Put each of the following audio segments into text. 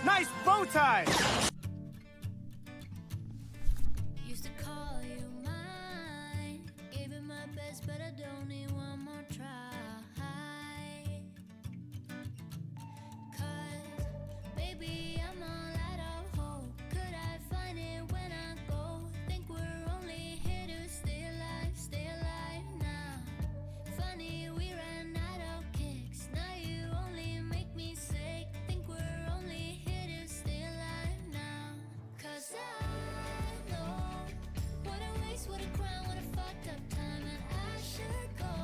Nice bow tie! Used to call you mine. Gave it my best, but I don't need one more try. 'Cause, baby, I'm all out of hope. Could I find it when I go? Think we're only here to stay alive now. Funny, we ran out of kicks. Now you only make me sick. Think we're only here to stay alive now. 'Cause I know what a waste, what a crime, what a fucked up time, and I should go.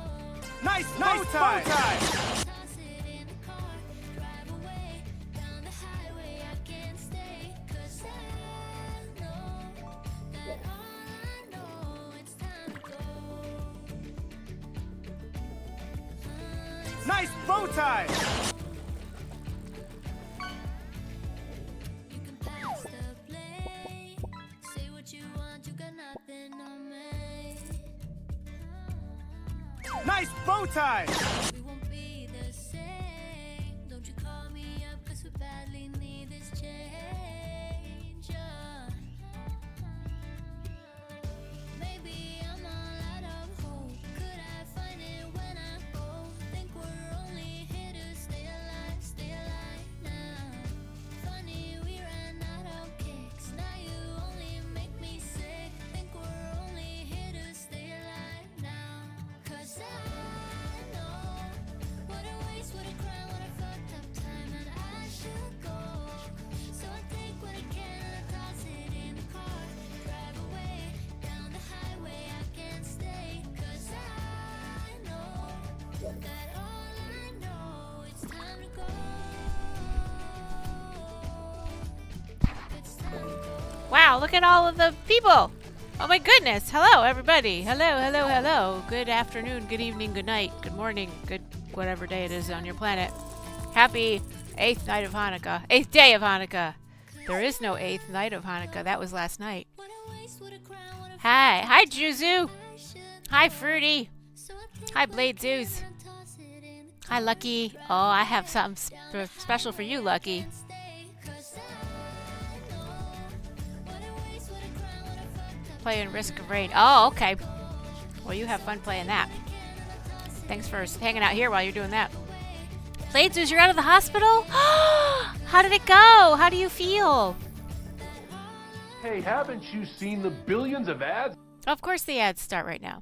Nice bow tie! Toss it in the car, drive away down the highway. I can't stay, 'cause I know that all I know, it's time to go. Nice bow tie! You can pass the blame. Say what you want, you got nothing on me. Nice bow tie! We won't be the same. Don't you call me up, 'cause we badly need this change. Maybe I'm all out of hope. Could I find it when I go? Think we're only here to stay alive now. Funny, we ran out of kicks. Now you only make me sick. Think we're only here to stay alive now. 'Cause I know what a waste, what a crime, what a fucked up time, and I should go. So I take what I can and I toss it in the car, drive away down the highway. I can't stay, 'cause I know that all I know, it's time to go. It's time to go. Wow, look at all of the people. Oh my goodness. Hello, everybody. Hello. Good afternoon, good evening, good night, good morning, good whatever day it is on your planet. Happy 8th night of Hanukkah. 8th day of Hanukkah. There is no 8th night of Hanukkah. That was last night. What a waste, what a crime, what a Hi. Hi, Juzu. fashion. Hi, Fruity. So I take Hi, Blade Zeus. and toss it in the Hi, Lucky. Oh, I have something special for you, Lucky. stay, 'cause I know what a waste, what a crime, what a fucked up Playing Risk of Rain. Oh, okay. Well, you have fun playing that. Thanks for hanging out here while you're doing that. Blade Zeus, you're out of the hospital? How did it go? How do you feel? Hey, haven't you seen the billions of ads? Of course the ads start right now.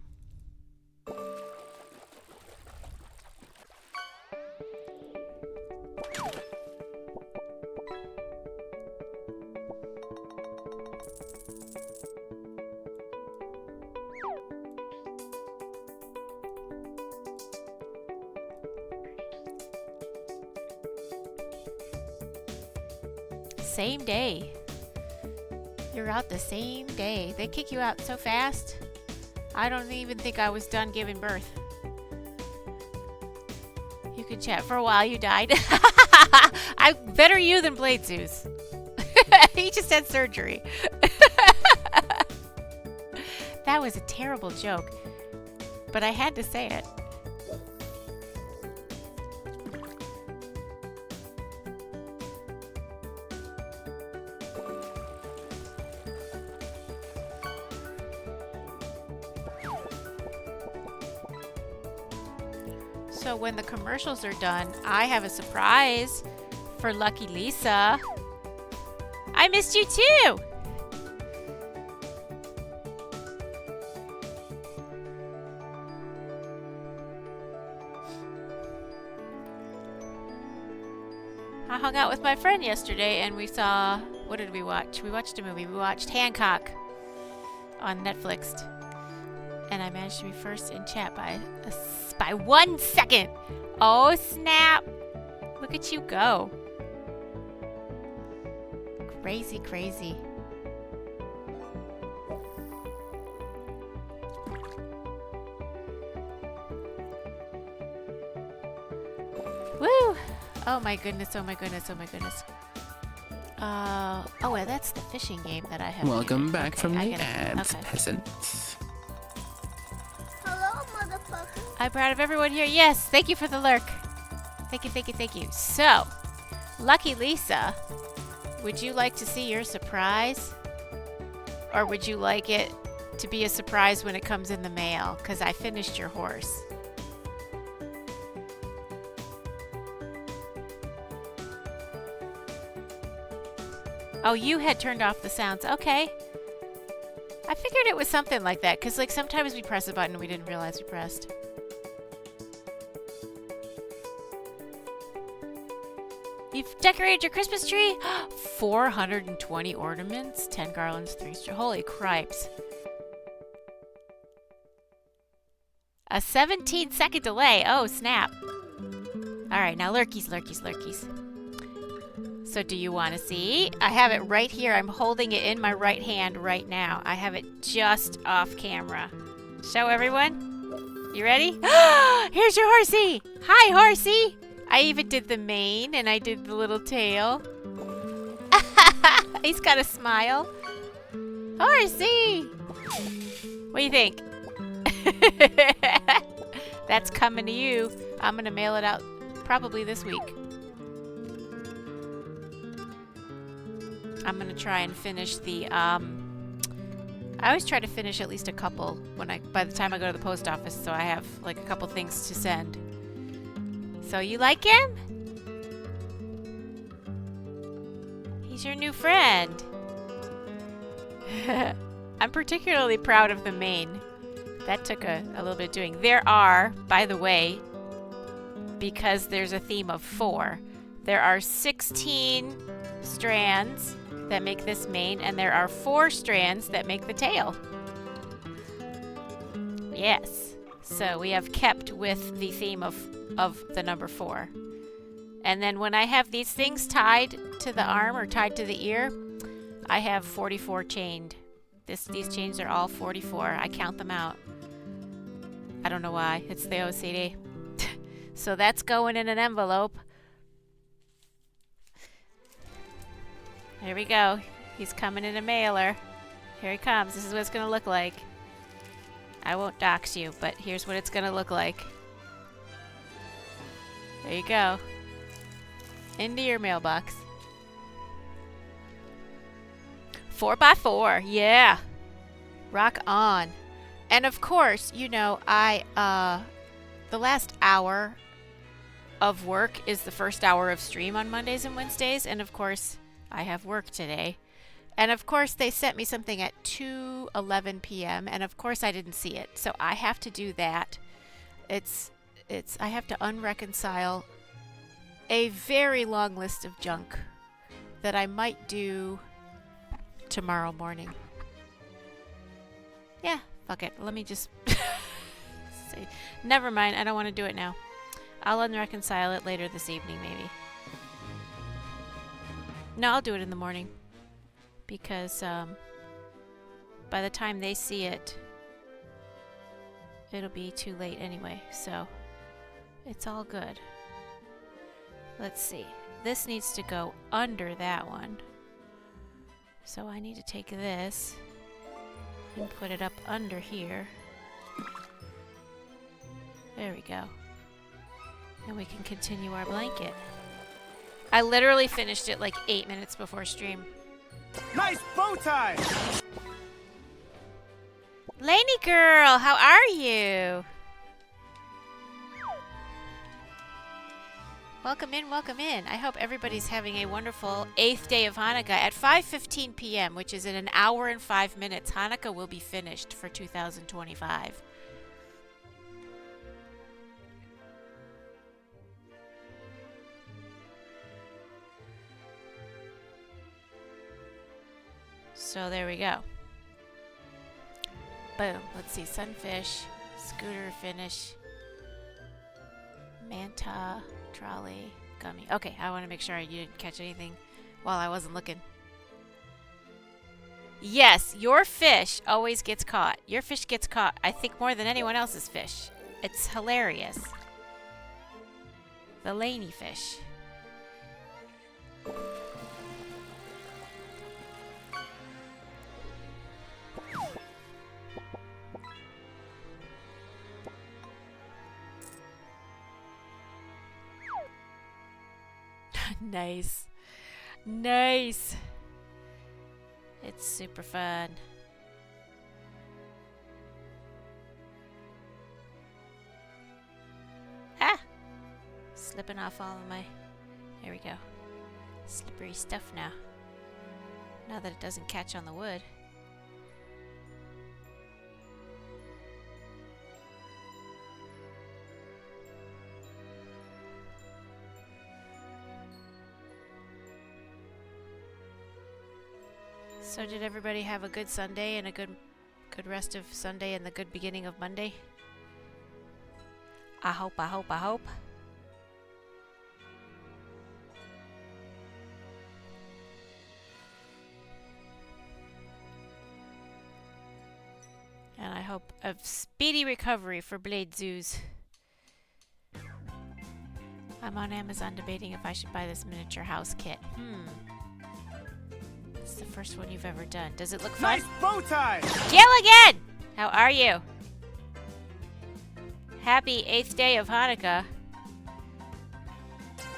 Same day. You're out the same day. They kick you out so fast. I don't even think I was done giving birth. You could chat for a while. You died. I'm better you than Blade Zeus. He just had surgery. That was a terrible joke, but I had to say it. So when the commercials are done, I have a surprise for Lucky Lisa. I missed you too! I hung out with my friend yesterday and we saw, what did we watch? We watched a movie. We watched Hancock on Netflix. And I managed to be first in chat by 1 second. Oh, snap. Look at you go. Crazy, crazy. Woo! Oh my goodness, oh my goodness, oh my goodness. Oh, well, that's the fishing game that I have. Welcome back Okay, from I the get it. ads, Okay. peasants. Hello, motherfucker. I'm proud of everyone here. Yes, thank you for the lurk. Thank you, thank you, thank you. So, Lucky Lisa, would you like to see your surprise? Or would you like it to be a surprise when it comes in the mail? Because I finished your horse. Oh, you had turned off the sounds. Okay. I figured it was something like that, because like sometimes we press a button and we didn't realize we pressed. You've decorated your Christmas tree? 420 ornaments, 10 garlands, 3 straws. Holy cripes. A 17-second delay. Oh, snap. All right, now lurkies, lurkies, lurkies. So do you want to see? I have it right here. I'm holding it in my right hand right now. I have it just off camera. Show everyone. You ready? Here's your horsey. Hi, horsey. I even did the mane and I did the little tail. He's got a smile. Horsey. What do you think? That's coming to you. I'm going to mail it out probably this week. I'm going to try and finish the, I always try to finish at least a couple by the time I go to the post office, so I have like a couple things to send. So you like him? He's your new friend. I'm particularly proud of the mane. That took a little bit of doing. There are, by the way, because there's a theme of 4, there are 16 strands that make this mane, and there are 4 strands that make the tail. Yes. So we have kept with the theme of the number 4. And then when I have these things tied to the arm or tied to the ear, I have 44 chained. These chains are all 44. I count them out. I don't know why. It's the OCD. So that's going in an envelope. Here we go. He's coming in a mailer. Here he comes. This is what it's going to look like. I won't dox you, but here's what it's going to look like. There you go. Into your mailbox. 4x4. Yeah. Rock on. And of course, you know, the last hour of work is the first hour of stream on Mondays and Wednesdays. And of course, I have work today. And of course, they sent me something at 2:11 p.m. And of course, I didn't see it. So I have to do that. I have to unreconcile a very long list of junk that I might do tomorrow morning. Yeah, fuck it. Let me just say, never mind. I don't want to do it now. I'll unreconcile it later this evening, maybe. No, I'll do it in the morning. Because by the time they see it, it'll be too late anyway. So it's all good. Let's see. This needs to go under that one. So I need to take this and put it up under here. There we go. And we can continue our blanket. I literally finished it like 8 minutes before stream. Nice bow tie! Lainey girl, how are you? Welcome in, welcome in. I hope everybody's having a wonderful 8th day of Hanukkah. At 5:15 p.m., which is in an hour and 5 minutes, Hanukkah will be finished for 2025. So there we go. Boom. Let's see. Sunfish, scooter finish, manta, trolley, gummy. Okay, I want to make sure you didn't catch anything while I wasn't looking. Yes, your fish always gets caught. Your fish gets caught, I think, more than anyone else's fish. It's hilarious. The Laney fish. Nice. Nice. It's super fun. Ah! Slipping off all of my... There we go. Slippery stuff now. Now that it doesn't catch on the wood. So did everybody have a good Sunday and a good rest of Sunday and the good beginning of Monday? I hope. And I hope of speedy recovery for Voulez-Vous. I'm on Amazon debating if I should buy this miniature house kit. It's the first one you've ever done. Does it look fun? Nice bow tie! Jill again! How are you? Happy 8th day of Hanukkah.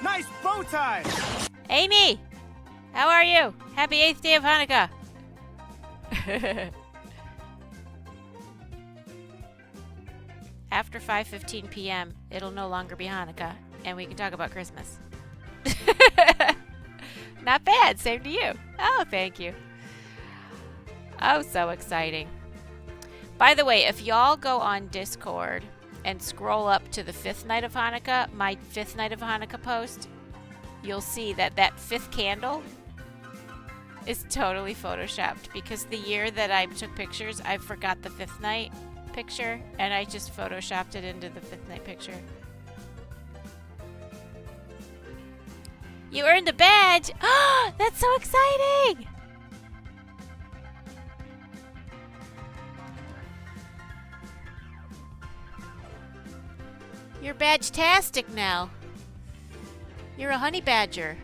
Nice bow tie! Amy! How are you? Happy 8th day of Hanukkah. After 5:15 p.m., it'll no longer be Hanukkah, and we can talk about Christmas. Not bad. Same to you. Oh, thank you. Oh, so exciting. By the way, if y'all go on Discord and scroll up to the 5th night of Hanukkah, my 5th night of Hanukkah post, you'll see that that 5th candle is totally photoshopped, because the year that I took pictures, I forgot the 5th night picture, and I just photoshopped it into the 5th night picture. You earned the badge! Oh, that's so exciting! You're badge-tastic now. You're a honey badger.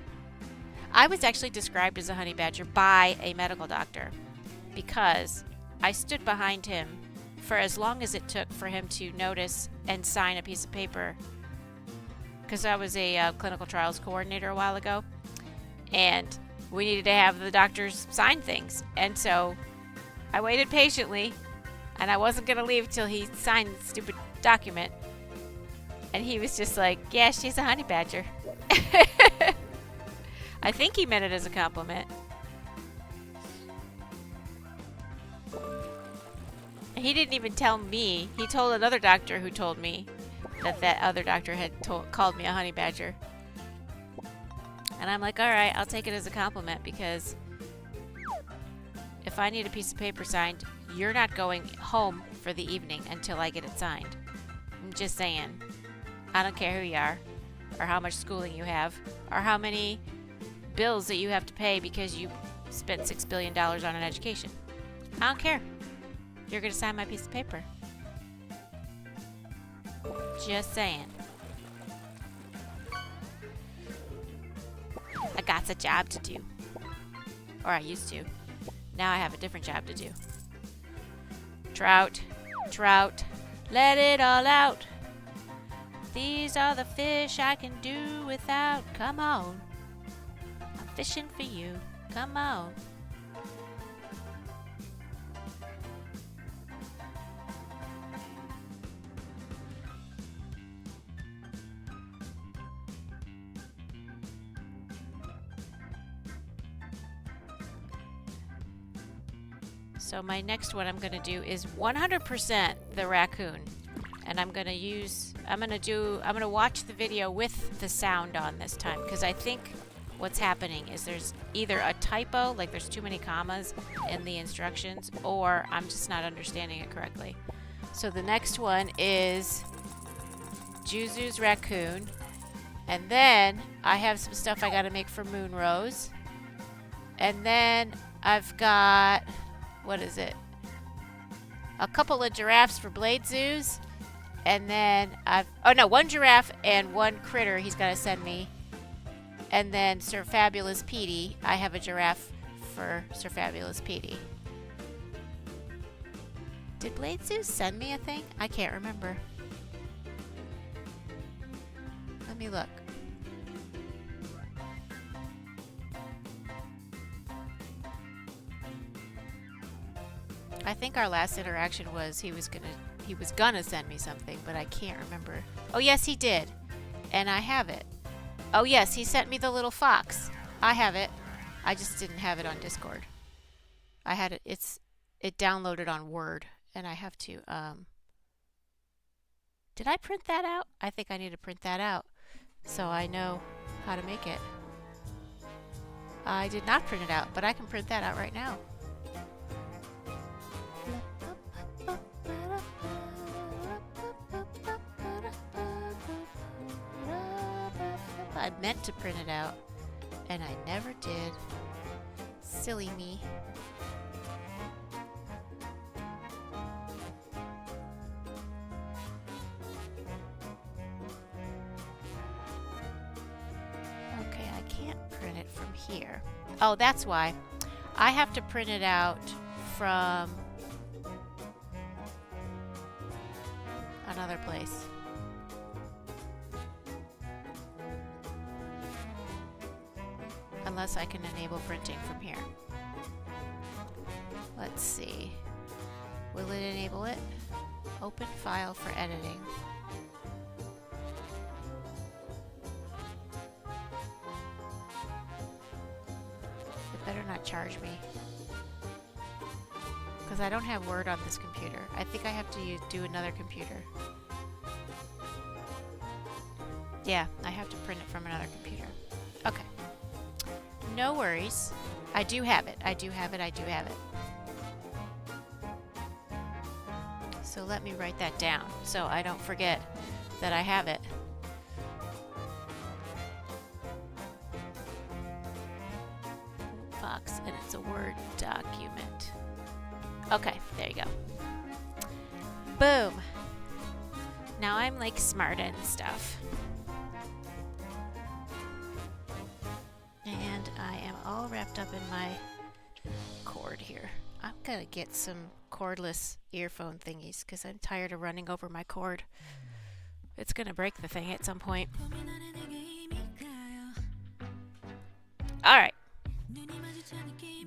I was actually described as a honey badger by a medical doctor because I stood behind him for as long as it took for him to notice and sign a piece of paper, because I was a clinical trials coordinator a while ago, and we needed to have the doctors sign things. And so I waited patiently, and I wasn't going to leave till he signed the stupid document. And he was just like, yeah, she's a honey badger. I think he meant it as a compliment. He didn't even tell me. He told another doctor who told me that that other doctor had called me a honey badger. And I'm like, all right, I'll take it as a compliment, because if I need a piece of paper signed, you're not going home for the evening until I get it signed. I'm just saying. I don't care who you are, or how much schooling you have, or how many bills that you have to pay because you spent $6 billion on an education. I don't care. You're going to sign my piece of paper. Just saying. I got a job to do. Or I used to. Now I have a different job to do. Trout, trout, let it all out. These are the fish I can do without. Come on. I'm fishing for you. Come on. So my next one I'm going to do is 100% the raccoon. And I'm going to watch the video with the sound on this time, because I think what's happening is there's either a typo, like there's too many commas in the instructions, or I'm just not understanding it correctly. So the next one is Juzu's raccoon. And then I have some stuff I got to make for Moonrose. And then I've got, what is it? A couple of giraffes for Voulez-Vous. And then one giraffe and one critter he's got to send me. And then Sir Fabulous Petey. I have a giraffe for Sir Fabulous Petey. Did Voulez-Vous send me a thing? I can't remember. Let me look. I think our last interaction was he was gonna send me something, but I can't remember. Oh yes, he did. And I have it. Oh yes, he sent me the little fox. I have it. I just didn't have it on Discord. I had it. It downloaded on Word, and I have to. Did I print that out? I think I need to print that out so I know how to make it. I did not print it out, but I can print that out right now. I meant to print it out, and I never did. Silly me. Okay, I can't print it from here. Oh, that's why. I have to print it out from another place. Unless I can enable printing from here. Let's see. Will it enable it? Open file for editing. It better not charge me. Because I don't have Word on this computer. I think I have to do another computer. Yeah, I have to print it from another computer. Okay. No worries. I do have it. I do have it. I do have it. So let me write that down so I don't forget that I have it. Fox, and it's a Word document. Okay, there you go. Boom. Now I'm like smart and stuff. And I am all wrapped up in my cord here. I'm gonna get some cordless earphone thingies because I'm tired of running over my cord. It's gonna break the thing at some point. Alright.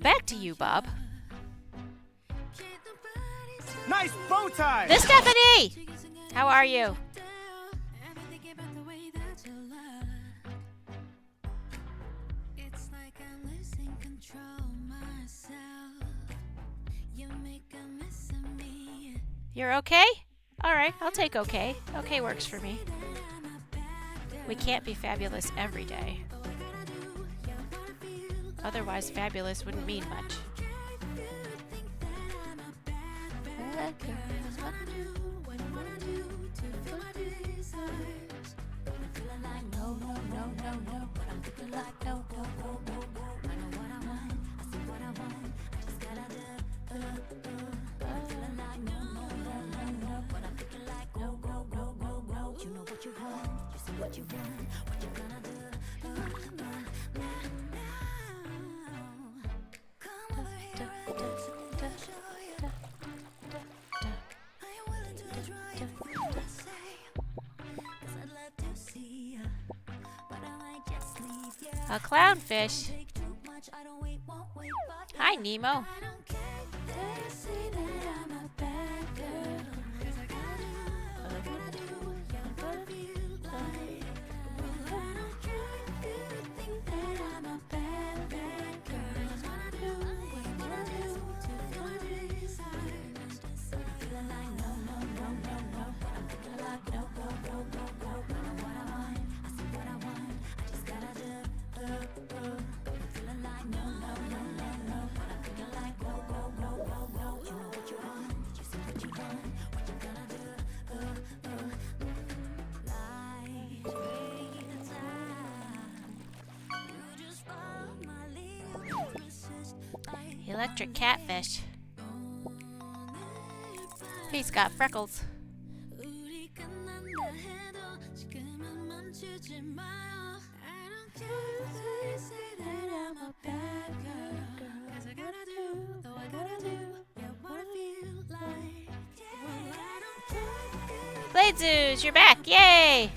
Back to you, Bob. Nice bow tie! Miss Stephanie! How are you? You're okay? Alright, I'll take okay. Okay works for me. We can't be fabulous every day. Otherwise, fabulous wouldn't mean much. A clownfish. Hi, Nemo. Electric catfish. He's got freckles. Blade you're back! Yay!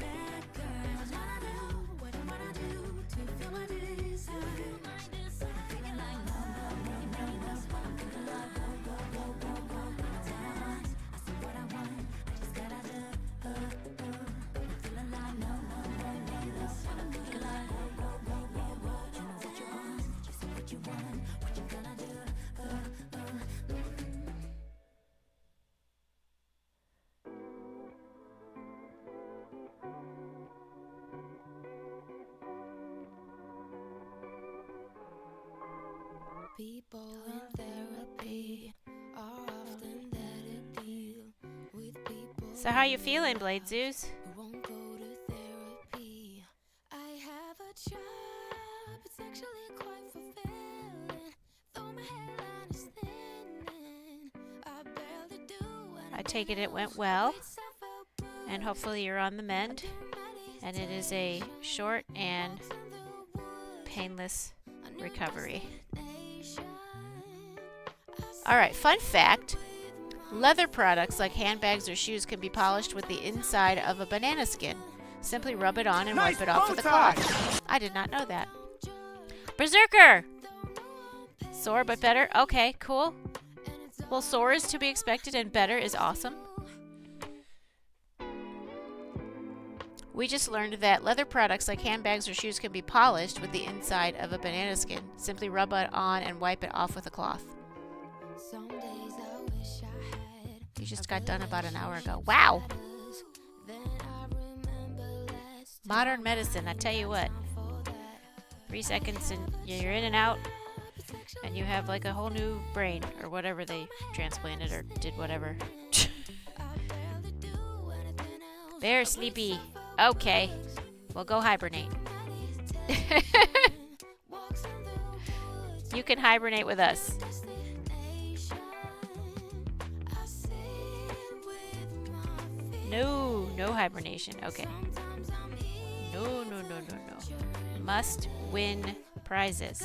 People in therapy are often that a deal with people. So how you feeling, Blade Zeus? Who won't go to therapy. I have a job, it's actually quite fulfilling. Though my hairline is thinning, I barely do anything. I take it went well, and hopefully you're on the mend, and it is a short and painless recovery. Alright, fun fact. Leather products like handbags or shoes can be polished with the inside of a banana skin. Simply rub it on and Nice wipe it off bow with a tie. cloth. I did not know that. Berserker! Sore but better? Okay, cool. Well, sore is to be expected and better is awesome. We just learned that leather products like handbags or shoes can be polished with the inside of a banana skin. Simply rub it on and wipe it off with a cloth. Some days I wish I had. You just got done about an hour ago. Wow! Then I remember last Modern medicine, I tell you what. 3 seconds and you're in and out, and you have like a whole new brain, or whatever they transplanted or did whatever. Bear sleepy. Okay. Well, go hibernate. You can hibernate with us. No, no hibernation. Okay. No, no, no, no, no. Must win prizes.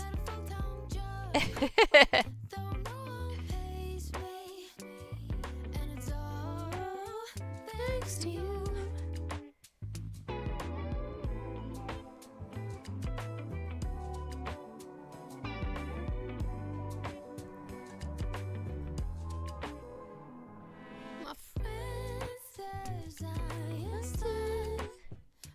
Thanks to you. My friend says I am stuck.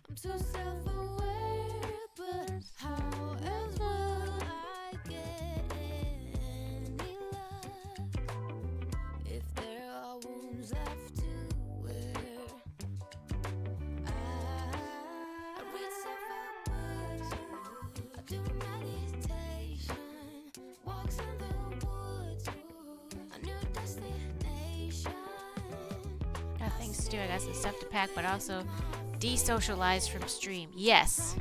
I'm too self-aware, but how else will I get any luck if there are wounds left to wear? I read self-help books, I do meditation, walks in the woods, a new destination. Got things to do. I got some stuff to pack, but also de-socialize from stream. Yes.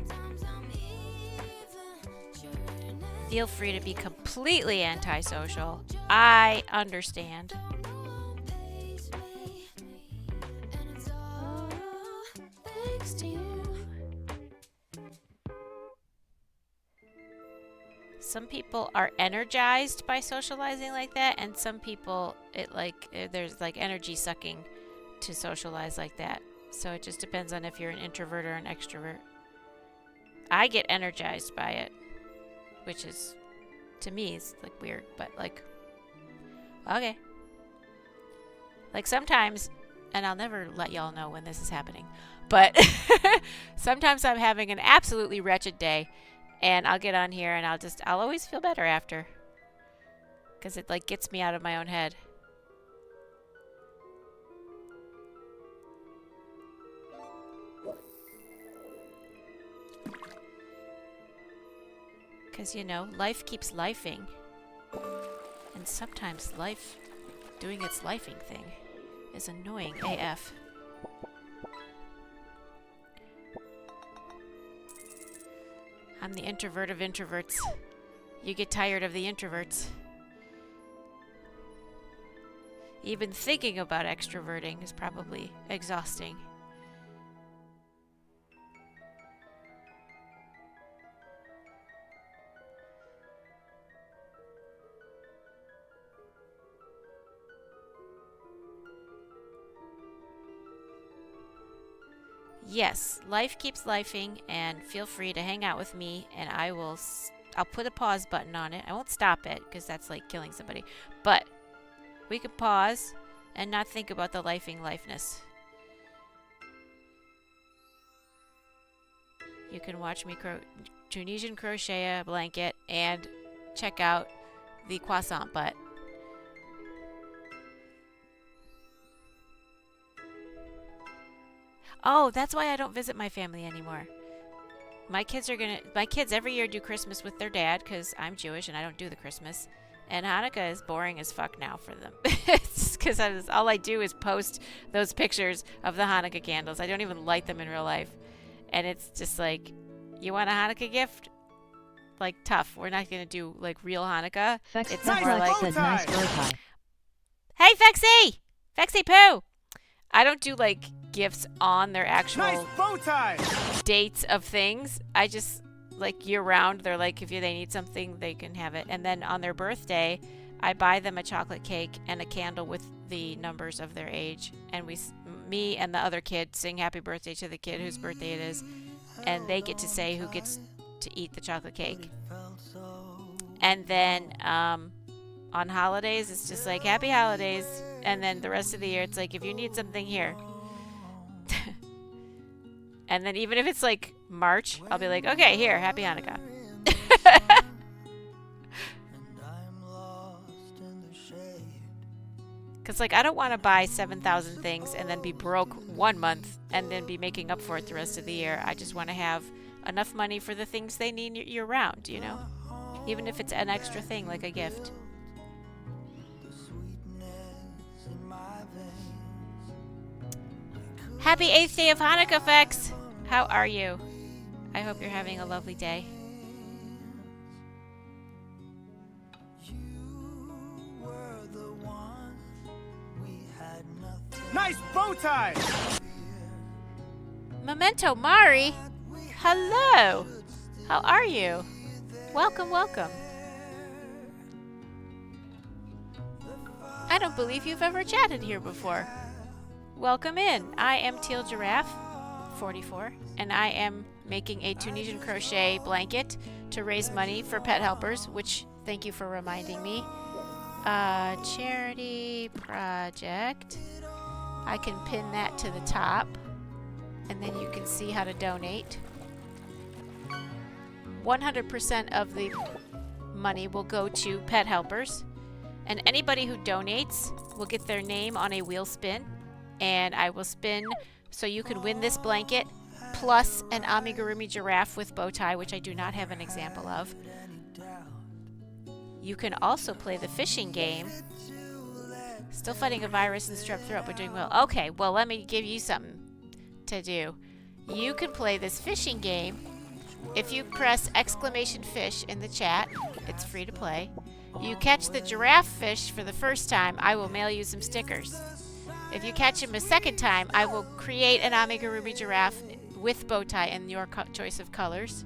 Feel free to be completely antisocial. I understand. Thanks to you. Some people are energized by socializing like that, and some people there's like energy sucking to socialize like that. So it just depends on if you're an introvert or an extrovert. I get energized by it, which is, to me, is like weird, but like, okay. Like sometimes, and I'll never let y'all know when this is happening, but sometimes I'm having an absolutely wretched day, and I'll get on here and I'll always feel better after, because it like gets me out of my own head. Because, you know, life keeps lifing. And sometimes life doing its lifing thing is annoying AF. I'm the introvert of introverts. You get tired of the introverts. Even thinking about extroverting is probably exhausting. Yes, life keeps lifing, and feel free to hang out with me, and I'll put a pause button on it. I won't stop it, because that's like killing somebody. But we can pause and not think about the lifeness. You can watch me Tunisian crochet a blanket and check out the croissant butt. Oh, that's why I don't visit my family anymore. my kids every year do Christmas with their dad because I'm Jewish and I don't do the Christmas. And Hanukkah is boring as fuck now for them. It's because all I do is post those pictures of the Hanukkah candles. I don't even light them in real life. And it's just like, you want a Hanukkah gift? Like, tough. We're not going to do, like, real Hanukkah. It's nice more like, says nice bow tie. Hey, Fexy! Fexy Poo! I don't do, like, gifts on their actual Nice bow tie. dates of things. I just, like, year-round, they're like, if they need something, they can have it. And then on their birthday, I buy them a chocolate cake and a candle with the numbers of their age. And me and the other kid sing happy birthday to the kid whose birthday it is. And they get to say who gets to eat the chocolate cake. And then on holidays, it's just like, happy holidays. And then the rest of the year, it's like, if you need something, here. And then even if it's like March, I'll be like, okay, here, happy Hanukkah. Because, like, I don't want to buy 7,000 things and then be broke 1 month and then be making up for it the rest of the year. I just want to have enough money for the things they need year-round, you know? Even if it's an extra thing, like a gift. Happy 8th day of Hanukkah, Fex! How are you? I hope you're having a lovely day. Nice bow tie. Memento Mari! Hello! How are you? Welcome, welcome. I don't believe you've ever chatted here before. Welcome in. I am Teal Giraffe, 44, and I am making a Tunisian crochet blanket to raise money for PetHelpers, which, thank you for reminding me. Charity project. I can pin that to the top, and then you can see how to donate. 100% of the money will go to PetHelpers, and anybody who donates will get their name on a wheel spin, and I will spin so you can win this blanket plus an amigurumi giraffe with bow tie, which I do not have an example of. You can also play the fishing game. Still fighting a virus and strep throat, but doing well. Okay, well, let me give you something to do. You can play this fishing game. If you press !fish in the chat, it's free to play. You catch the giraffe fish for the first time, I will mail you some stickers. If you catch him a second time, I will create an amigurumi giraffe with bow tie in your choice of colors.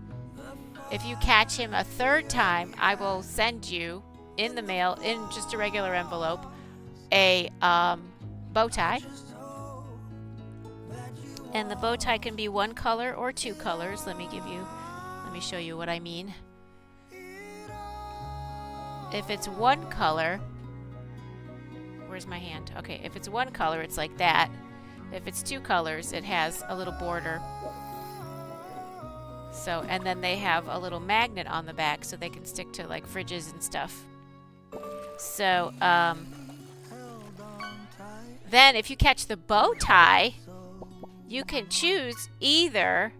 If you catch him a third time, I will send you in the mail, in just a regular envelope, a bow tie. And the bow tie can be one color or two colors. Let me show you what I mean. If it's one color, where's my hand? Okay, if it's one color, it's like that. If it's two colors, it has a little border. So, and then they have a little magnet on the back so they can stick to like fridges and stuff. So, then if you catch the bow tie, you can choose either,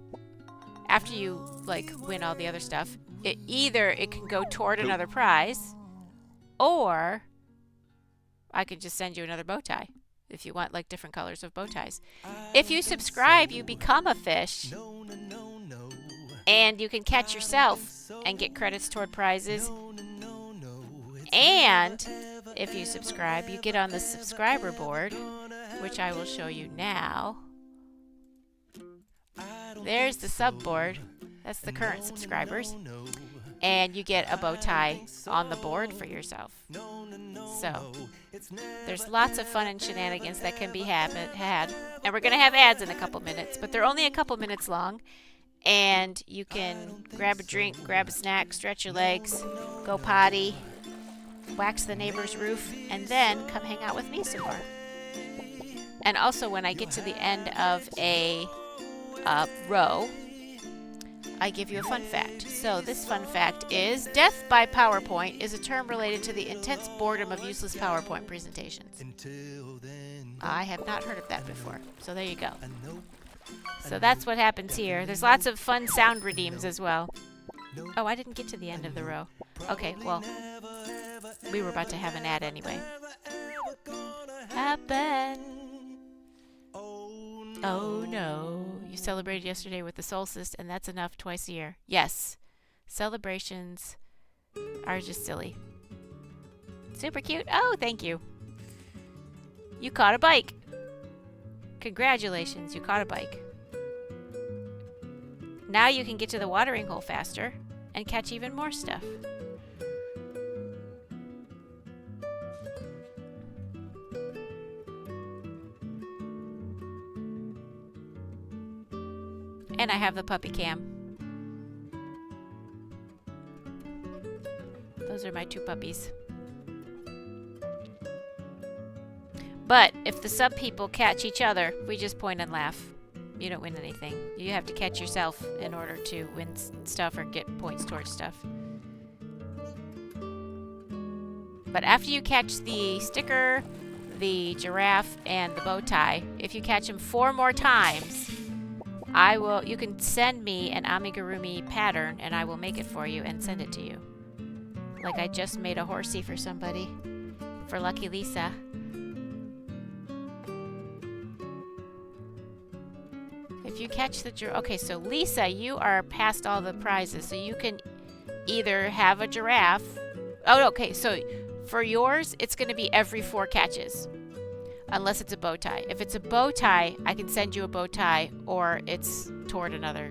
after you like win all the other stuff, either it can go toward another prize, or I can just send you another bow tie if you want like different colors of bow ties. If you subscribe, you become a fish, and you can catch yourself and get credits toward prizes. And if you subscribe, you get on the subscriber board, which I will show you now. There's the sub board. That's the current subscribers. And you get a bow tie on the board for yourself. So, there's lots of fun and shenanigans that can be had. And we're going to have ads in a couple minutes, but they're only a couple minutes long. And you can grab a drink, grab a snack, stretch your legs, go potty, wax the neighbor's roof, and then come hang out with me some more. And also, when I get to the end of a row, I give you a fun fact. So this fun fact is, death by PowerPoint is a term related to the intense boredom of useless PowerPoint presentations. I have not heard of that before. So there you go. So that's what happens here. There's lots of fun sound redeems as well. Oh, I didn't get to the end of the row. Okay, well, we were about to have an ad anyway. Happen. Oh no. You celebrated yesterday with the solstice, and that's enough twice a year. Yes. Celebrations are just silly. Super cute. Oh, thank you. You caught a bike. Congratulations, you caught a bike. Now you can get to the watering hole faster and catch even more stuff. And I have the puppy cam. Those are my two puppies. But if the sub people catch each other, we just point and laugh. You don't win anything. You have to catch yourself in order to win stuff or get points towards stuff. But after you catch the sticker, the giraffe, and the bow tie, if you catch them 4 more times, you can send me an amigurumi pattern and I will make it for you and send it to you. Like I just made a horsey for somebody, for Lucky Lisa. If you catch the giraffe, okay, so Lisa, you are past all the prizes, so you can either have a giraffe. Oh, okay, so for yours, it's going to be every 4 catches, unless it's a bow tie. If it's a bow tie, I can send you a bow tie, or it's toward another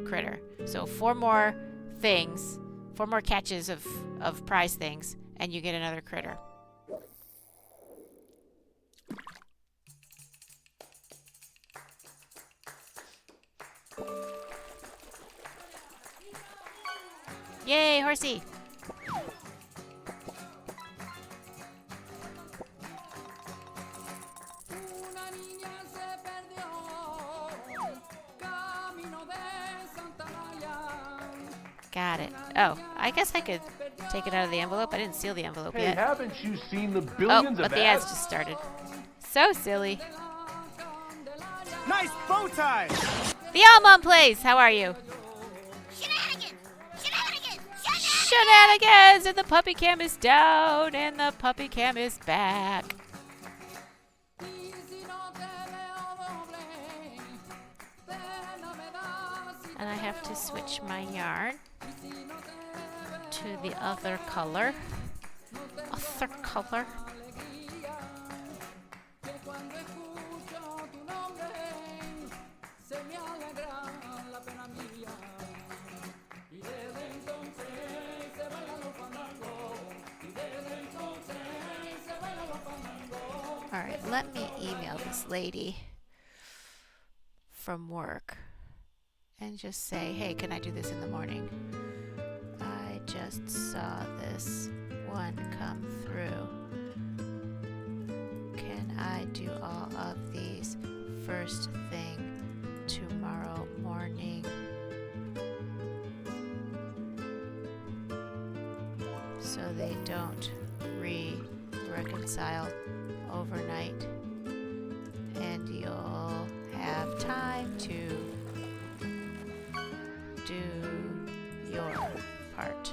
critter. So 4 more things, 4 more catches of prize things, and you get another critter. Yay, horsey! Got it. Oh, I guess I could take it out of the envelope. I didn't seal the envelope Hey, yet. haven't you seen the billions but of the ads just started. So silly. Nice bow tie! The Almond Plays! How are you? Shenanigans! Shenanigans! Shenanigans! And the puppy cam is down, and the puppy cam is back. And I have to switch my yarn to the other color. Other color. Alright, let me email this lady from work and just say, hey, can I do this in the morning? I just saw this one come through. Can I do all of these first thing tomorrow morning? So they don't reconcile overnight, and you'll have time to do your part.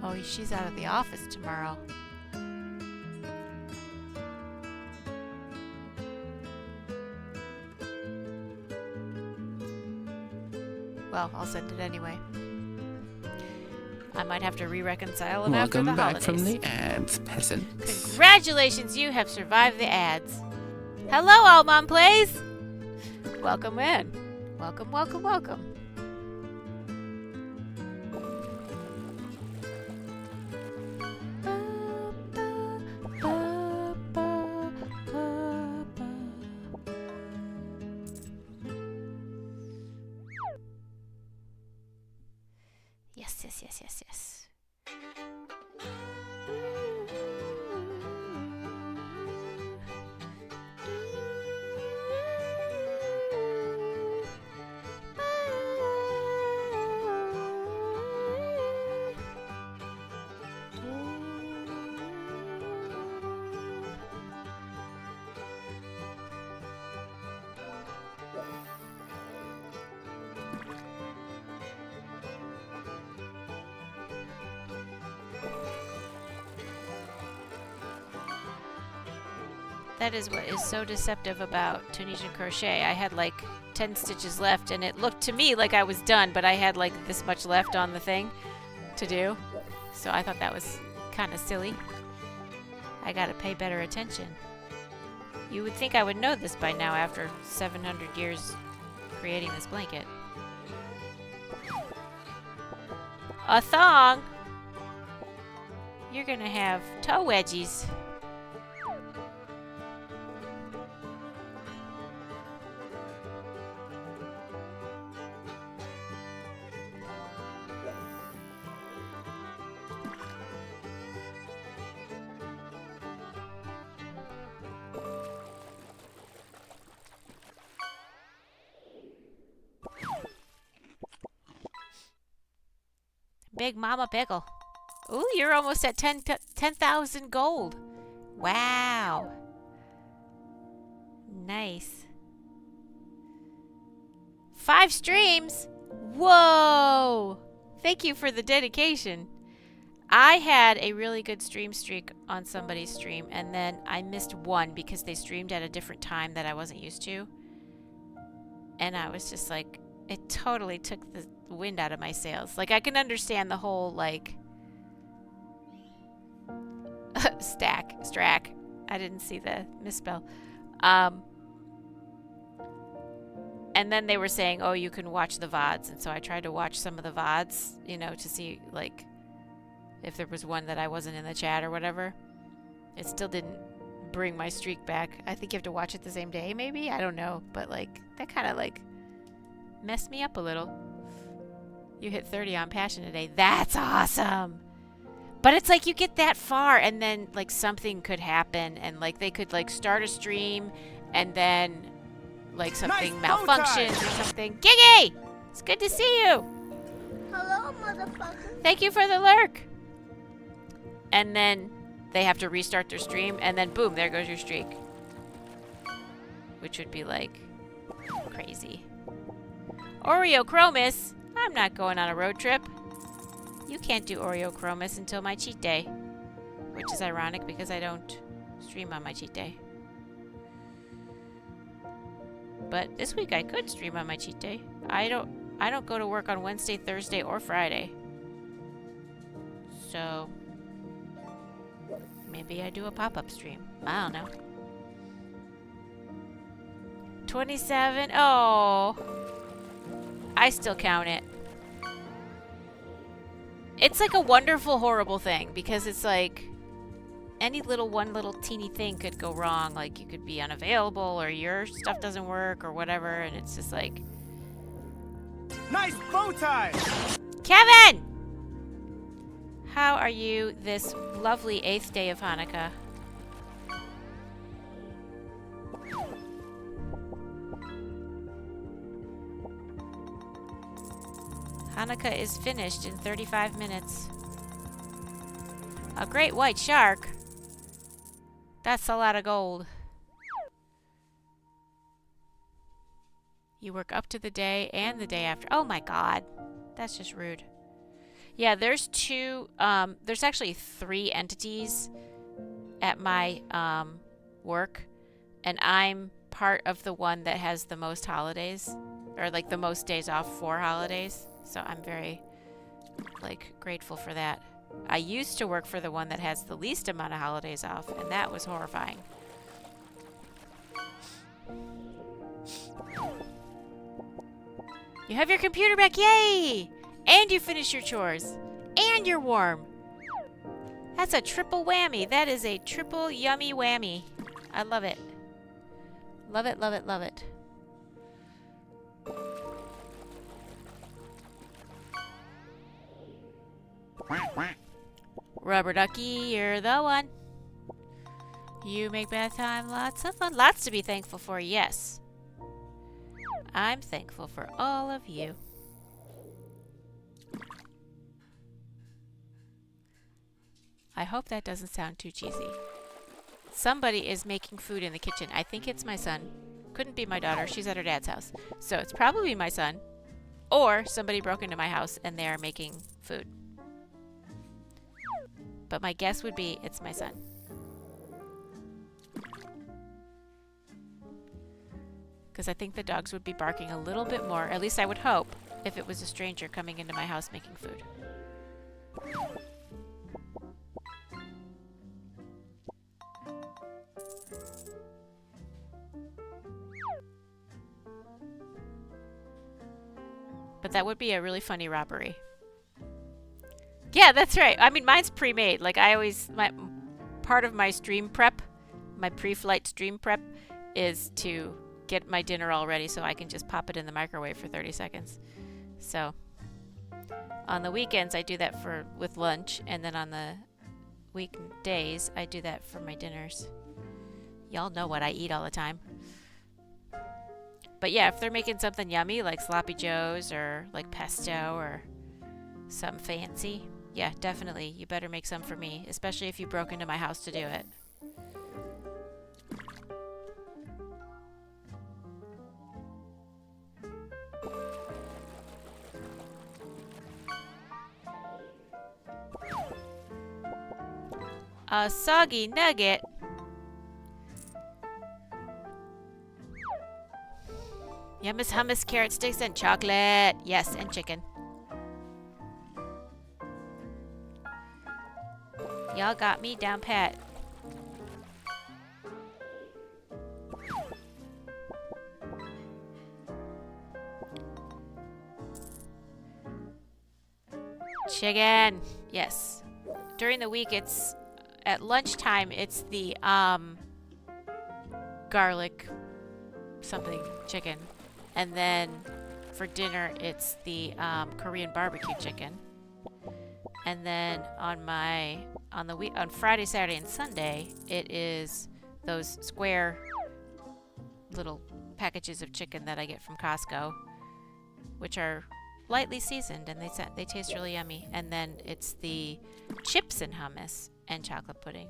Oh, she's out of the office tomorrow. Well, I'll send it anyway. I might have to re-reconcile them after the Welcome back holidays. from the ads, peasants. Congratulations, you have survived the ads. Hello, All Mom Plays! Welcome in. Welcome, welcome, welcome. Yes, yes, yes, yes, yes. That is what is so deceptive about Tunisian crochet. I had like 10 stitches left and it looked to me like I was done, but I had like this much left on the thing to do. So I thought that was kind of silly. I gotta pay better attention. You would think I would know this by now after 700 years creating this blanket. A thong? You're gonna have toe wedgies. Big Mama Pickle. Ooh, you're almost at 10,000 gold. Wow. Nice. 5 streams? Whoa! Thank you for the dedication. I had a really good stream streak on somebody's stream, and then I missed one because they streamed at a different time that I wasn't used to. And I was just like, it totally took the wind out of my sails. Like, I can understand the whole, like, strack. I didn't see the misspell. And then they were saying, oh, you can watch the VODs. And so I tried to watch some of the VODs, you know, to see, like, if there was one that I wasn't in the chat or whatever. It still didn't bring my streak back. I think you have to watch it the same day, maybe? I don't know. But, like, that kind of, like, messed me up a little. You hit 30 on Passion today. That's awesome! But it's like you get that far and then, like, something could happen. And, like, they could, like, start a stream and then, like, something malfunctions or something. Giggy! It's good to see you! Hello, motherfucker. Thank you for the lurk! And then they have to restart their stream, and then boom, there goes your streak. Which would be, like, crazy. Oreo Chromis! I'm not going on a road trip. You can't do Oreo Chromis until my cheat day. Which is ironic because I don't stream on my cheat day. But this week I could stream on my cheat day. I don't go to work on Wednesday, Thursday, or Friday. So maybe I do a pop-up stream. I don't know. 27. Oh. I still count it. It's like a wonderful, horrible thing because it's like any one little teeny thing could go wrong. Like you could be unavailable or your stuff doesn't work or whatever, and it's just like, Nice bow tie! Kevin! How are you this lovely 8th day of Hanukkah? Hanukkah is finished in 35 minutes. A great white shark. That's a lot of gold. You work up to the day and the day after. Oh my god. That's just rude. Yeah, there's there's actually 3 entities at my work. And I'm part of the one that has the most holidays. Or like the most days off for holidays. So I'm very, like, grateful for that. I used to work for the one that has the least amount of holidays off, and that was horrifying. You have your computer back, yay! And you finish your chores. And you're warm. That's a triple whammy. That is a triple yummy whammy. I love it. Love it, love it, love it. Rubber ducky, you're the one. You make bath time lots of fun. Lots to be thankful for, yes. I'm thankful for all of you. I hope that doesn't sound too cheesy. Somebody is making food in the kitchen. I think it's my son. Couldn't be my daughter. She's at her dad's house. So it's probably my son. Or somebody broke into my house and they're making food. But my guess would be it's my son. Because I think the dogs would be barking a little bit more, at least I would hope, if it was a stranger coming into my house making food. But that would be a really funny robbery. Yeah, that's right. I mean, mine's pre-made. Like, part of my stream prep, my pre-flight stream prep, is to get my dinner all ready so I can just pop it in the microwave for 30 seconds. So, on the weekends, I do that with lunch, and then on the weekdays, I do that for my dinners. Y'all know what I eat all the time. But yeah, if they're making something yummy, like Sloppy Joe's or like pesto or something fancy, yeah, definitely, you better make some for me, especially if you broke into my house to do it. A soggy nugget. Yummus hummus, carrot sticks, and chocolate. Yes, and chicken. Y'all got me down pat. Chicken. Yes. During the week, it's at lunchtime. It's the garlic something chicken, and then for dinner, it's the Korean barbecue chicken. And then on Friday, Saturday, and Sunday, it is those square little packages of chicken that I get from Costco, which are lightly seasoned and they taste really yummy. And then it's the chips and hummus and chocolate pudding.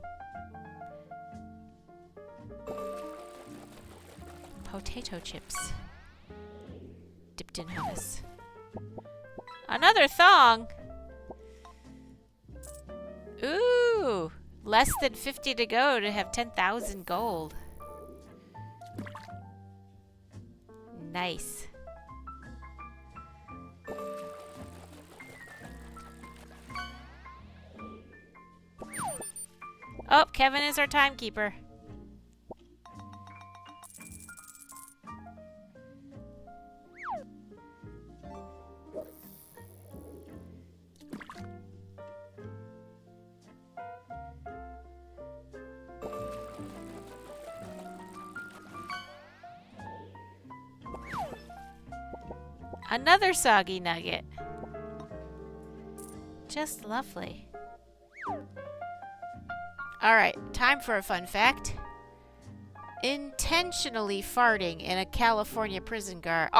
Potato chips dipped in hummus. Another thong. Ooh, less than 50 to go to have 10,000 gold. Nice. Oh, Kevin is our timekeeper. Another soggy nugget. Just lovely. Alright, time for a fun fact. Intentionally farting in a California prison guard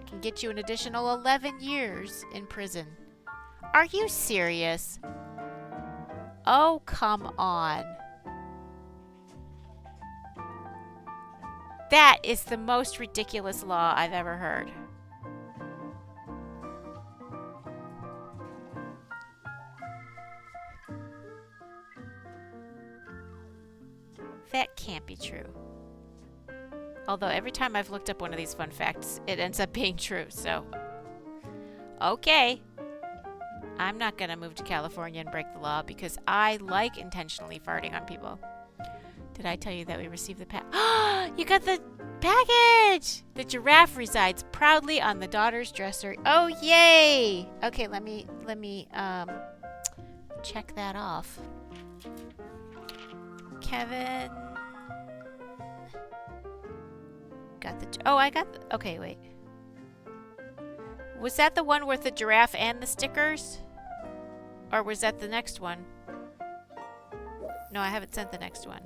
can get you an additional 11 years in prison. Are you serious? Oh, come on. That is the most ridiculous law I've ever heard. That can't be true. Although every time I've looked up one of these fun facts, it ends up being true, so... Okay. I'm not gonna move to California and break the law because I like intentionally farting on people. Did I tell you that we received the You got the package! The giraffe resides proudly on the daughter's dresser. Oh, yay! Okay, let me check that off. Kevin got the... Oh, I got the... Okay, wait. Was that the one with the giraffe and the stickers? Or was that the next one? No, I haven't sent the next one.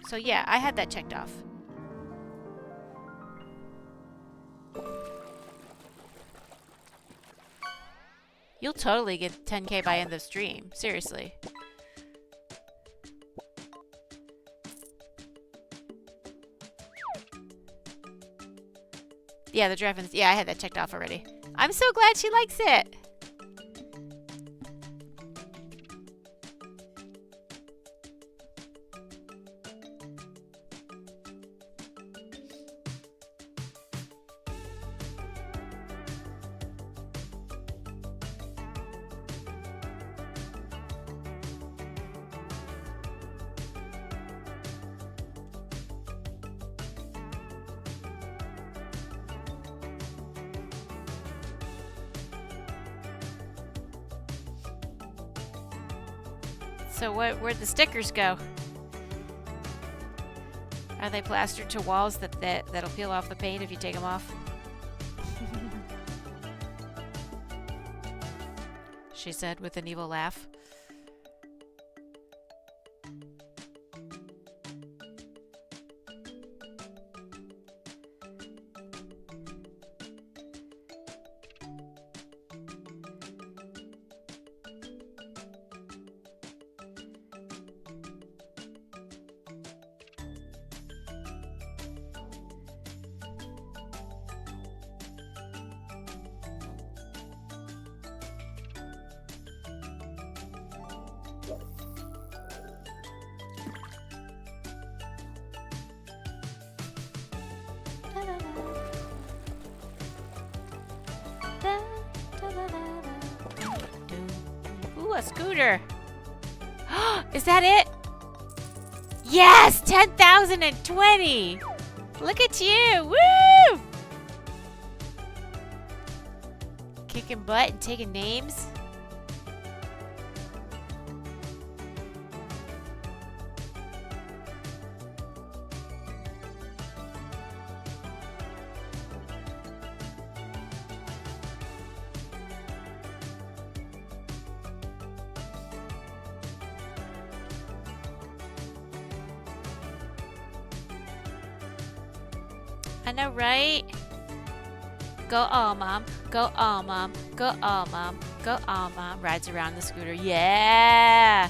So yeah, I had that checked off. You'll totally get 10K by end of stream. Seriously. Yeah, the giraffe. Yeah, I had that checked off already. I'm so glad she likes it. So where'd the stickers go? Are they plastered to walls that'll peel off the paint if you take them off? She said with an evil laugh. Ooh, a scooter. Is that it? Yes! 10,020! Look at you! Woo! Kicking butt and taking names. I know, right? Go all, Mom. Go all, Mom. Go all, Mom. Go all, Mom. Rides around the scooter. Yeah!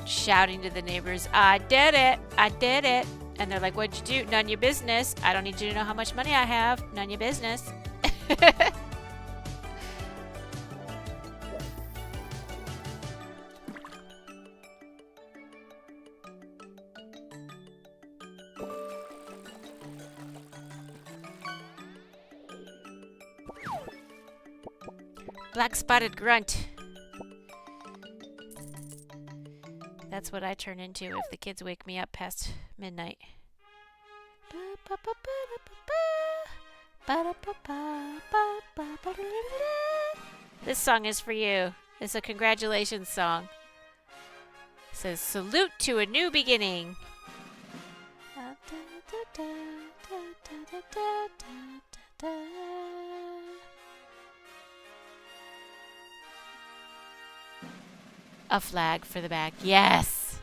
Shouting to the neighbors, I did it! I did it! And they're like, what'd you do? None of your business. I don't need you to know how much money I have. None of your business. Black spotted grunt. That's what I turn into if the kids wake me up past midnight. This song is for you. It's a congratulations song. It says, salute to a new beginning. A flag for the back. Yes.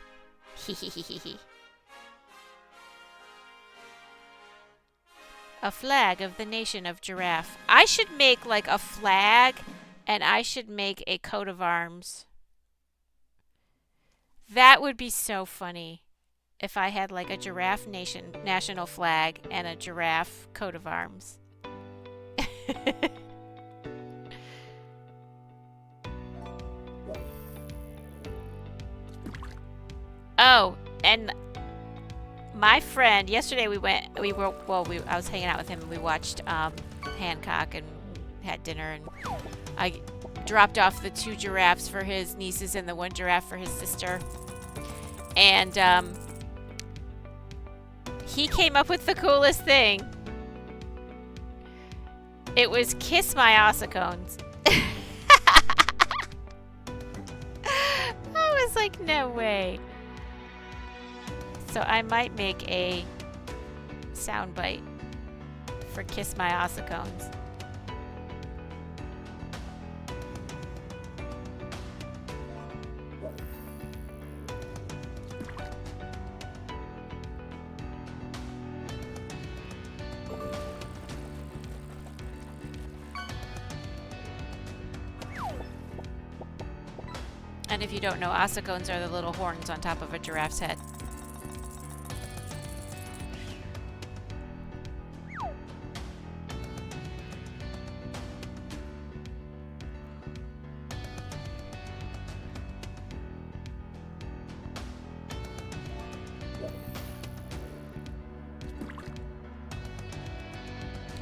A flag of the nation of giraffe. I should make like a flag, and I should make a coat of arms. That would be so funny if I had like a giraffe national flag and a giraffe coat of arms. Oh, and my friend, yesterday I was hanging out with him and we watched Hancock and had dinner, and I dropped off the 2 giraffes for his nieces and the 1 giraffe for his sister. And he came up with the coolest thing. It was kiss my ossicones. I was like, no way. So I might make a soundbite for kiss my ossicones. And if you don't know, ossicones are the little horns on top of a giraffe's head.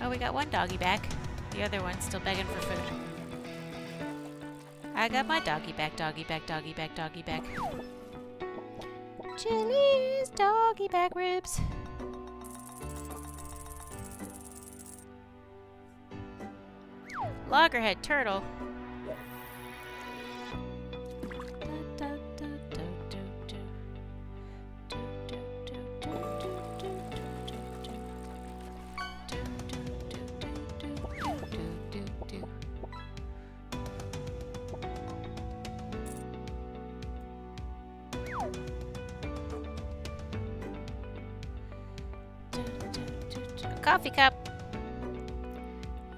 Oh, we got one doggy back. The other one's still begging for food. I got my doggy back, doggy back, doggy back, doggy back. Chili's doggy back ribs. Loggerhead turtle. coffee cup.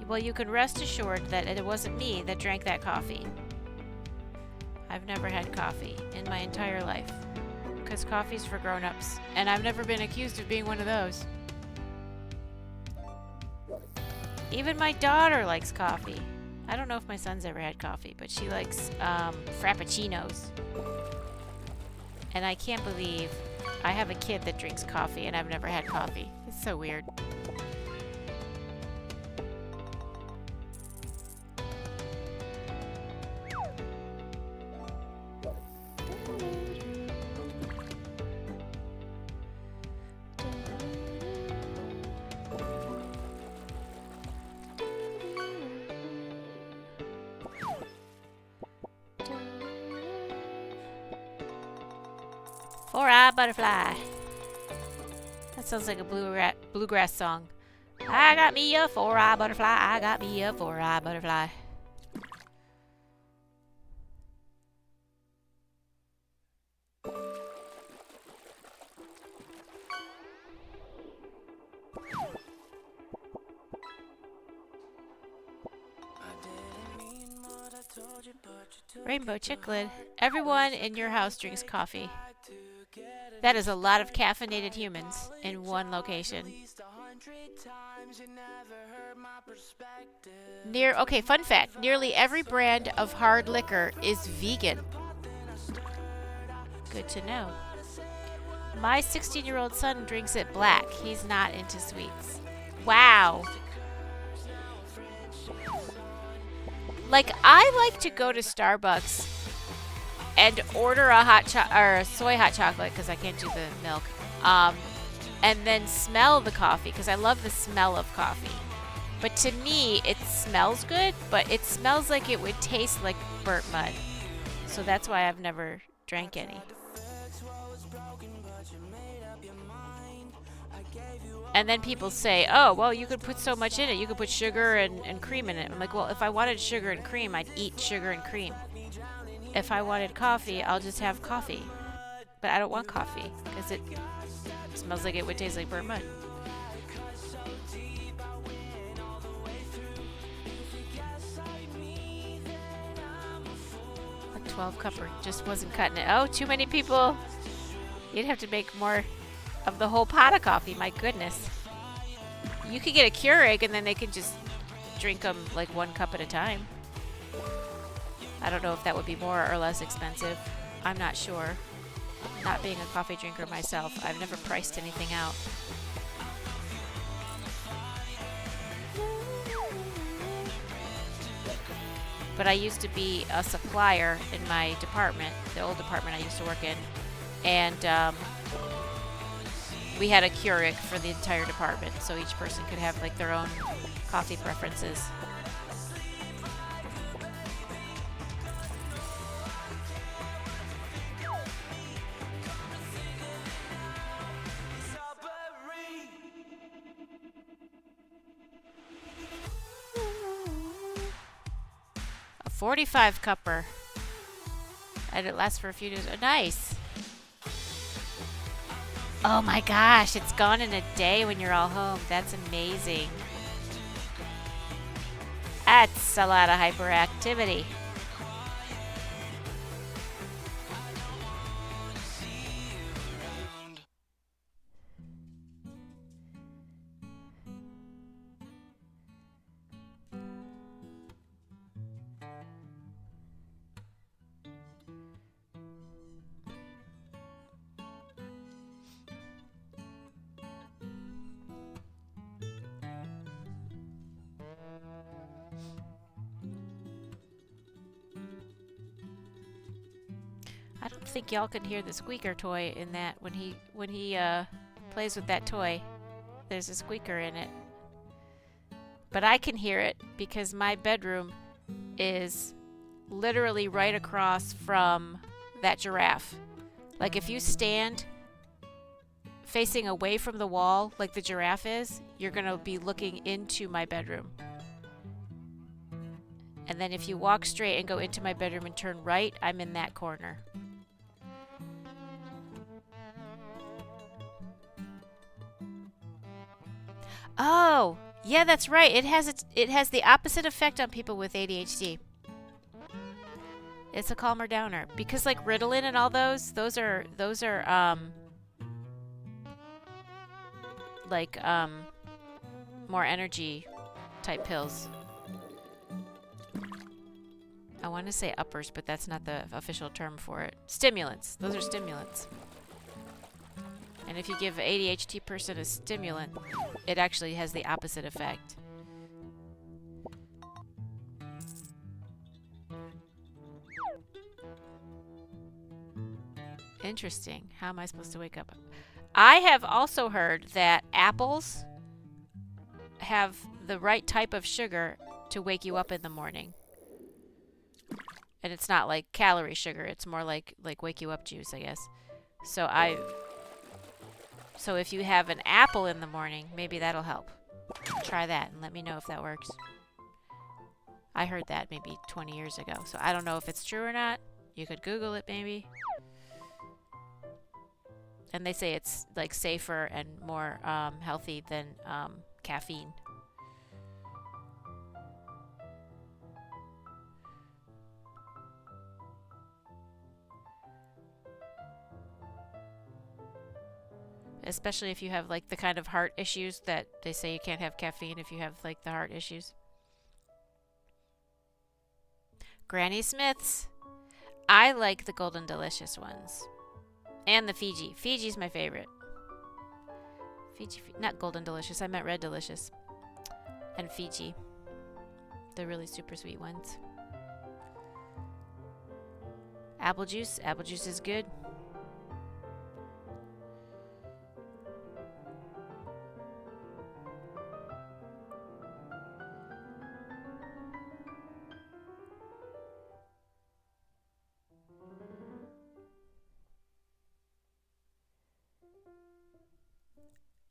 Well, you can rest assured that it wasn't me that drank that coffee. I've never had coffee in my entire life. Because coffee's for grown-ups. And I've never been accused of being one of those. Even my daughter likes coffee. I don't know if my son's ever had coffee, but she likes frappuccinos. And I can't believe I have a kid that drinks coffee and I've never had coffee. It's so weird. Four-eyed butterfly. That sounds like a bluegrass song. I got me a four-eyed butterfly. I got me a four-eyed butterfly. Rainbow Chiclet. Everyone in your house drinks coffee. That is a lot of caffeinated humans in one location. Okay, fun fact. Nearly every brand of hard liquor is vegan. Good to know. My 16-year-old son drinks it black. He's not into sweets. Wow. Like, I like to go to Starbucks and order a soy hot chocolate because I can't do the milk, and then smell the coffee because I love the smell of coffee. But to me, it smells good, but it smells like it would taste like burnt mud. So that's why I've never drank any. And then people say, oh, well, you could put so much in it. You could put sugar and cream in it. I'm like, well, if I wanted sugar and cream, I'd eat sugar and cream. If I wanted coffee, I'll just have coffee. But I don't want coffee because it smells like it would taste like burnt mud. A 12-cupper just wasn't cutting it. Oh, too many people. You'd have to make more of the whole pot of coffee. My goodness. You could get a Keurig and then they could just drink them like 1 cup at a time. I don't know if that would be more or less expensive. I'm not sure. Not being a coffee drinker myself, I've never priced anything out. But I used to be a supplier in my department, the old department I used to work in, and we had a Keurig for the entire department, so each person could have like their own coffee preferences. A 45-cupper. And it lasts for a few days. Oh, nice. Oh my gosh, it's gone in a day when you're all home. That's amazing. That's a lot of hyperactivity. I don't think y'all can hear the squeaker toy in that when he plays with that toy. There's a squeaker in it. But I can hear it because my bedroom is literally right across from that giraffe. Like if you stand facing away from the wall like the giraffe is, you're going to be looking into my bedroom. And then if you walk straight and go into my bedroom and turn right, I'm in that corner. Oh, yeah, that's right. It has the opposite effect on people with ADHD. It's a calmer downer because like Ritalin and all those are like more energy type pills. I want to say uppers, but that's not the official term for it. Stimulants. Those are stimulants. And if you give an ADHD person a stimulant, it actually has the opposite effect. Interesting. How am I supposed to wake up? I have also heard that apples have the right type of sugar to wake you up in the morning. And it's not like calorie sugar. It's more like wake you up juice, I guess. So if you have an apple in the morning, maybe that'll help. Try that and let me know if that works. I heard that maybe 20 years ago. So I don't know if it's true or not. You could Google it maybe. And they say it's like safer and more healthy than caffeine. Especially if you have like the kind of heart issues that they say you can't have caffeine if you have like the heart issues. Granny Smiths. I like the Golden Delicious ones. And the Fiji. Fiji's my favorite. Fiji, not Golden Delicious. I meant Red Delicious. And Fiji. The really super sweet ones. Apple juice. Apple juice is good.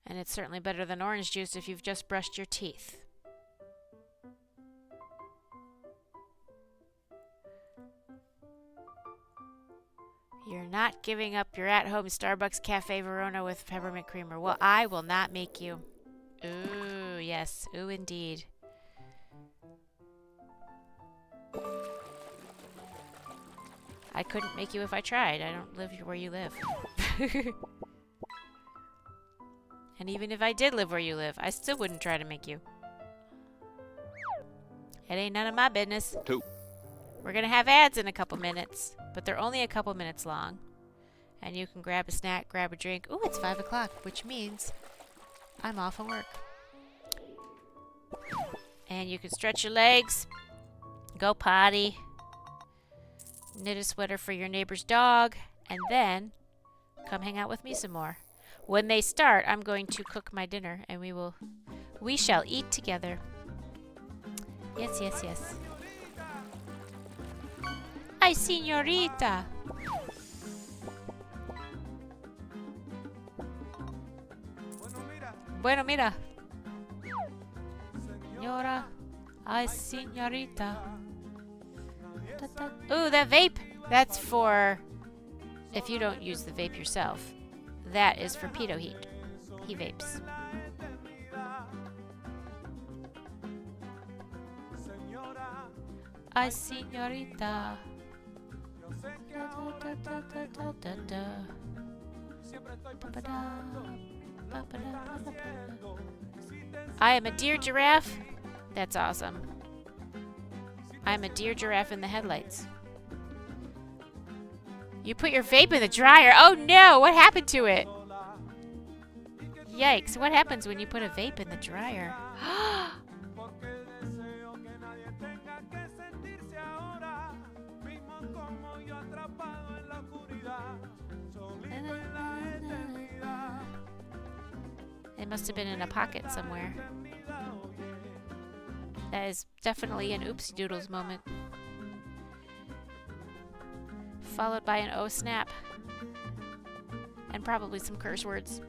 And it's certainly better than orange juice if you've just brushed your teeth. You're not giving up your at-home Starbucks Cafe Verona with peppermint creamer. Well, I will not make you. Ooh, yes. Ooh, indeed. I couldn't make you if I tried. I don't live where you live. And even if I did live where you live, I still wouldn't try to make you. It ain't none of my business. 2. We're going to have ads in a couple minutes, but they're only a couple minutes long. And you can grab a snack, grab a drink. Ooh, it's 5 o'clock, which means I'm off of work. And you can stretch your legs, go potty, knit a sweater for your neighbor's dog, and then come hang out with me some more. When they start, I'm going to cook my dinner, and we shall eat together. Yes, yes, yes. Ay, señorita. Bueno, mira. Señora. Ay, señorita. Ooh, that vape. That's for if you don't use the vape yourself. That is for Pedo Heat. He vapes. Ay, señorita. I am a deer giraffe. That's awesome. I'm a deer giraffe in the headlights. You put your vape in the dryer. Oh no, what happened to it? Yikes, what happens when you put a vape in the dryer? It must have been in a pocket somewhere. That is definitely an oopsie doodles moment. Followed by an oh snap. And probably some curse words.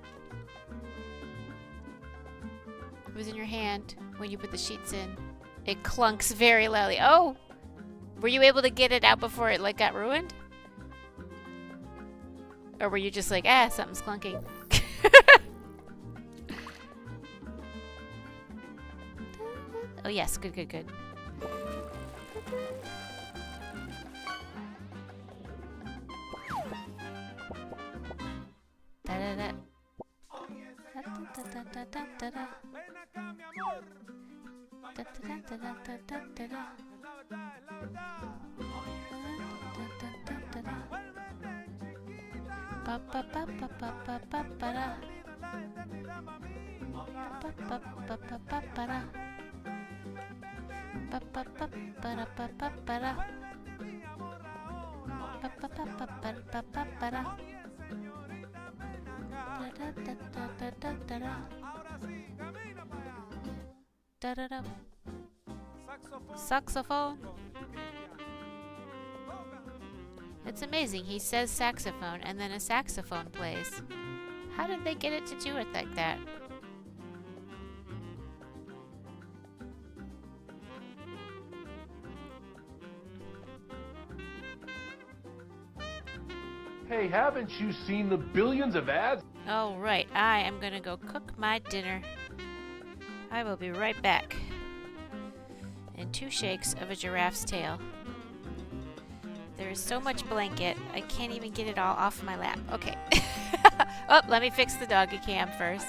It was in your hand when you put the sheets in. It clunks very loudly. Oh! Were you able to get it out before it got ruined? Or were you just like, something's clunking? Oh, yes. Good, good, good. Da-da-da. Da-da-da-da-da-da-da. Da-da-da-da-da-da-da-da. Da-da-da-da-da-da. Ba-ba-ba-ba-ba-ba-ba-da. Ba-ba-ba-ba-ba-ba-da. Ba-ba-ba-ba-da-ba-ba-ba-da. Ba-ba-ba-ba-ba-ba-ba-da. Da-da-da-da-da-da-da. Da-da-da. Saxophone. It's amazing. He says saxophone and then a saxophone plays. How did they get it to do it like that? Hey, haven't you seen the billions of ads? Oh, right. I am gonna go cook my dinner. I will be right back. And 2 shakes of a giraffe's tail. There is so much blanket, I can't even get it all off my lap. Okay. Oh, let me fix the doggy cam first.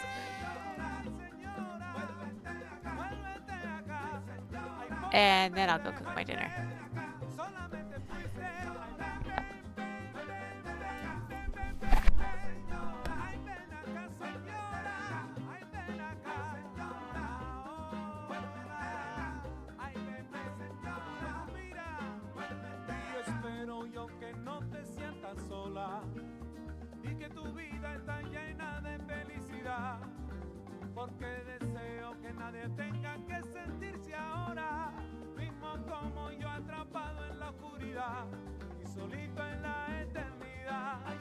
And then I'll go cook my dinner. Porque deseo que nadie tenga que sentirse ahora mismo como yo, atrapado en la oscuridad y solito en la eternidad. Ay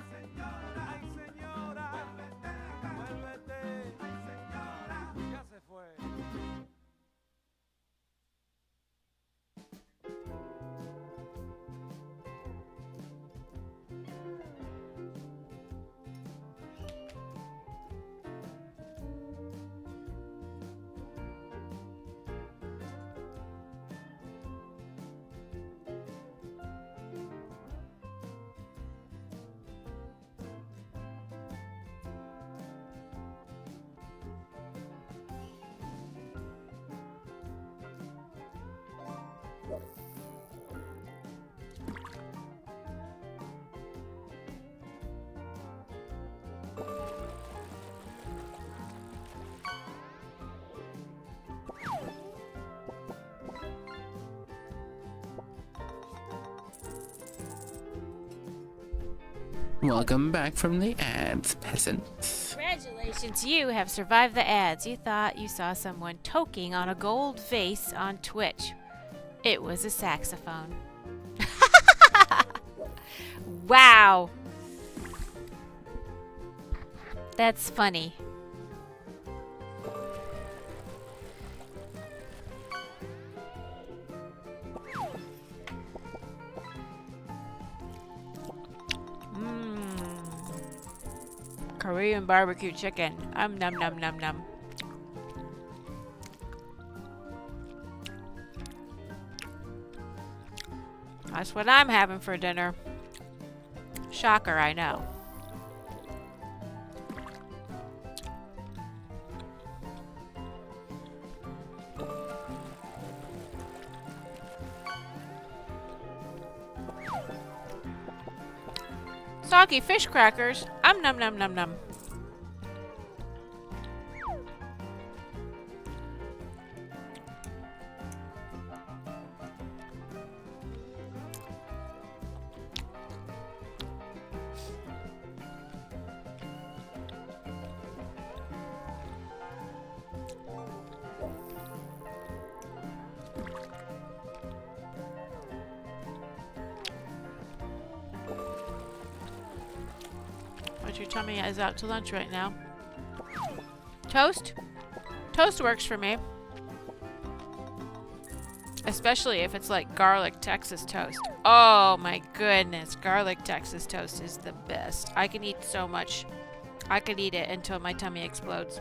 señora, vuélvete, ay señora, ya se fue. Welcome back from the ads, peasants. Congratulations, you have survived the ads. You thought you saw someone toking on a gold vase on Twitch. It was a saxophone. Wow. That's funny. Korean barbecue chicken. Num num num num. That's what I'm having for dinner. Shocker, I know. Soggy fish crackers. Num num num num. But your tummy is out to lunch right now. Toast? Toast works for me. Especially if it's like garlic Texas toast. Oh my goodness, garlic Texas toast is the best. I can eat so much. I could eat it until my tummy explodes.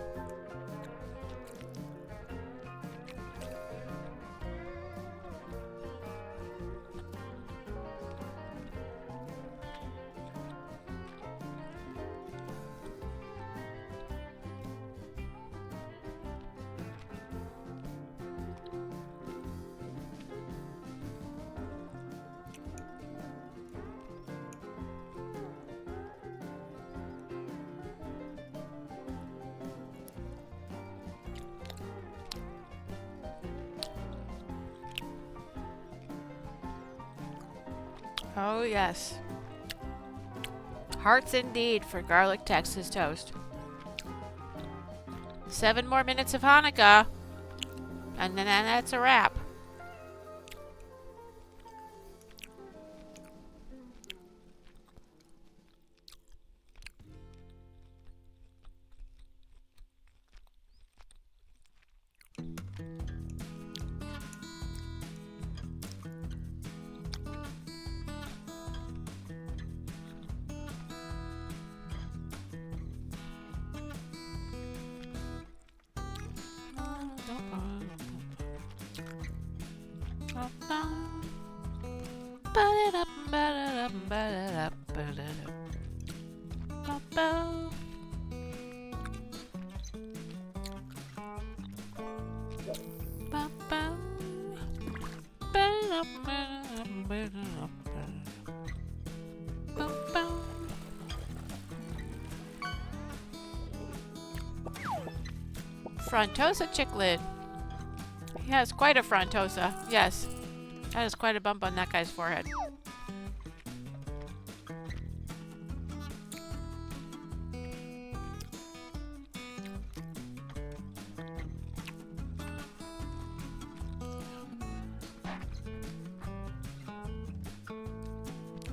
Oh, yes. Hearts indeed for garlic Texas toast. 7 more minutes of Hanukkah, and then that's a wrap. Frontosa Chicklid. He has quite a frontosa. Yes. That is quite a bump on that guy's forehead.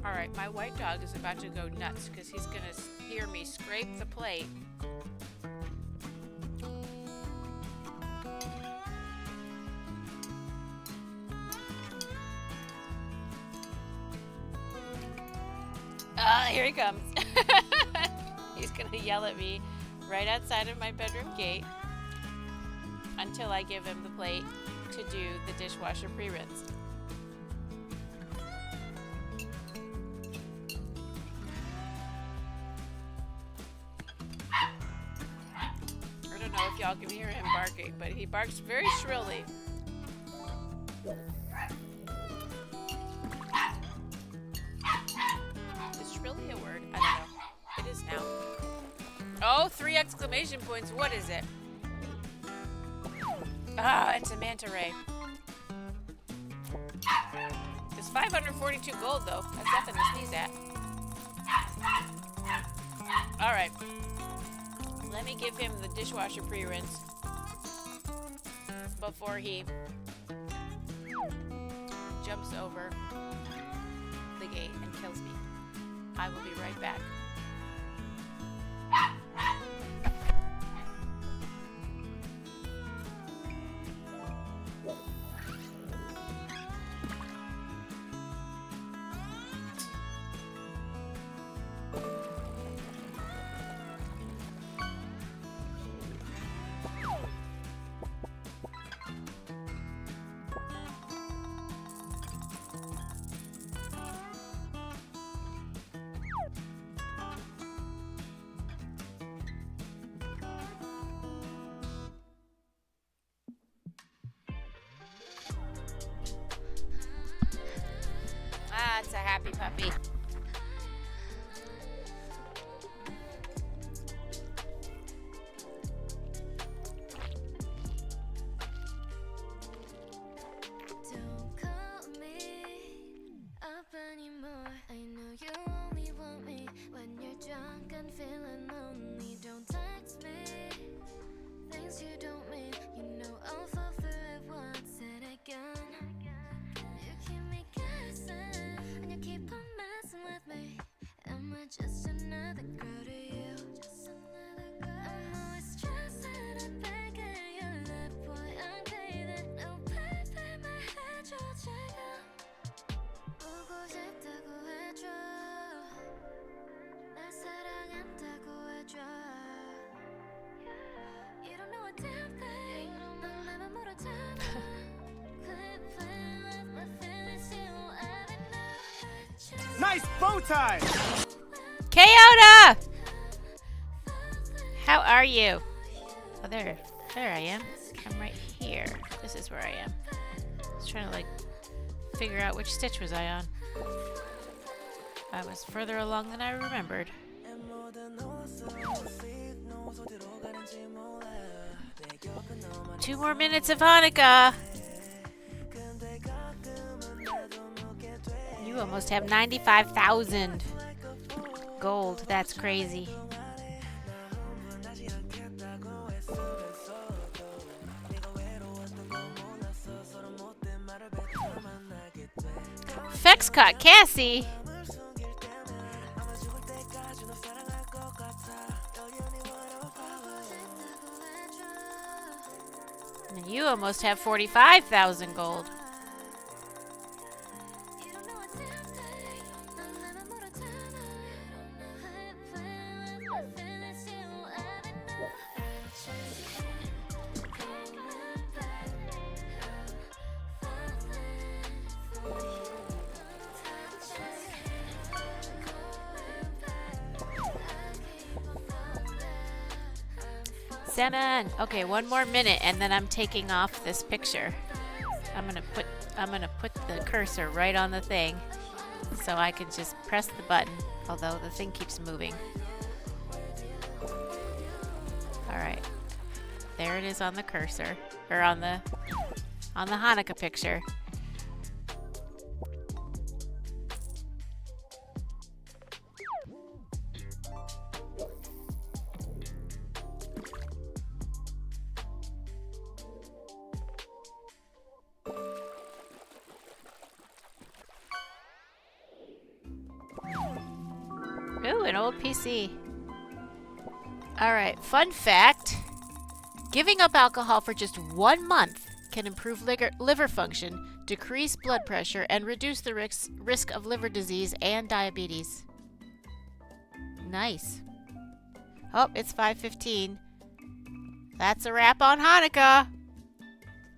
Alright, my white dog is about to go nuts because he's going to hear me scrape the plate. Here he comes. He's gonna yell at me right outside of my bedroom gate until I give him the plate to do the dishwasher pre-rinse. I don't know if y'all can hear him barking, but he barks very shrilly. Really a word? I don't know. It is now. Oh, 3 exclamation points. What is it? Ah, it's a manta ray. It's 542 gold, though. That's nothing to sneeze at. Alright. Let me give him the dishwasher pre-rinse before he jumps over the gate and kills me. I will be right back. It's a happy puppy. Don't call me up anymore. I know you only want me when you're drunk and feeling lonely. Don't text me things you don't mean. You know I'll fall for it once and again. You keep me guessing and you keep on messing with me. Am I just another girl to you? Just another girl. I'm always stressing and begging you, little boy, I'm craving. No baby, my head you're checking. 보고 싶다고 해줘. 날 사랑한다고 해줘. You don't know a damn thing. 넌 나만 모르잖아. Quit playing with my feelings, you won't ever know. Nice bow tie! Kyoto! How are you? Oh, there I am. I'm right here. This is where I am. I was trying to figure out which stitch was I on. I was further along than I remembered. 2 more minutes of Hanukkah. You almost have 95,000 gold. That's crazy. Fex caught Cassie. And you almost have 45,000 gold. Salmon. Okay, one more minute and then I'm taking off this picture. I'm gonna put the cursor right on the thing so I can just press the button, although the thing keeps moving. Alright. There it is on the cursor. Or on the Hanukkah picture. Ooh, an old PC. Alright, fun fact. Giving up alcohol for just 1 month can improve liver function, decrease blood pressure, and reduce the risk of liver disease and diabetes. Nice. Oh, it's 5:15. That's a wrap on Hanukkah.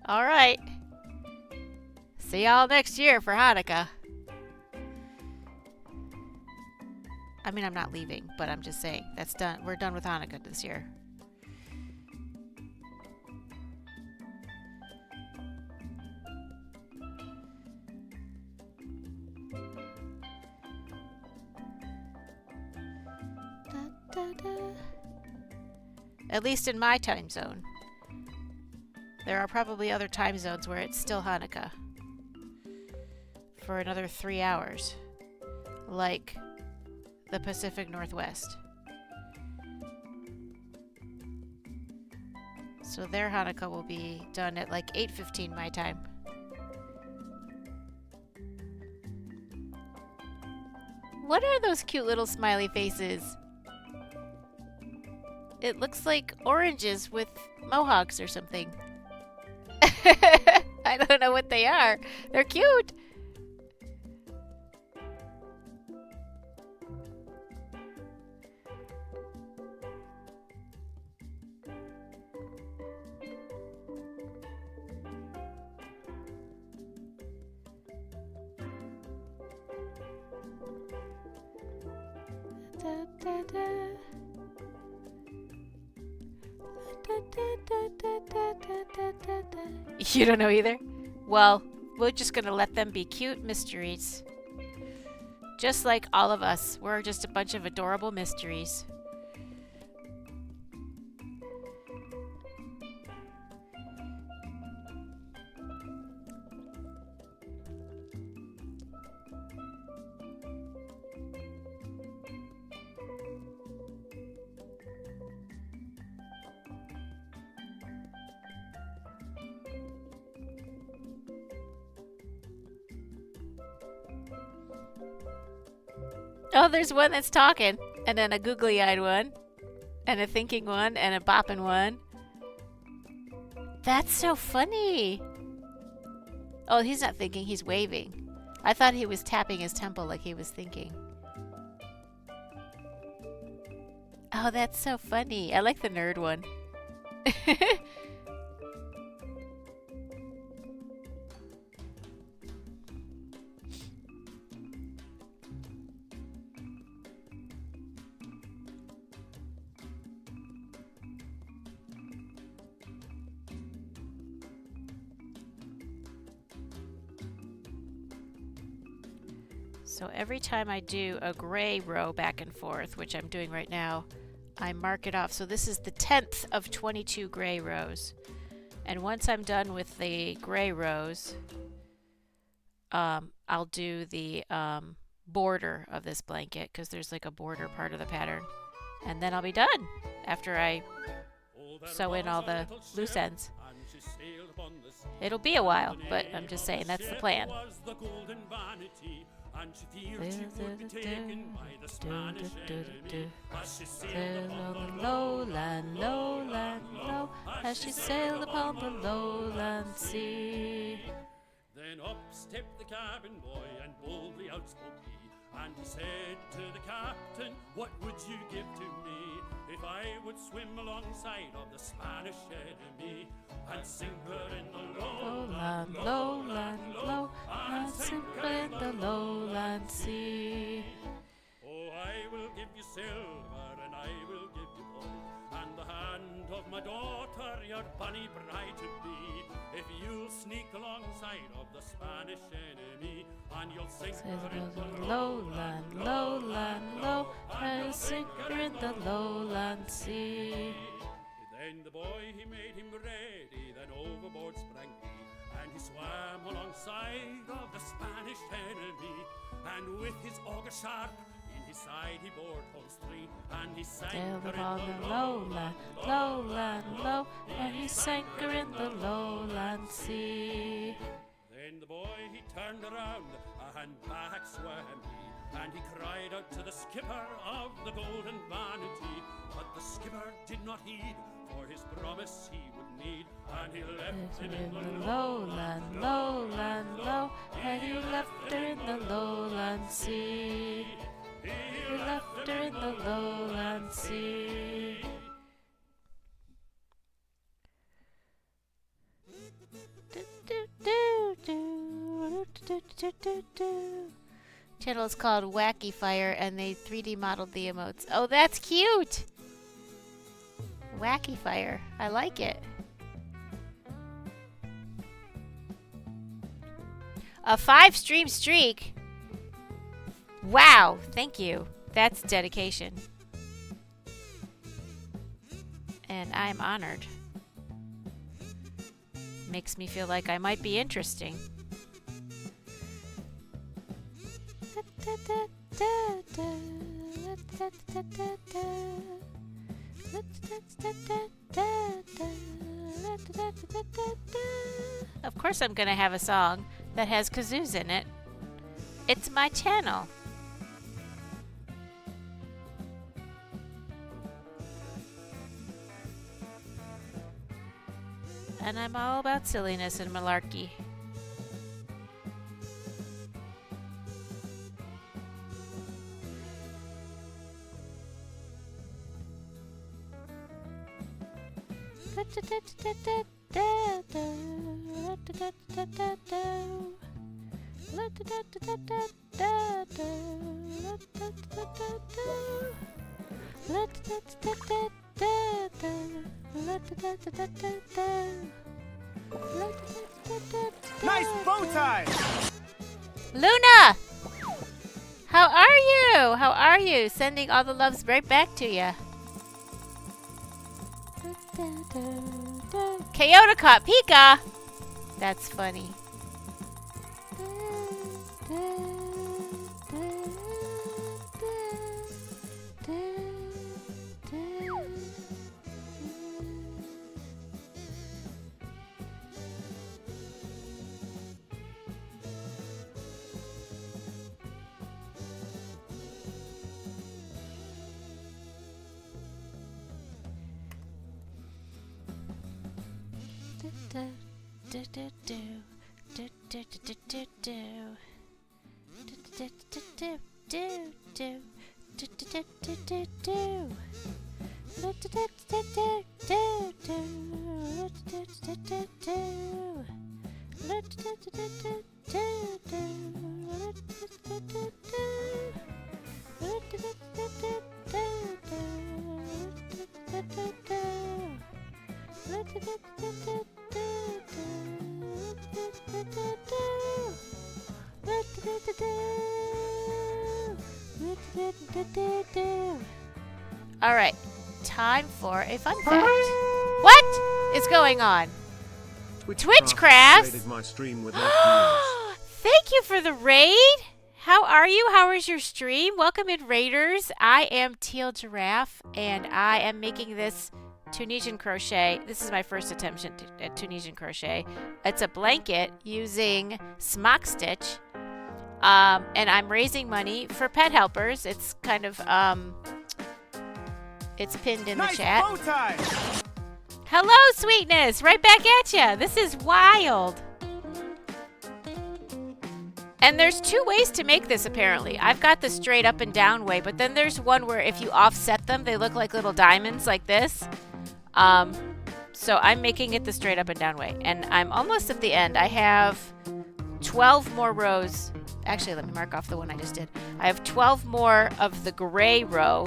Alright. See y'all next year for Hanukkah. I mean, I'm not leaving, but I'm just saying, that's done. We're done with Hanukkah this year. Da, da, da. At least in my time zone. There are probably other time zones where it's still Hanukkah. For another 3 hours. Like the Pacific Northwest. So their Hanukkah will be done at like 8:15 my time. What are those cute little smiley faces? It looks like oranges with mohawks or something. I don't know what they are. They're cute. You don't know either? Well, we're just gonna let them be cute mysteries. Just like all of us. We're just a bunch of adorable mysteries. Oh, there's one that's talking, and then a googly-eyed one, and a thinking one, and a bopping one. That's so funny. Oh, he's not thinking, he's waving. I thought he was tapping his temple like he was thinking. Oh, that's so funny. I like the nerd one. So every time I do a gray row back and forth, which I'm doing right now, I mark it off. So this is the 10th of 22 gray rows. And once I'm done with the gray rows, I'll do the border of this blanket because there's like a border part of the pattern. And then I'll be done after I sew in all the loose ends. It'll be a while, but I'm just saying that's the plan. Sailed on the lowland, lowland, low, as she sailed upon the lowland sea. Then up stepped the cabin boy and boldly outspoke he, and he said to the captain, "What would you give to me if I would swim alongside of the Spanish enemy and sink her in the Lowland, lowland, low, and sink her in the lowland sea." Oh, I will give you silver and I will give you gold, and the hand of my daughter, your bonny bride to be, if you'll sneak alongside of the Spanish enemy, and you'll sink her in the lowland, lowland, low, and sink her in the lowland sea. Then the boy, he made him ready, then overboard sprang he, and he swam alongside of the Spanish enemy, and with his auger sharp in his side he bored holes three, and he sank Sailed her in upon the the lowland, lowland, low, and he sank her in the lowland sea. Then the boy, he turned around, and back swam he, and he cried out to the skipper of the Golden Vanity, but the skipper did not heed, for his promise he would need, and he left him in the lowland, lowland, low, and he left her in the lowland sea. He left her in the lowland sea. Channel is called Wacky Fire, and they 3D modeled the emotes. Oh, that's cute! Wacky Fire. I like it. A 5-stream streak? Wow, thank you. That's dedication. And I'm honored. Makes me feel like I might be interesting. Of course I'm gonna have a song that has kazoos in it. It's my channel. And I'm all about silliness and malarkey. Nice bow tie! Luna! How are you? How are you? Sending all the loves right back to you. Kyoto caught Pika! That's funny. All right, time for a fun fact. What is going on? Twitchcraft? My stream with thank you for the raid. How are you? How is your stream? Welcome in, raiders. I am Teal Giraffe, and I am making this Tunisian crochet. This is my first attempt at Tunisian crochet. It's a blanket using smock stitch, and I'm raising money for PetHelpers. It's kind of it's pinned in the chat. Bow tie. Hello, sweetness. Right back at ya. This is wild. And there's 2 ways to make this, apparently. I've got the straight up and down way, but then there's one where if you offset them, they look like little diamonds like this. So I'm making it the straight up and down way. And I'm almost at the end. I have 12 more rows. Actually, let me mark off the one I just did. I have 12 more of the gray row,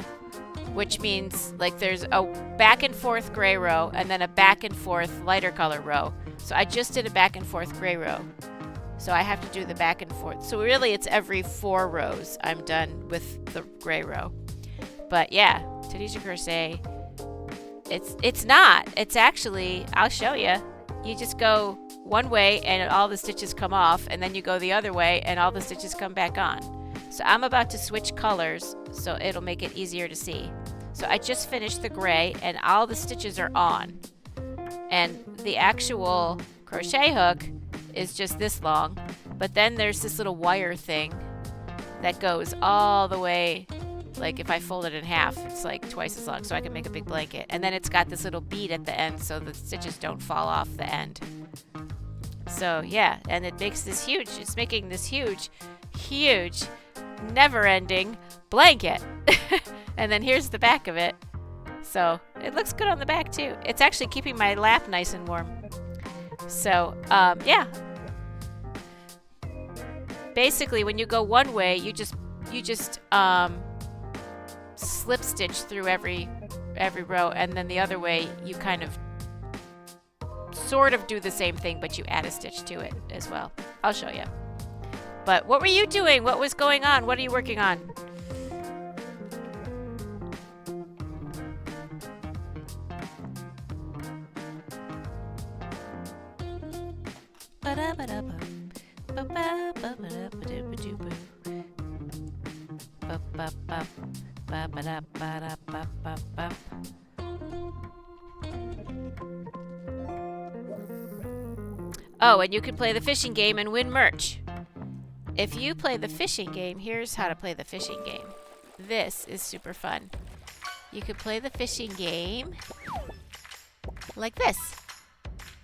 which means like there's a back and forth gray row and then a back and forth lighter color row. So I just did a back and forth gray row. So I have to do the back and forth. So really it's every 4 rows I'm done with the gray row. But yeah, Tunisian crochet, it's not. It's actually, I'll show you. You just go one way and all the stitches come off, and then you go the other way and all the stitches come back on. So I'm about to switch colors so it'll make it easier to see. So I just finished the gray and all the stitches are on. And the actual crochet hook is just this long, but then there's this little wire thing that goes all the way, like if I fold it in half, it's like twice as long, so I can make a big blanket. And then it's got this little bead at the end so the stitches don't fall off the end. So yeah, and it makes this huge, it's making this huge, never-ending blanket. And then here's the back of it. So it looks good on the back too. It's actually keeping my lap nice and warm. So, yeah. Basically, when you go one way, you just slip stitch through every row, and then the other way, you kind of sort of do the same thing, but you add a stitch to it as well. I'll show you. But what were you doing? What was going on? What are you working on? Oh, and you can play the fishing game and win merch. If you play the fishing game, here's how to play the fishing game. This is super fun. You can play the fishing game like this.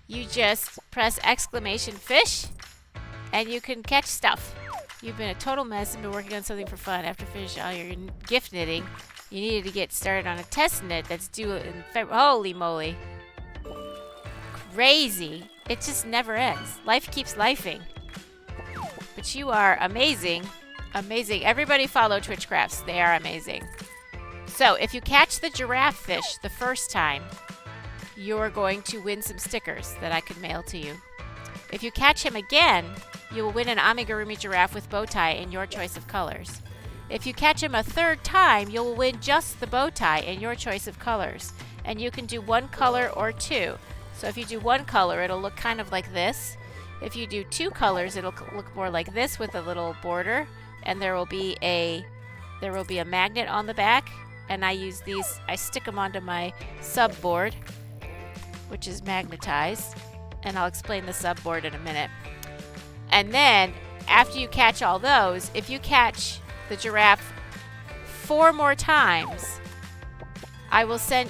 You just press exclamation fish and you can catch stuff. You've been a total mess and been working on something for fun. After finishing all your gift knitting, you needed to get started on a test knit that's due in February. Holy moly. Crazy. It just never ends. Life keeps lifing. But you are amazing. Amazing. Everybody follow Twitch Crafts. They are amazing. So if you catch the giraffe fish the first time, you're going to win some stickers that I could mail to you. If you catch him again, you will win an amigurumi giraffe with bow tie in your choice of colors. If you catch him a third time, you will win just the bow tie in your choice of colors. And you can do 1 color or 2. So if you do 1 color, it'll look kind of like this. If you do 2 colors, it'll look more like this with a little border. And there will be a magnet on the back. And I use these, I stick them onto my subboard, which is magnetized. And I'll explain the subboard in a minute. And then, after you catch all those, if you catch the giraffe 4 more times,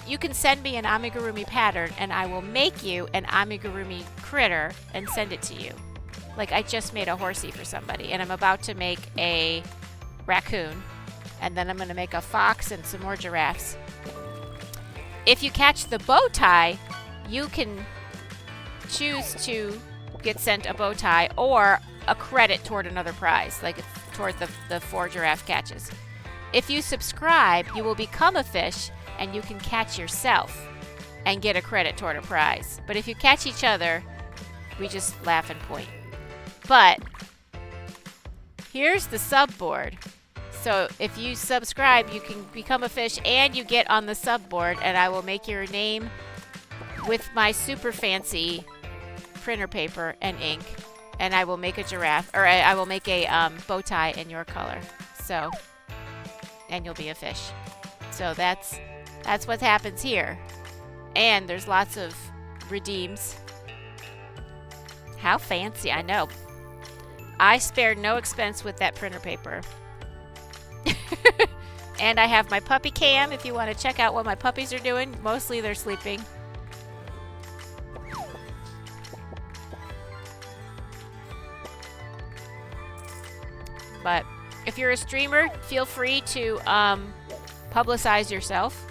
you can send me an amigurumi pattern, and I will make you an amigurumi critter and send it to you. Like I just made a horsey for somebody, and I'm about to make a raccoon, and then I'm going to make a fox and some more giraffes. If you catch the bow tie, you can choose to get sent a bow tie or a credit toward another prize, like toward the 4 giraffe catches. If you subscribe, you will become a fish and you can catch yourself and get a credit toward a prize. But if you catch each other, we just laugh and point. But here's the subboard. So if you subscribe, you can become a fish and you get on the subboard, and I will make your name with my super fancy printer paper and ink, and I will make a giraffe, or I will make a bow tie in your color. So, and you'll be a fish. So that's what happens here. And there's lots of redeems. How fancy, I know. I spared no expense with that printer paper. And I have my puppy cam if you want to check out what my puppies are doing. Mostly they're sleeping. But if you're a streamer, feel free to publicize yourself.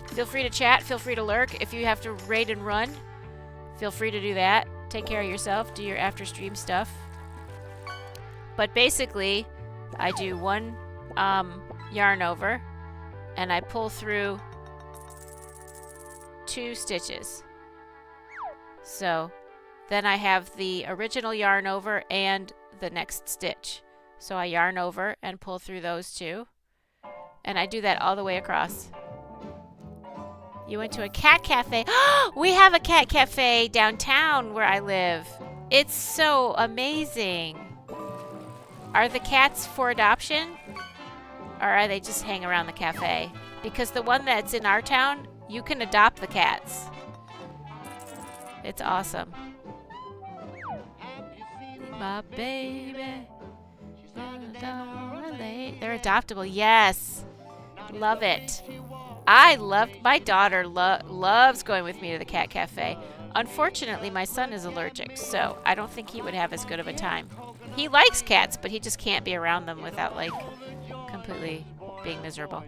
Feel free to chat. Feel free to lurk. If you have to raid and run, feel free to do that. Take care of yourself. Do your after stream stuff. But basically, I do one yarn over, and I pull through 2 stitches. So then I have the original yarn over and the next stitch. So I yarn over and pull through those 2. And I do that all the way across. You went to a cat cafe. We have a cat cafe downtown where I live. It's so amazing. Are the cats for adoption? Or are they just hang around the cafe? Because the one that's in our town, you can adopt the cats. It's awesome. My baby. They're adoptable. Yes. Love it. My daughter loves going with me to the cat cafe. Unfortunately, my son is allergic, so I don't think he would have as good of a time. He likes cats, but he just can't be around them without, like, completely being miserable.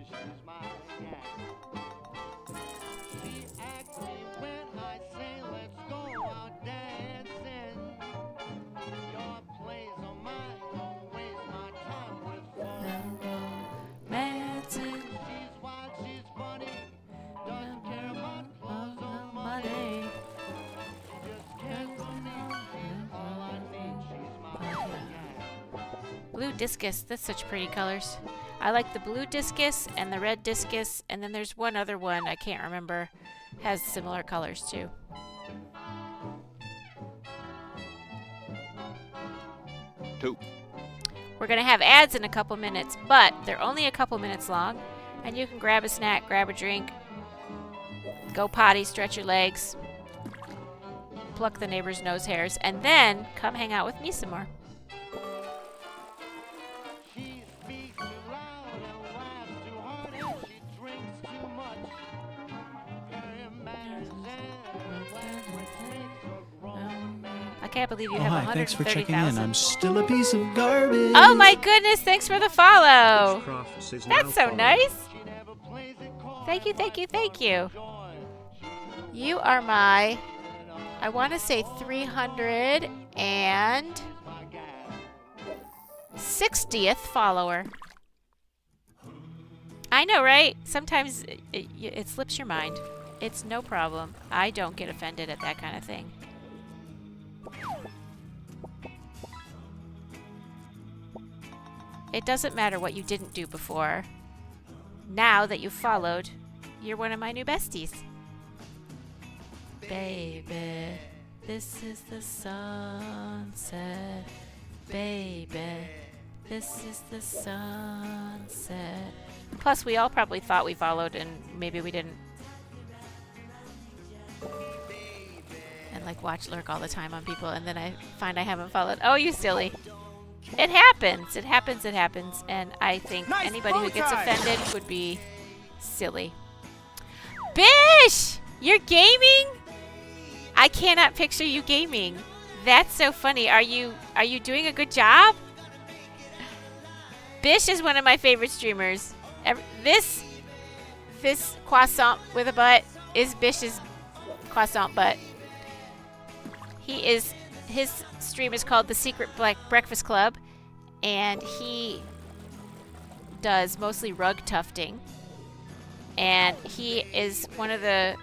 Blue discus, that's such pretty colors. I like the blue discus and the red discus, and then there's one other one I can't remember, has similar colors too. We're gonna have ads in a couple minutes, but they're only a couple minutes long, and you can grab a snack, grab a drink, go potty, stretch your legs, pluck the neighbor's nose hairs, and then come hang out with me some more. I can't believe you have 130,000. Thanks for checking in. I'm still a piece of garbage. Oh my goodness, thanks for the follow. That's so nice. Thank you, thank you, thank you. You are my, I want to say 360th follower. I know, right? Sometimes it slips your mind. It's no problem. I don't get offended at that kind of thing. It doesn't matter what you didn't do before. Now that you've followed, you're one of my new besties. Baby, this is the sunset. Baby, this is the sunset. Plus, we all probably thought we followed and maybe we didn't. And like watch lurk all the time on people, and then I find I haven't followed. Oh, you silly. It happens. It happens. It happens. And I think anybody who gets offended would be silly. Bish! You're gaming? I cannot picture you gaming. That's so funny. Are you doing a good job? Bish is one of my favorite streamers. This croissant with a butt is Bish's croissant butt. His stream is called The Secret Black Breakfast Club, and he does mostly rug tufting. And he is one of the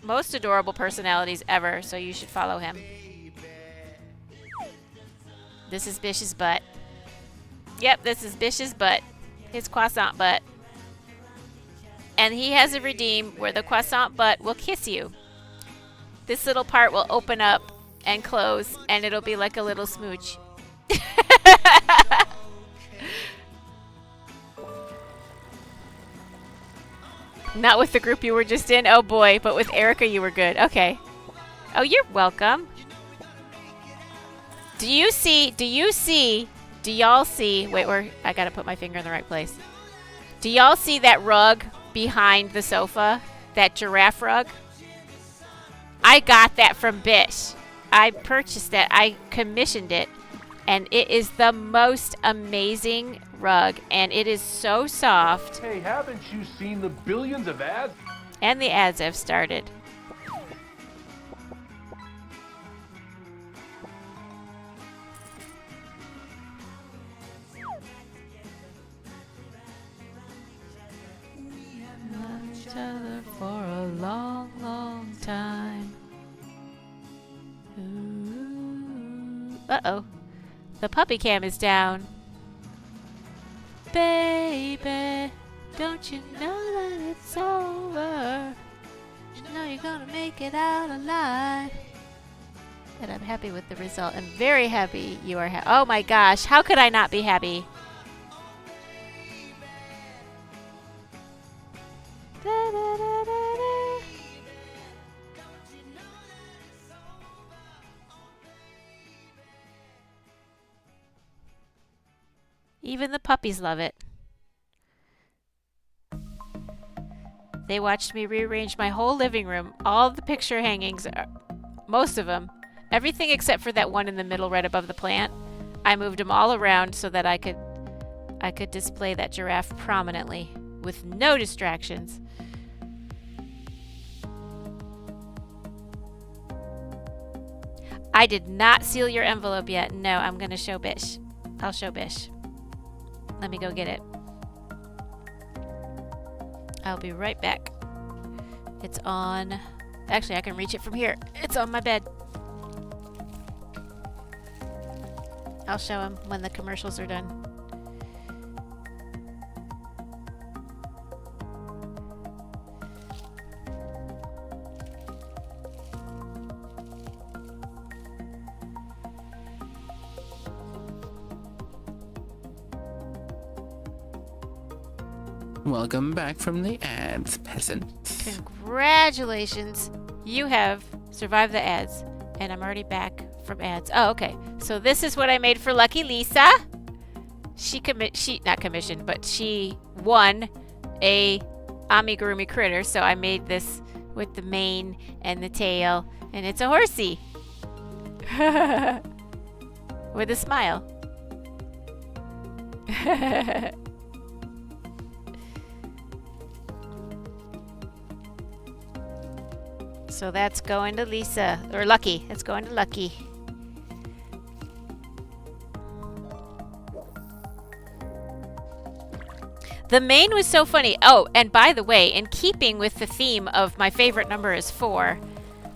most adorable personalities ever, so you should follow him. This is Bish's butt. Yep, this is Bish's butt. His croissant butt. And he has a redeem where the croissant butt will kiss you. This little part will open up and close, and it'll be like a little smooch. Not with the group you were just in? Oh boy, but with Erica you were good. Okay. Oh, you're welcome. Do y'all see, wait, I gotta put my finger in the right place. Do y'all see that rug behind the sofa? That giraffe rug? I got that from Bish. I purchased that. I commissioned it. And it is the most amazing rug. And it is so soft. Hey, haven't you seen the billions of ads? And the ads have started. Loved each other for a long, long time. Ooh. Uh-oh. The puppy cam is down. Baby, don't you know that it's over? You know you're gonna make it out alive. And I'm happy with the result. I'm very happy you are happy. Oh my gosh, how could I not be happy? Da, da, da, da, da. Even the puppies love it. They watched me rearrange my whole living room. All the picture hangings, most of them, everything except for that one in the middle right above the plant. I moved them all around so that I could display that giraffe prominently with no distractions. I did not seal your envelope yet. No, I'm going to show Bish. I'll show Bish. Let me go get it. I'll be right back. It's on... Actually, I can reach it from here. It's on my bed. I'll show him when the commercials are done. Welcome back from the ads, peasant. Congratulations. You have survived the ads. And I'm already back from ads. Oh, okay. So this is what I made for Lucky Lisa. She not commissioned, but she won a amigurumi critter. So I made this with the mane and the tail. And it's a horsey. With a smile. So that's going to Lisa, or Lucky. It's going to Lucky. The mane was so funny. Oh, and by the way, in keeping with the theme of my favorite number is 4,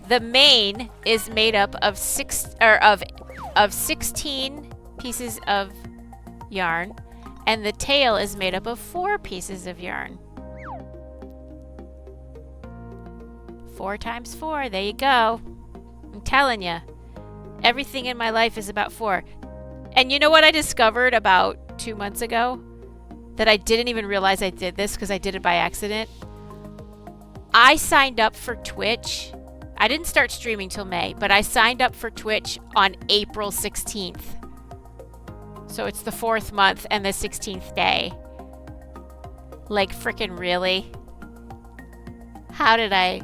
the mane is made up of 16 pieces of yarn, and the tail is made up of 4 pieces of yarn. 4 times 4, there you go. I'm telling you, everything in my life is about 4. And you know what I discovered about 2 months ago? That I didn't even realize I did this because I did it by accident. I signed up for Twitch. I didn't start streaming till May, but I signed up for Twitch on April 16th. So it's the 4th month and the 16th day. Like frickin' really? How did I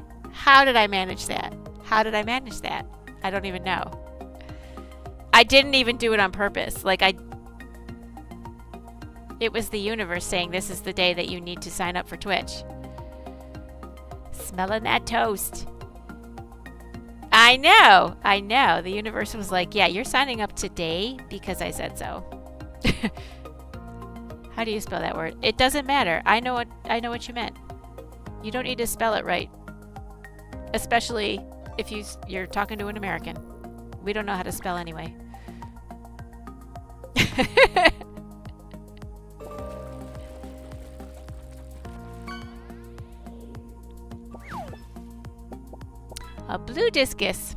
manage that? How did I manage that? I don't even know. I didn't even do it on purpose. It was the universe saying this is the day that you need to sign up for Twitch. Smelling that toast. I know. The universe was like, yeah, you're signing up today because I said so. How do you spell that word? It doesn't matter. I know what you meant. You don't need to spell it right. Especially if you're talking to an American. We don't know how to spell anyway. A blue discus.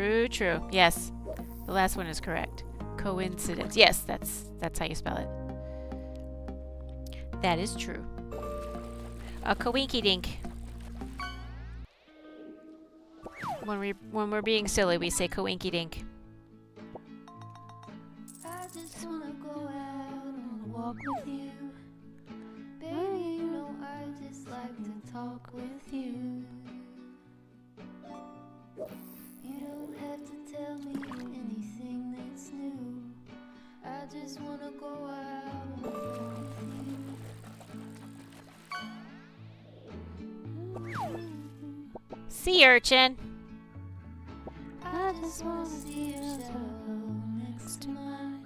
True, true. Yes. The last one is correct. Coincidence. Yes, that's how you spell it. That is true. A coinky dink. When we're being silly, we say coinky dink. I just wanna go out on a walk with you. Baby, you know I just like to talk with you. You don't have to tell me anything that's new. I just wanna go out on a walk with you. Sea urchin. I just wanna see your shadow next to mine.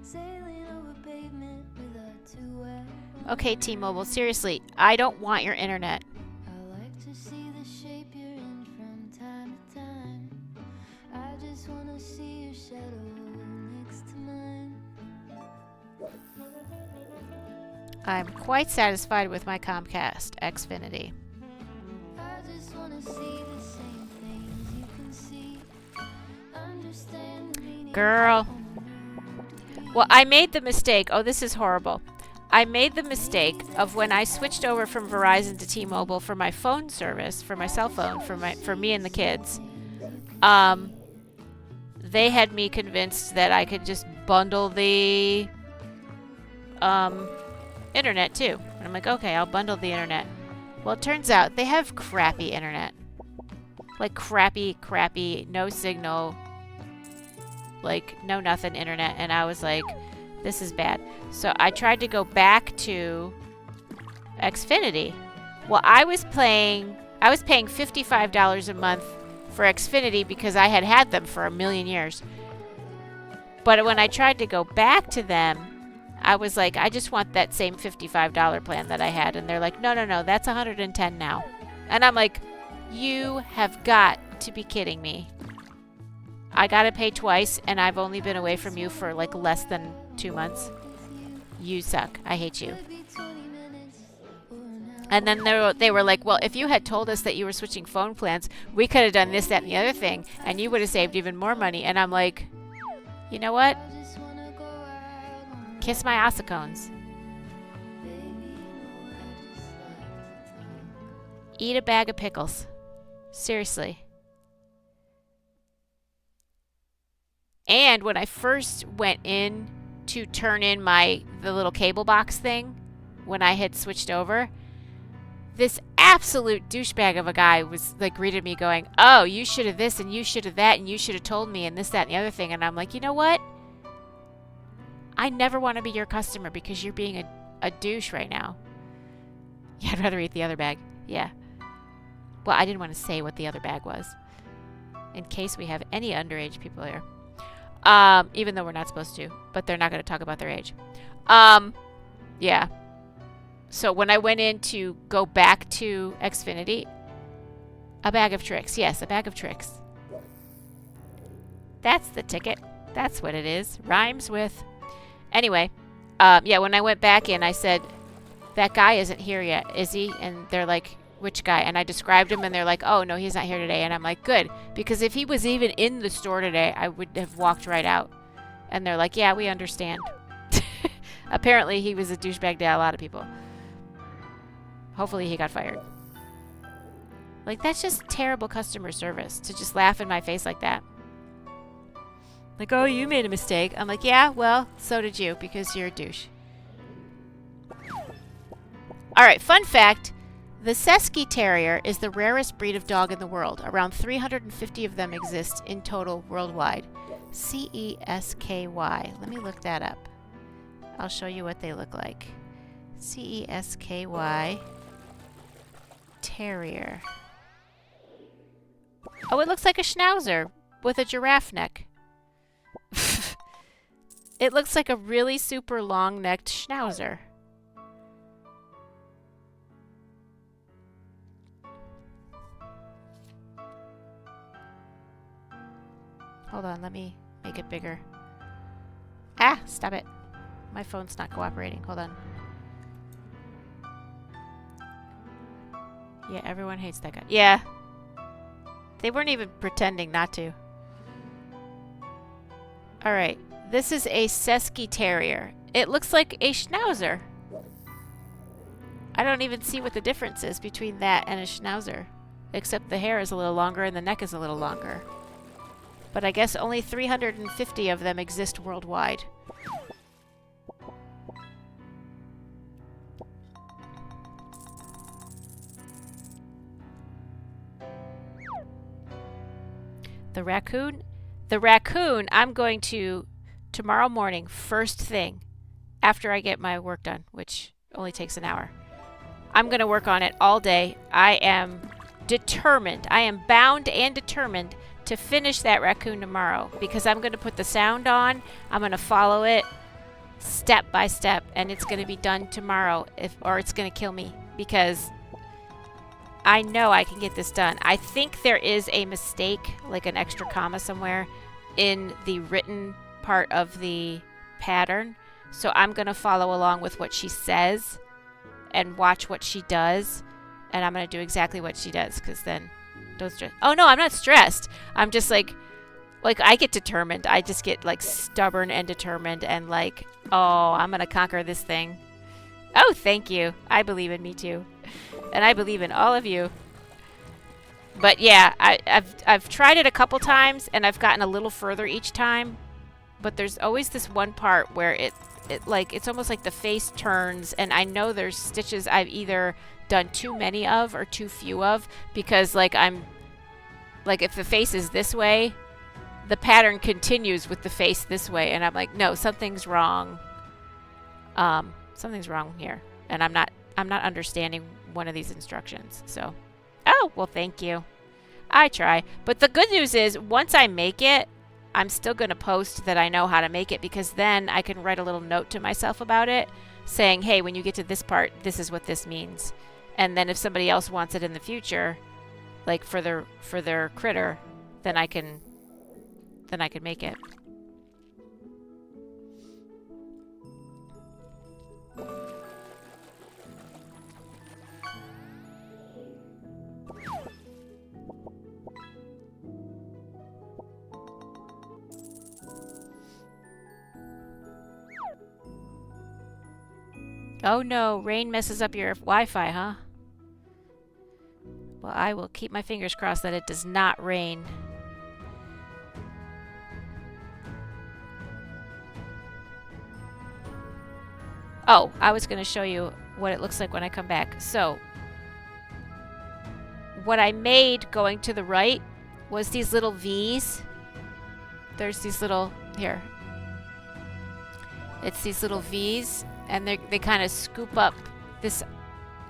Sailing over pavement with our two arrows. Okay, T-Mobile, seriously, I don't want your internet. I like to see the shape you're in from time to time. I just wanna see your shadow next to mine. I'm quite satisfied with my Comcast Xfinity. I just wanna see the same things you can see. Understand the meaning. Girl. Well, I made the mistake. Oh, this is horrible. I made the mistake of when I switched over from Verizon to T-Mobile for my phone service, for my cell phone, for me and the kids. They had me convinced that I could just bundle the internet too. And I'm like, okay, I'll bundle the internet. Well, it turns out they have crappy internet. Like crappy, no signal, like no nothing internet. And I was like, this is bad. So I tried to go back to Xfinity. Well, I was paying $55 a month for Xfinity because I had them for a million years. But when I tried to go back to them, I was like, I just want that same $55 plan that I had. And they're like, no, that's $110 now. And I'm like, you have got to be kidding me. I gotta pay twice, and I've only been away from you for like less than 2 months. You suck. I hate you. And then they were like, well, if you had told us that you were switching phone plans, we could have done this, that, and the other thing, and you would have saved even more money. And I'm like, you know what? Kiss my ossicones. Eat a bag of pickles. Seriously. And when I first went in to turn in the little cable box thing, when I had switched over, this absolute douchebag of a guy was like greeted me going, oh, you should have this and you should have that and you should have told me and this, that, and the other thing. And I'm like, you know what? I never want to be your customer because you're being a douche right now. Yeah, I'd rather eat the other bag. Yeah. Well, I didn't want to say what the other bag was in case we have any underage people here. Even though we're not supposed to, but they're not going to talk about their age. Yeah. So when I went in to go back to Xfinity, a bag of tricks. Yes, a bag of tricks. That's the ticket. That's what it is. Rhymes with. Anyway, yeah, when I went back in, I said, that guy isn't here yet, is he? And they're like, which guy? And I described him, and they're like, oh, no, he's not here today. And I'm like, good, because if he was even in the store today, I would have walked right out. And they're like, yeah, we understand. Apparently, he was a douchebag to a lot of people. Hopefully, he got fired. Like, that's just terrible customer service, to just laugh in my face like that. Like, oh, you made a mistake. I'm like, yeah, well, so did you, because you're a douche. All right, fun fact. The Cesky Terrier is the rarest breed of dog in the world. Around 350 of them exist in total worldwide. C-E-S-K-Y. Let me look that up. I'll show you what they look like. C-E-S-K-Y. Terrier. Oh, it looks like a schnauzer with a giraffe neck. It looks like a really super long-necked schnauzer. Hold on, let me make it bigger. Ah, stop it. My phone's not cooperating. Hold on. Yeah, everyone hates that guy. Yeah. They weren't even pretending not to. Alright, this is a Sesky Terrier. It looks like a Schnauzer. I don't even see what the difference is between that and a Schnauzer. Except the hair is a little longer and the neck is a little longer. But I guess only 350 of them exist worldwide. The raccoon? The raccoon, I'm going to, tomorrow morning, first thing, after I get my work done, which only takes an hour. I'm going to work on it all day. I am determined. I am bound and determined to finish that raccoon tomorrow because I'm going to put the sound on. I'm going to follow it step by step, and it's going to be done tomorrow, or it's going to kill me because I know I can get this done. I think there is a mistake, like an extra comma somewhere, in the written part of the pattern. So I'm going to follow along with what she says and watch what she does. And I'm going to do exactly what she does because then don't stress. Oh, no, I'm not stressed. I'm just like I get determined. I just get like stubborn and determined and like, oh, I'm going to conquer this thing. Oh, thank you. I believe in me too. And I believe in all of you. But yeah, I've tried it a couple times and I've gotten a little further each time. But there's always this one part where it's almost like the face turns, and I know there's stitches I've either done too many of or too few of because like if the face is this way, the pattern continues with the face this way, and I'm like, no, something's wrong. Something's wrong here, and I'm not understanding one of these instructions. So, oh, well, thank you. I try. But the good news is once I make it, I'm still going to post that I know how to make it because then I can write a little note to myself about it saying, hey, when you get to this part, this is what this means. And then if somebody else wants it in the future, like for their critter, then I can make it. Oh no, rain messes up your Wi-Fi, huh? Well, I will keep my fingers crossed that it does not rain. Oh, I was going to show you what it looks like when I come back. So, what I made going to the right was these little V's. There's these little, here. It's these little V's. And they kind of scoop up this,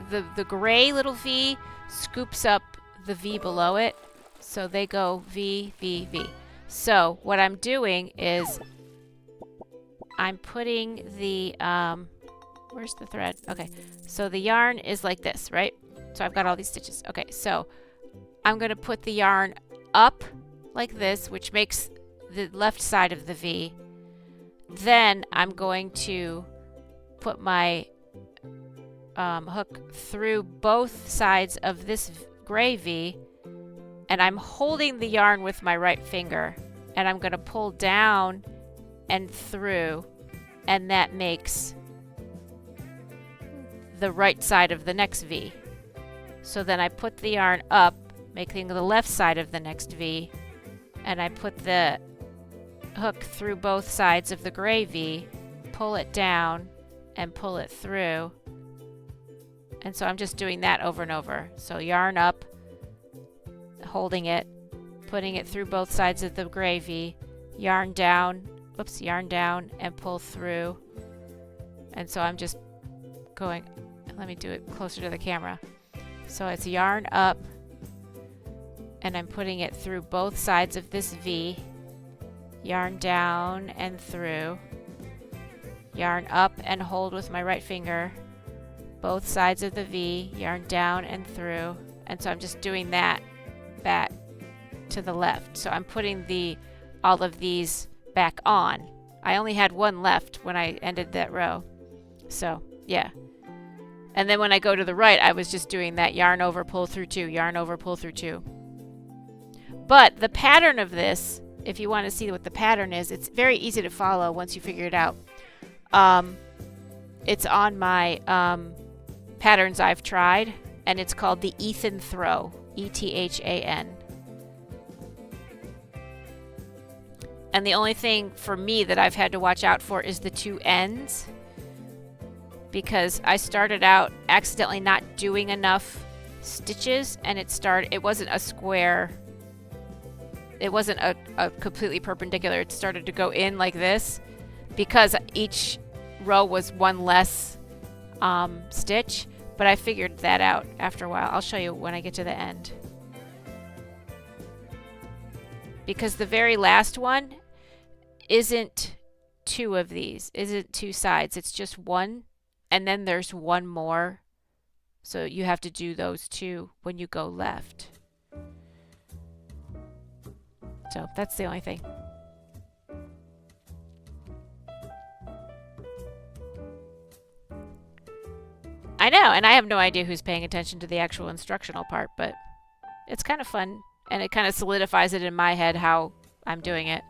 the gray little V scoops up the V below it. So they go V, V, V. So what I'm doing is I'm putting the, where's the thread? Okay, so the yarn is like this, right? So I've got all these stitches. Okay, so I'm going to put the yarn up like this, which makes the left side of the V. Then I'm going to put my hook through both sides of this gray V, and I'm holding the yarn with my right finger, and I'm going to pull down and through, and that makes the right side of the next V. So then I put the yarn up, making the left side of the next V, and I put the hook through both sides of the gray V, pull it down, and pull it through. And so I'm just doing that over and over. So yarn up, holding it, putting it through both sides of the gray V, yarn down, yarn down, and pull through. And so I'm just going, let me do it closer to the camera. So it's yarn up, and I'm putting it through both sides of this V, yarn down and through, yarn up and hold with my right finger, both sides of the V, yarn down and through. And so I'm just doing that back to the left. So I'm putting all of these back on. I only had one left when I ended that row. So yeah. And then when I go to the right, I was just doing that yarn over, pull through two, yarn over, pull through two. But the pattern of this if you want to see what the pattern is, it's very easy to follow once you figure it out. It's on my patterns I've tried, and it's called the Ethan Throw, E-T-H-A-N. And the only thing for me that I've had to watch out for is the two ends, because I started out accidentally not doing enough stitches, and it wasn't a square, it wasn't a completely perpendicular, it started to go in like this because each row was one less stitch, but I figured that out after a while. I'll show you when I get to the end, because the very last one isn't two of these, isn't two sides, it's just one, and then there's one more, so you have to do those two when you go left. So that's the only thing. I know, and I have no idea who's paying attention to the actual instructional part, but it's kind of fun, and it kind of solidifies it in my head how I'm doing it.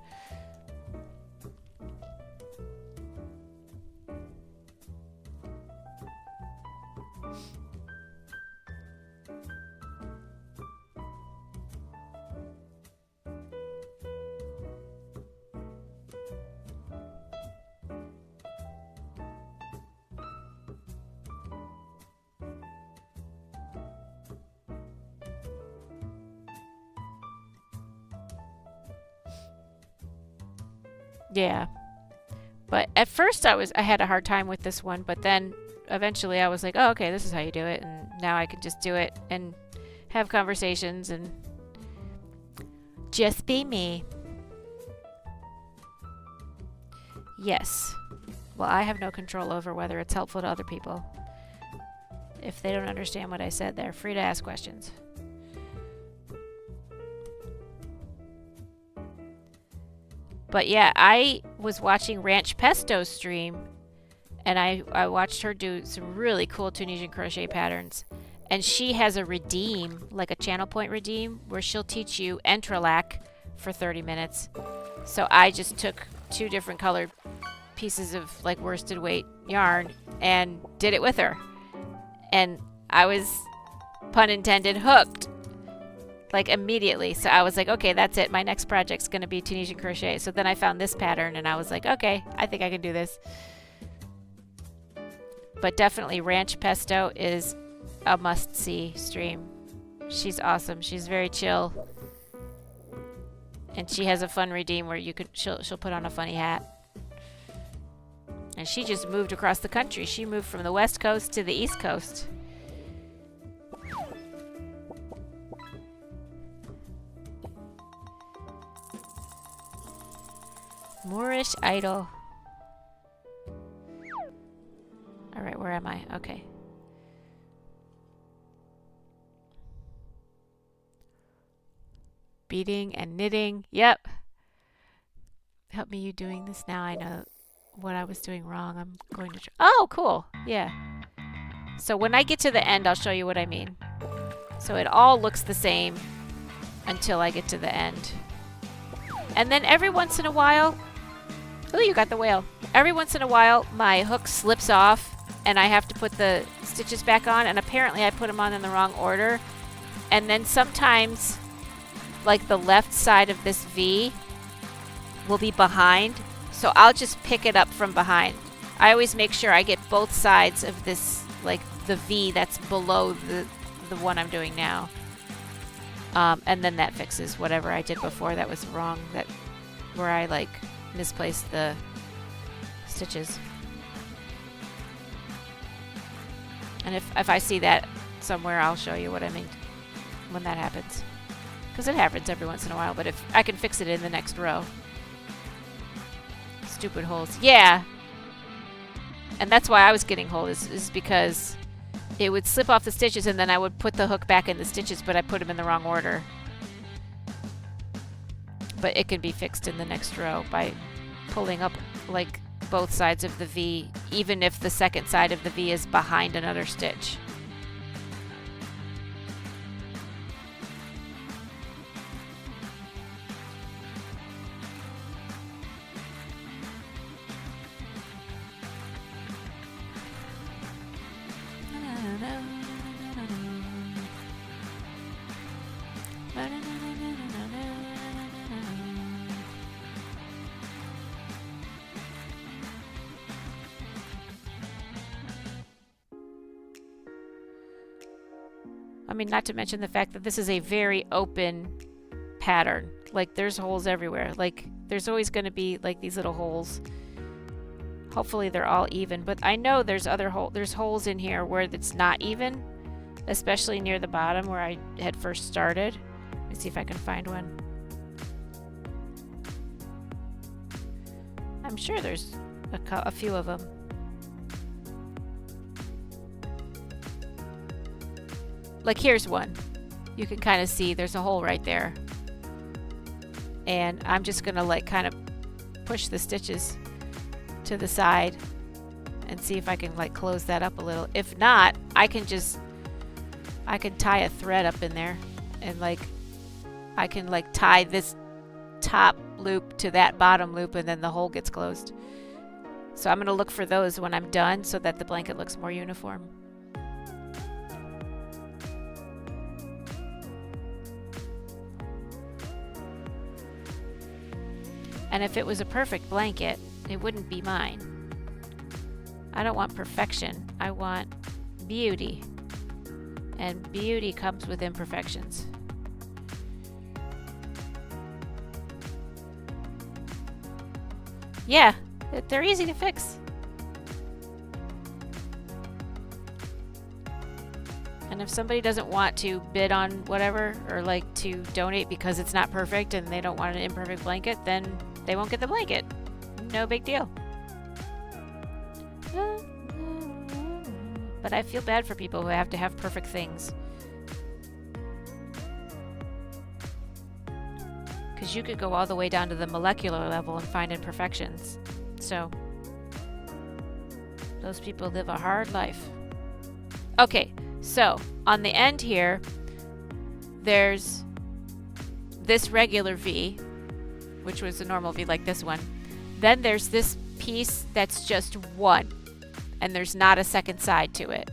Yeah, but at first I had a hard time with this one, but then eventually I was like, oh, okay, this is how you do it, and now I can just do it and have conversations and just be me. Yes. Well, I have no control over whether it's helpful to other people. If they don't understand what I said, they're free to ask questions. But yeah, I was watching Ranch Pesto's stream, and I watched her do some really cool Tunisian crochet patterns. And she has a redeem, like a channel point redeem, where she'll teach you entrelac for 30 minutes. So I just took 2 different colored pieces of like worsted weight yarn and did it with her. And I was, pun intended, hooked. Like immediately. So I was like, okay, that's it. My next project's going to be Tunisian crochet. So then I found this pattern and I was like, okay, I think I can do this. But definitely Ranch Pesto is a must-see stream. She's awesome. She's very chill. And she has a fun redeem where she'll put on a funny hat. And she just moved across the country. She moved from the West Coast to the East Coast. Moorish idol. Alright, where am I? Okay. Beading and knitting. Yep. Help me, you doing this now. I know what I was doing wrong. I'm going to try. Oh, cool. Yeah. So when I get to the end, I'll show you what I mean. So it all looks the same until I get to the end. And then every once in a while, oh, you got the whale. Every once in a while, my hook slips off and I have to put the stitches back on, and apparently I put them on in the wrong order. And then sometimes, like the left side of this V will be behind, so I'll just pick it up from behind. I always make sure I get both sides of this, like the V that's below the one I'm doing now. And then that fixes whatever I did before that was wrong, where I like misplaced the stitches. And if I see that somewhere, I'll show you what I mean when that happens. Because it happens every once in a while, but if I can fix it in the next row. Stupid holes. Yeah! And that's why I was getting holes, is because it would slip off the stitches and then I would put the hook back in the stitches, but I put them in the wrong order. But it can be fixed in the next row by pulling up like both sides of the V, even if the second side of the V is behind another stitch. I mean, not to mention the fact that this is a very open pattern. Like, there's holes everywhere. Like, there's always going to be like these little holes. Hopefully they're all even, but I know there's there's holes in here where it's not even, especially near the bottom where I had first started. Let me see if I can find one. I'm sure there's a few of them. Like, here's one. You can kind of see there's a hole right there. And I'm just gonna like kind of push the stitches to the side and see if I can like close that up a little. If not, I can tie a thread up in there and like I can like tie this top loop to that bottom loop and then the hole gets closed. So I'm going to look for those when I'm done so that the blanket looks more uniform. And if it was a perfect blanket, it wouldn't be mine. I don't want perfection. I want beauty. And beauty comes with imperfections. Yeah, they're easy to fix. And if somebody doesn't want to bid on whatever or like to donate because it's not perfect and they don't want an imperfect blanket, then they won't get the blanket. No big deal. But I feel bad for people who have to have perfect things. Because you could go all the way down to the molecular level and find imperfections. So, those people live a hard life. Okay, so on the end here, there's this regular V, which was a normal V like this one. Then there's this piece that's just one, and there's not a second side to it.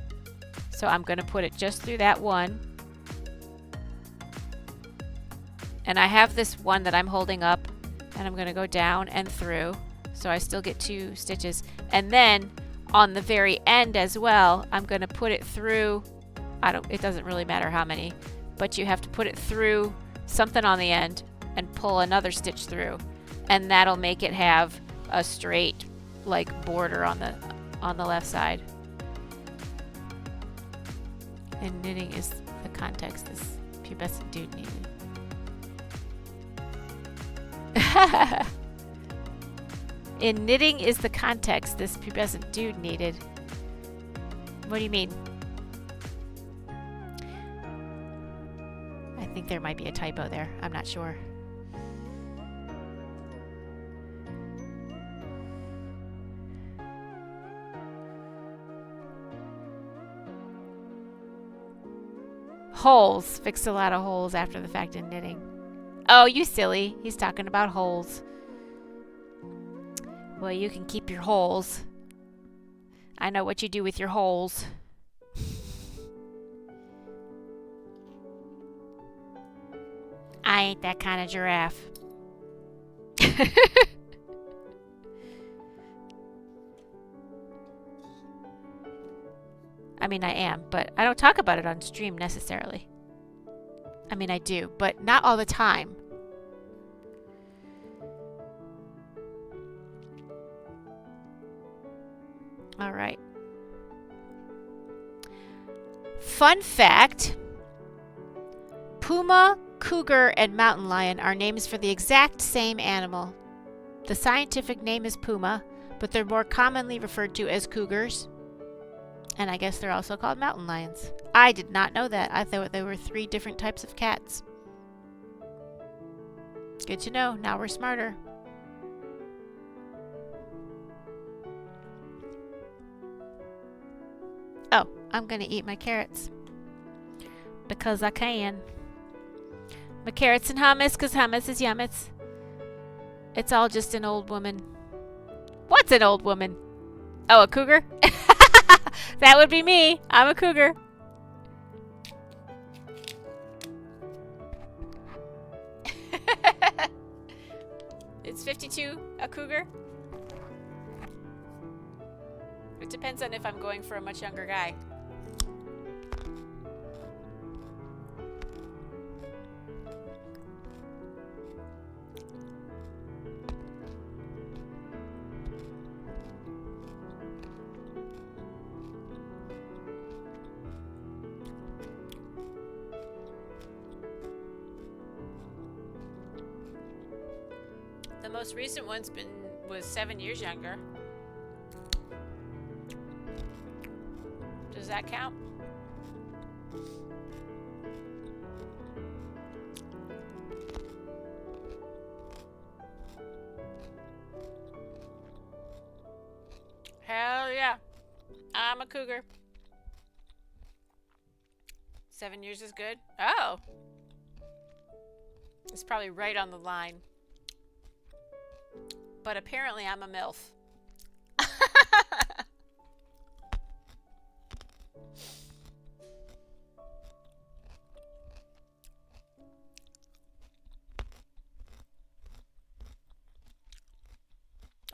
So I'm going to put it just through that one. And I have this one that I'm holding up, and I'm going to go down and through, so I still get 2 stitches. And then on the very end as well, I'm going to put it through, it doesn't really matter how many, but you have to put it through something on the end and pull another stitch through, and that'll make it have a straight like border on the left side. And knitting is the context this pubescent dude needed. In knitting is the context this pubescent dude needed. What do you mean? I think there might be a typo there. I'm not sure. Holes. Fixed a lot of holes after the fact in knitting. Oh, you silly. He's talking about holes. Well, you can keep your holes. I know what you do with your holes. I ain't that kind of giraffe. I mean, I am, but I don't talk about it on stream necessarily. I mean, I do, but not all the time. All right. Fun fact. Puma, cougar, and mountain lion are names for the exact same animal. The scientific name is puma, but they're more commonly referred to as cougars. And I guess they're also called mountain lions. I did not know that. I thought there were 3 different types of cats. Good to know. Now we're smarter. Oh, I'm going to eat my carrots. Because I can. My carrots and hummus, because hummus is yummits. It's all just an old woman. What's an old woman? Oh, a cougar? That would be me. I'm a cougar. It's 52 a cougar? It depends on if I'm going for a much younger guy. most recent one's was 7 years younger. Does that count? Hell yeah. I'm a cougar. 7 years is good? Oh. It's probably right on the line. But apparently I'm a MILF.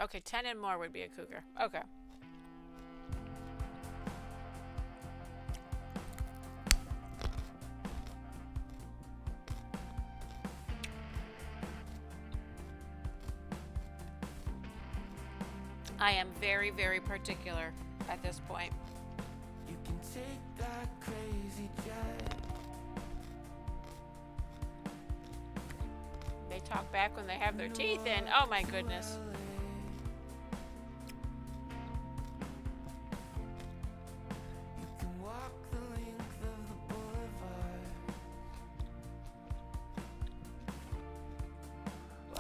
Okay, 10 and more would be a cougar. Okay. I am very, very particular at this point. You can take that crazy jet. They talk back when they have their teeth in. Oh my goodness. You can walk the length of the boulevard.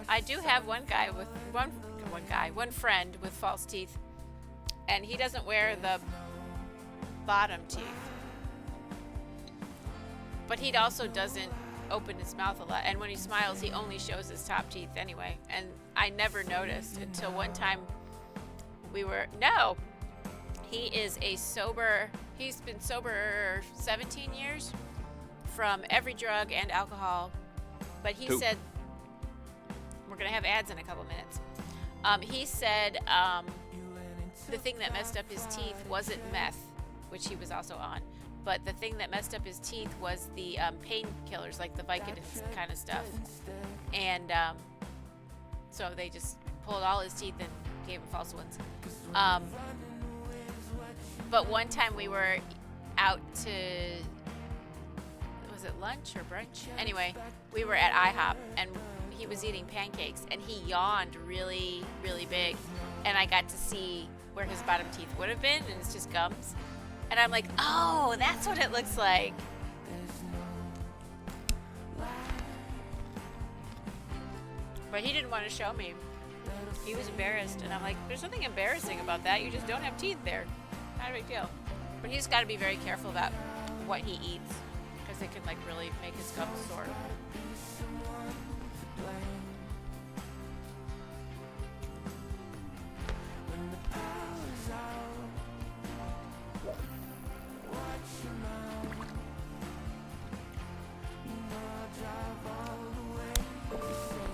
I do have one guy with one friend with false teeth, and he doesn't wear the bottom teeth, but he also doesn't open his mouth a lot, and when he smiles he only shows his top teeth anyway, and I never noticed until one time he's been sober 17 years from every drug and alcohol, but he said, we're gonna have ads in a couple minutes. He said the thing that messed up his teeth wasn't meth, which he was also on, but the thing that messed up his teeth was the painkillers, like the Vicodin kind of stuff. And so they just pulled all his teeth and gave him false ones. But one time we were out to, was it lunch or brunch? Anyway, we were at IHOP, and he was eating pancakes, and he yawned really, really big, and I got to see where his bottom teeth would have been, and it's just gums. And I'm like, oh, that's what it looks like. But he didn't want to show me. He was embarrassed, and I'm like, there's nothing embarrassing about that. You just don't have teeth there. Not a big deal. But he's got to be very careful about what he eats, because it can like really make his gums sore.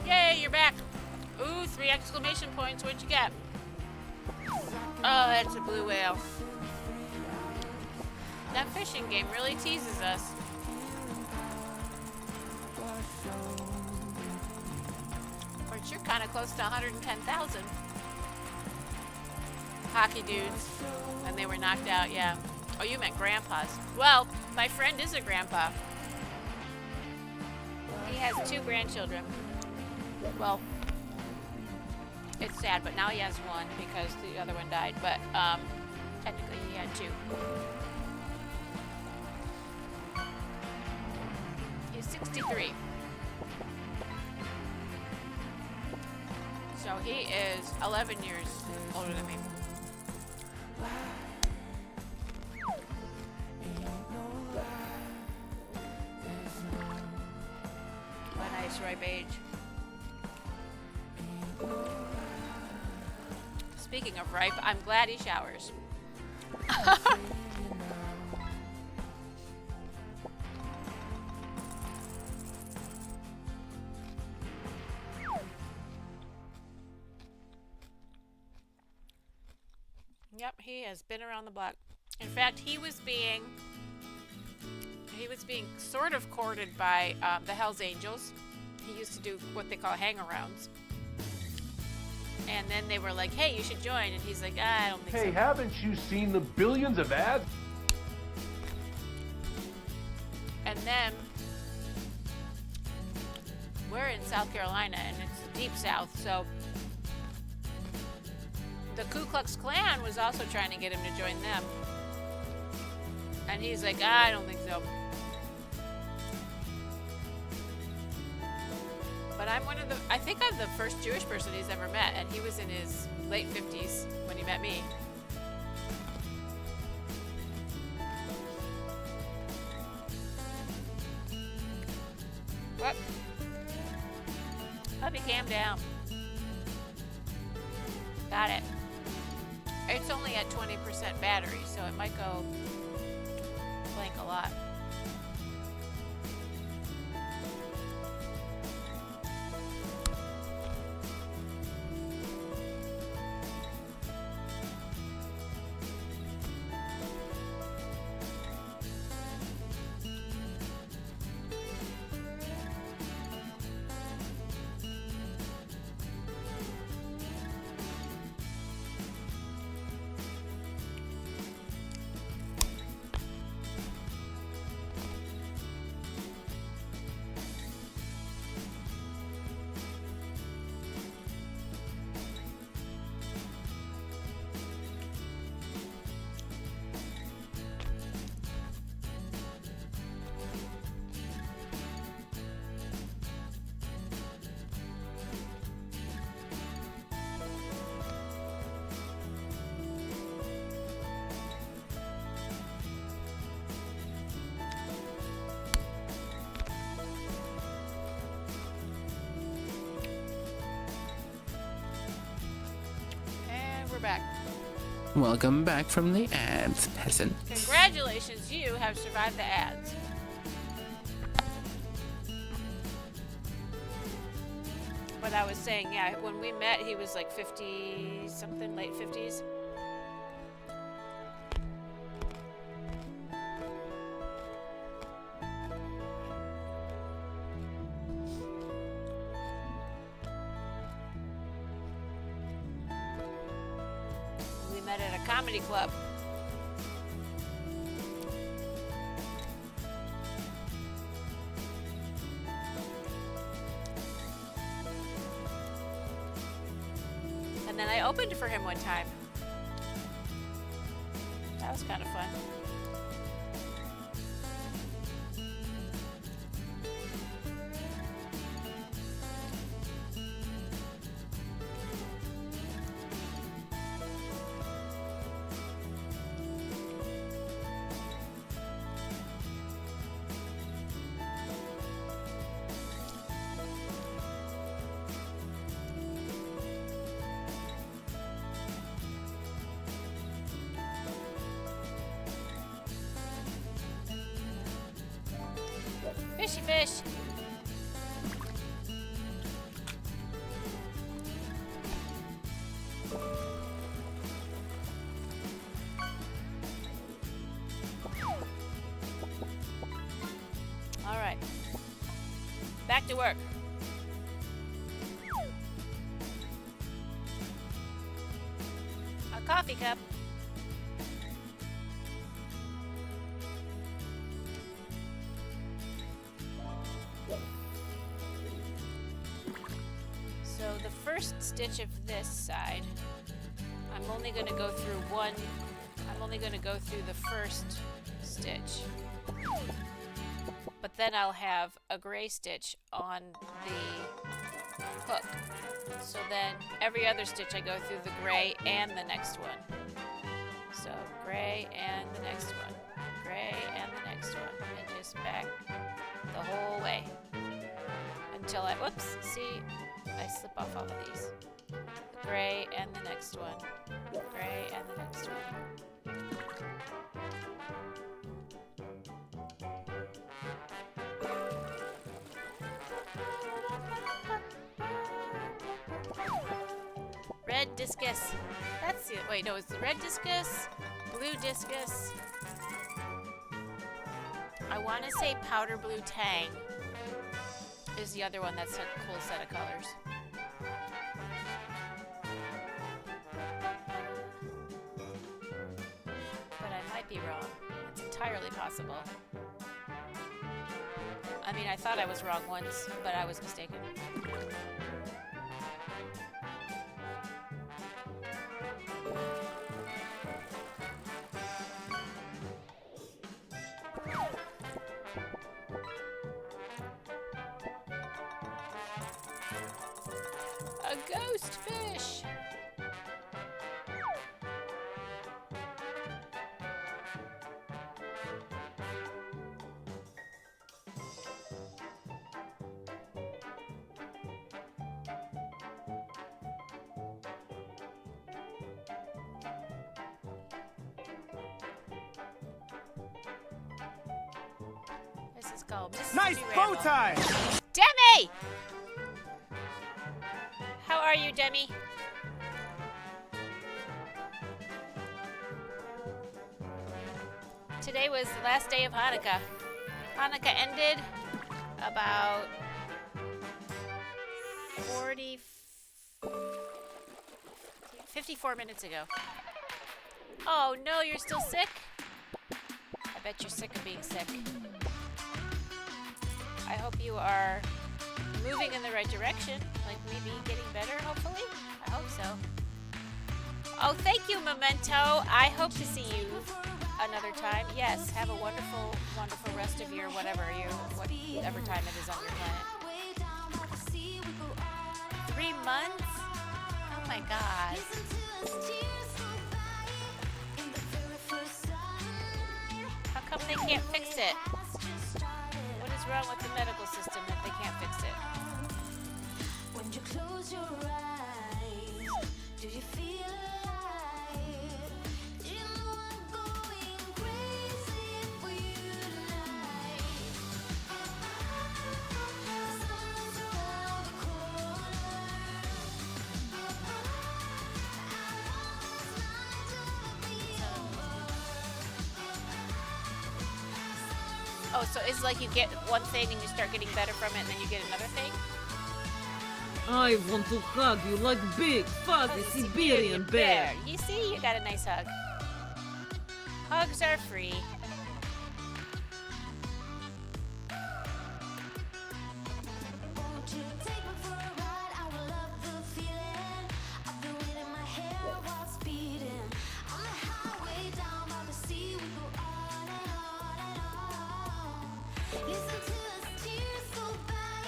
Yay, you're back. Ooh, 3 exclamation points. What'd you get? Oh, that's a blue whale. That fishing game really teases us. But you're kind of close to 110,000. Hockey dudes. And they were knocked out, yeah. Oh, you meant grandpas. Well, my friend is a grandpa. He has 2 grandchildren. Well, it's sad, but now he has 1 because the other one died. But technically he had 2. He's 63. So he is 11 years older than me. A nice ripe age. Speaking of ripe, I'm glad he showers. Yep, he has been around the block. In fact, he was being sort of courted by the Hells Angels. He used to do what they call hang-arounds. And then they were like, hey, you should join. And he's like, I don't think so. Hey, haven't you seen the billions of ads? And then we're in South Carolina, and it's the deep South, so the Ku Klux Klan was also trying to get him to join them. And he's like, I don't think so. But I think I'm the first Jewish person he's ever met, and he was in his late 50s when he met me. What? Puppy, calm down. Got it. It's only at 20% battery, so it might go blank a lot. We're back. Welcome back from the ads, peasant. Congratulations, you have survived the ads. But I was saying, yeah, when we met, he was like 50 something, late 50s. Met at a comedy club. And then I opened for him one time. That was kind of fun. Fishy fish. All right. Back to work. A coffee cup. So the first stitch of this side, I'm only going to go through the first stitch. But then I'll have a gray stitch on the hook. So then every other stitch I go through the gray and the next one. So gray and the next one. Gray and the next one. And just back the whole way. Until I, whoops, see, I slip off all of these. The gray and the next one. Gray and the next one. Red discus. That's it. Wait, no, it's the red discus, blue discus. I want to say powder blue tang is the other one that's a cool set of colors. But I might be wrong. It's entirely possible. And mean, I thought I was wrong once, but I was mistaken. A ghost fish! This is called Mississippi Nice bow Ramble. tie! Demi! How are you, Demi? Today was the last day of Hanukkah. Hanukkah ended about 54 minutes ago. Oh no, you're still sick? I bet you're sick of being sick. I hope you are moving in the right direction, like maybe getting better, hopefully? I hope so. Oh, thank you, Memento. I hope to see you another time. Yes, have a wonderful, wonderful rest of your whatever time it is on your planet. 3 months? Oh my god. How come they can't fix it? What is wrong with the medical system that they can't fix it? When you close your eyes, do you feel alive? You know I'm going crazy for you tonight. The sun's around the corner. I want this night to be over. Oh, so it's like you get one thing and you start getting better from it and then you get another thing? I want to hug you like big, fuzzy Siberian bear. You see, you got a nice hug. Hugs are free. Won't you take me for a ride? I will love the feeling of the wind in my hair while speeding. On the highway down by the sea, we go on and on and on. Listen to us tears go by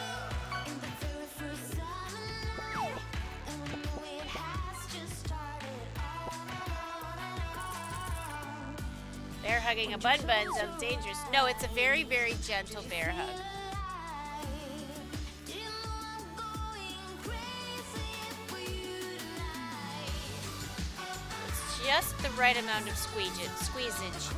in the very first summer night, and we know it has just started on and on. Bear hugging a bun sounds dangerous. No, it's a very, very gentle bear hug. You know I'm going crazy for you tonight. It's just the right amount of squeezage.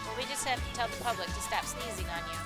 Well, we just have to tell the public to stop sneezing on you.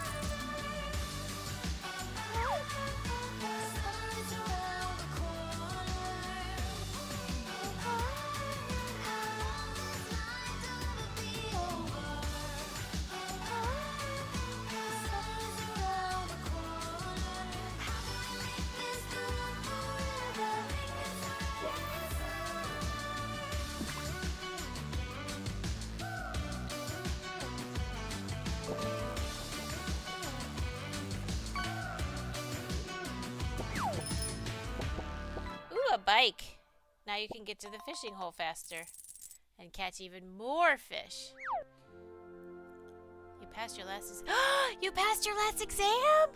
Ooh, a bike. Now you can get to the fishing hole faster and catch even more fish. You passed your last You passed your last exam?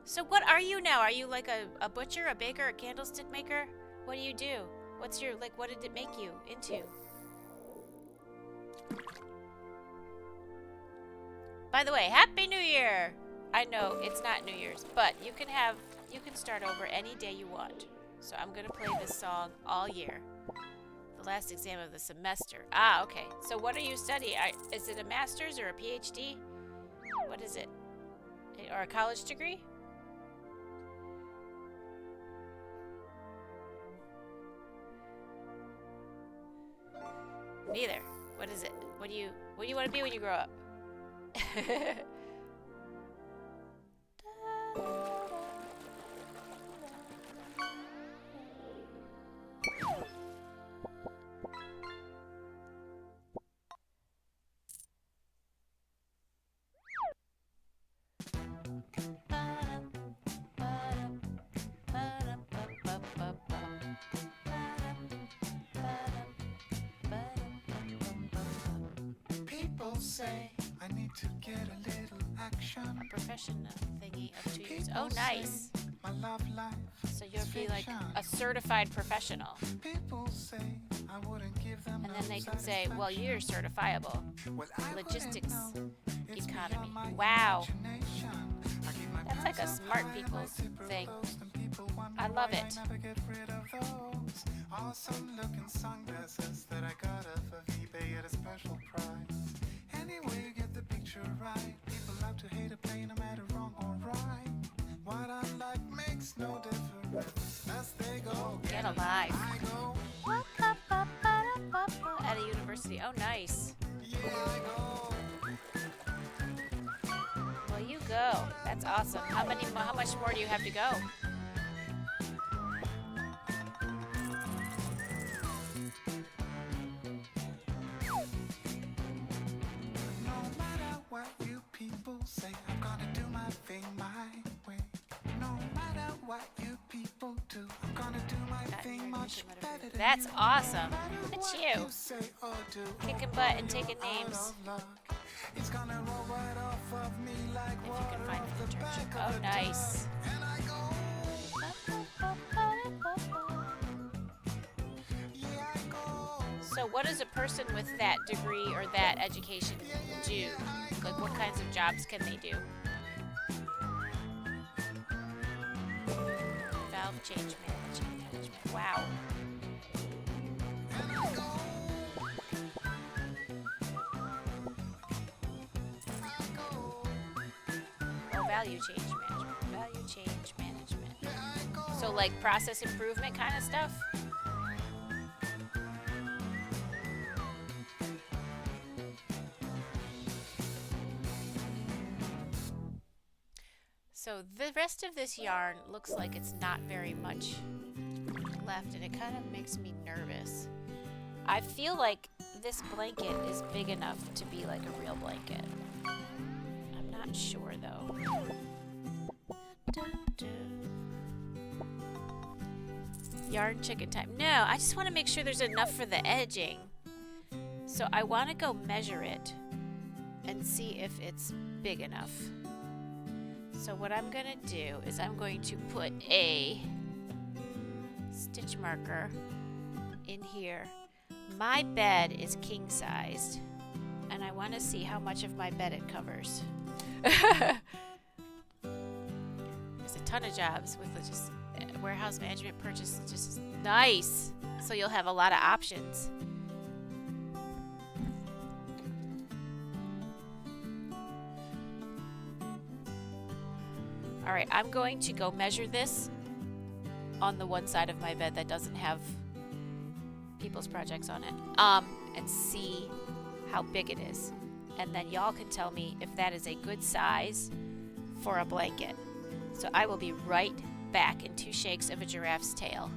So what are you now? Are you like a butcher, a baker, a candlestick maker? What do you do? What's your, like, what did it make you into? By the way, Happy New Year! I know it's not New Year's, but you can start over any day you want. So I'm gonna play this song all year. The last exam of the semester. Ah, okay. So what are you studying? Is it a master's or a PhD? What is it? Or a college degree? Neither. What is it? What do you want to be when you grow up? say I need to get a little action. A professional thingy of 2 years. Oh, nice. My love life. So you'll be like a certified professional. People say I wouldn't give them. And then they can say, well, you're certifiable. Logistics economy. Wow. That's like a smart people's thing. I love it. Awesome looking sunglasses that I got off of eBay at a special price. Anyway, you get the picture right. People love to hate a play no matter wrong or right. What I like makes no difference. As they go, Get alive. I go. At a university. Oh, nice. Yeah, I go. Well, you go. That's awesome. How much more do you have to go? No matter what you people say, I'm gonna do my thing my way. No matter what you people do, I'm gonna do my thing much better than That's you. awesome. No Look matter at what you. say or do, Kicking butt and taking names. out of luck. It's gonna roll right off of me like If you water can find off an the internship. back of Oh, a nice. duck. And I go, yeah, I go. So what does a person with that degree or that education do? Like what kinds of jobs can they do? Valve change management. Wow. Oh, value change management. Value change management. So like process improvement kind of stuff? So the rest of this yarn looks like it's not very much left, and it kind of makes me nervous. I feel like this blanket is big enough to be like a real blanket. I'm not sure though. Yarn chicken time. No, I just want to make sure there's enough for the edging. So I want to go measure it and see if it's big enough. So what I'm going to do is I'm going to put a stitch marker in here. My bed is king sized, and I want to see how much of my bed it covers. There's a ton of jobs with just warehouse management purchase, just nice. So you'll have a lot of options. All right, I'm going to go measure this on the one side of my bed that doesn't have people's projects on it, and see how big it is. And then y'all can tell me if that is a good size for a blanket. So I will be right back in 2 shakes of a giraffe's tail.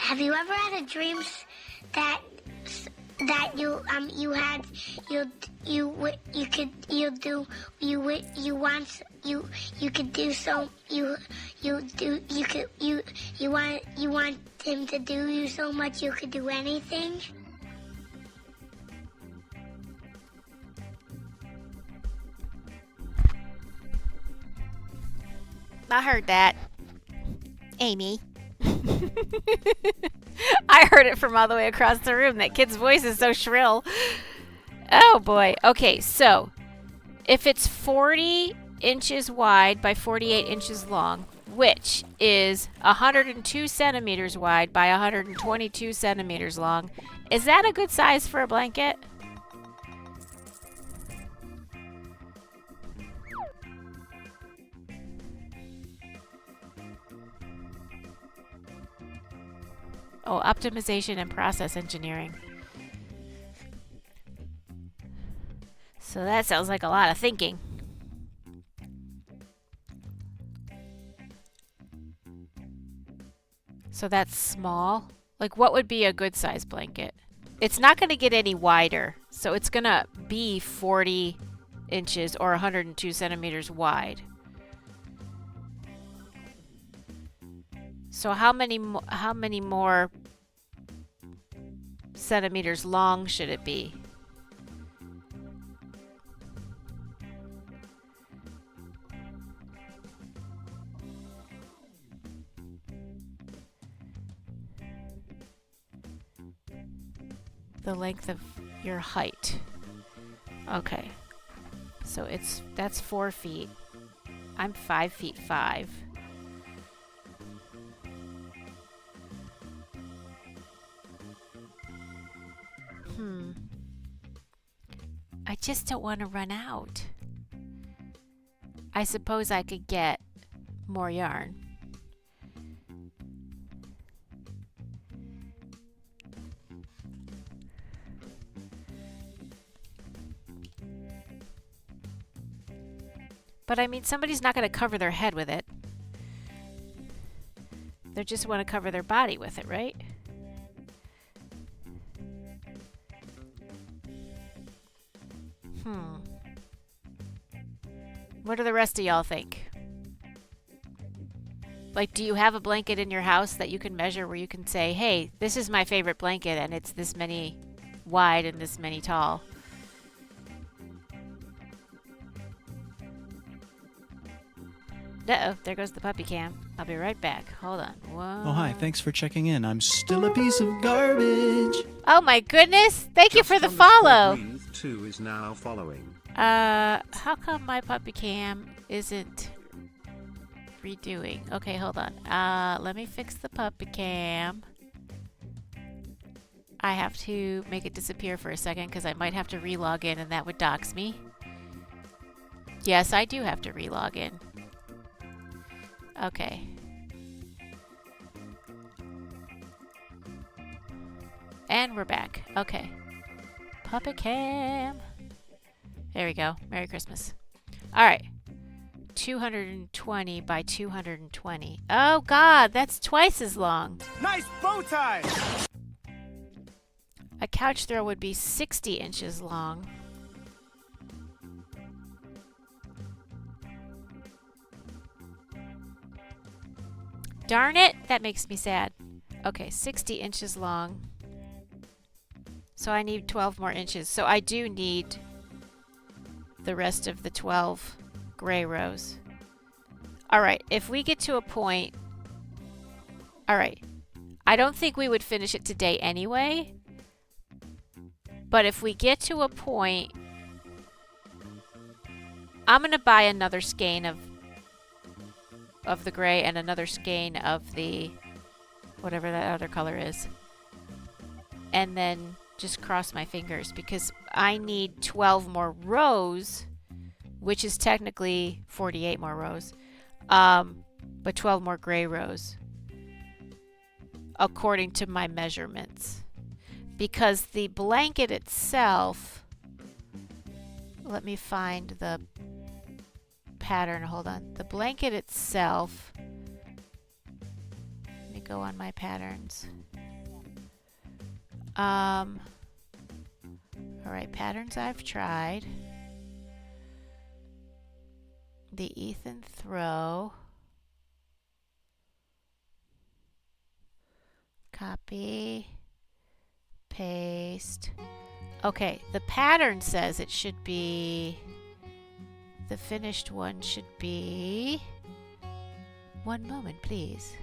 have you ever had a dream that you had you want him to do you so much you could do anything? I heard that. Amy. I heard it from all the way across the room. That kid's voice is so shrill. Oh boy. Okay, so if it's 40 inches wide by 48 inches long, which is 102 centimeters wide by 122 centimeters long, is that a good size for a blanket? Oh, optimization and process engineering. So that sounds like a lot of thinking. So that's small. Like, what would be a good size blanket? It's not going to get any wider. So it's going to be 40 inches or 102 centimeters wide. So how many more centimeters long should it be? The length of your height. Okay. So that's 4 feet. I'm 5 feet 5. I just don't want to run out. I suppose I could get more yarn. But I mean, somebody's not going to cover their head with it. They just want to cover their body with it, right? What do the rest of y'all think? Like, do you have a blanket in your house that you can measure where you can say, hey, this is my favorite blanket and it's this many wide and this many tall? Uh-oh, there goes the puppy cam. I'll be right back. Hold on. Whoa. Oh, hi. Thanks for checking in. I'm still a piece of garbage. Oh, my goodness. Thank you for the follow. 2 is now following. How come my puppy cam isn't redoing? Okay, hold on. Let me fix the puppy cam. I have to make it disappear for a second because I might have to relog in and that would dox me. Yes, I do have to relog in. Okay. And we're back. Okay. Puppet cam. There we go. Merry Christmas. Alright. 220 by 220. Oh God, that's twice as long. Nice bow tie! A couch throw would be 60 inches long. Darn it! That makes me sad. Okay, 60 inches long. So I need 12 more inches. So I do need the rest of the 12 gray rows. Alright, if we get to a point... Alright, I don't think we would finish it today anyway. But if we get to a point... I'm going to buy another skein of the gray and another skein of the whatever that other color is, and then just cross my fingers because I need 12 more rows, which is technically 48 more rows, but 12 more gray rows according to my measurements, because the blanket itself, let me find the pattern. Hold on. The blanket itself, let me go on my patterns. Alright, patterns I've tried. The Ethan throw. Copy. Paste. Okay, the pattern says it should be, the finished one should be, one moment please.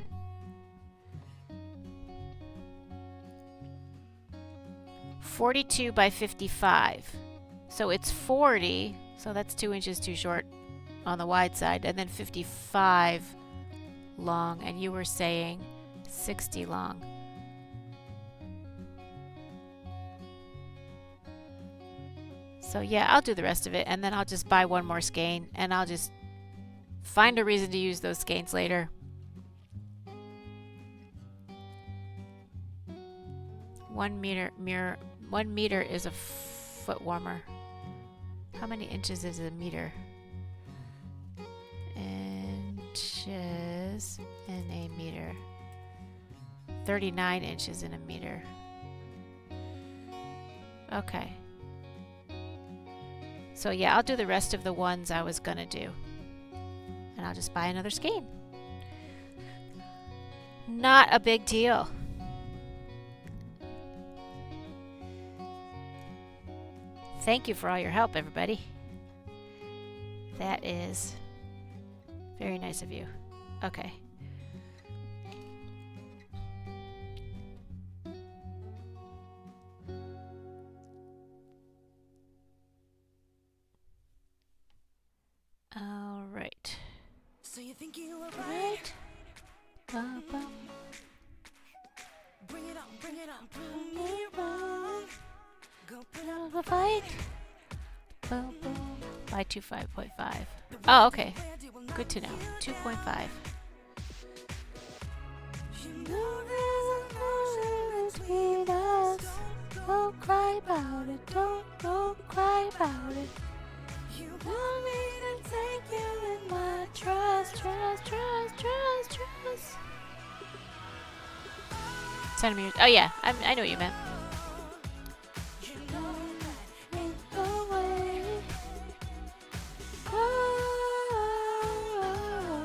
.42 by 55. So it's 40, so that's 2 inches too short on the wide side, and then 55 long, and you were saying 60 long. So yeah, I'll do the rest of it, and then I'll just buy one more skein, and I'll just find a reason to use those skeins later. 1 meter is a foot warmer. How many inches is a meter? Inches in a meter. 39 inches in a meter. Okay. So yeah, I'll do the rest of the ones I was gonna do. And I'll just buy another skein. Not a big deal. Thank you for all your help, everybody. That is very nice of you. Okay. All right. So you think you were Right. Bum, bum. Bring it on, prove me wrong. Go put up A fight. Boom, boom. By 25.5. Oh, okay. Good to know. 2.5. You know there's an ocean between us. Don't cry about it, don't cry about it. You want me to take you in my trust. Centimeters. Oh yeah, I know what you meant. You know that ain't the way. Oh,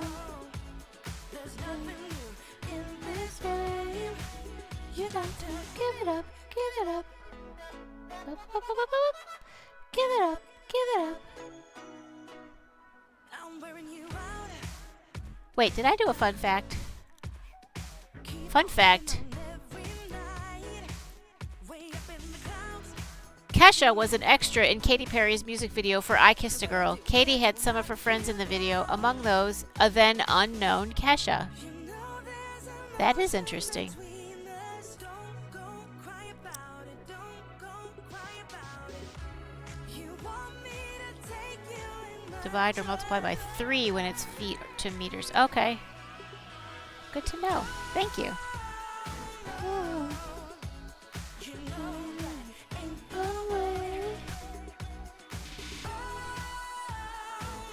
there's nothing new in this game. You got to give it up, give it up. Up, up, up, up, up, up. Give it up, give it up. I'm wearing you out. Wait, did I do a fun fact? Fun fact. Kesha was an extra in Katy Perry's music video for I Kissed a Girl. Katy had some of her friends in the video, among those, a then unknown Kesha. That is interesting. Divide or multiply by 3 when it's feet to meters. Okay. Good to know. Thank you.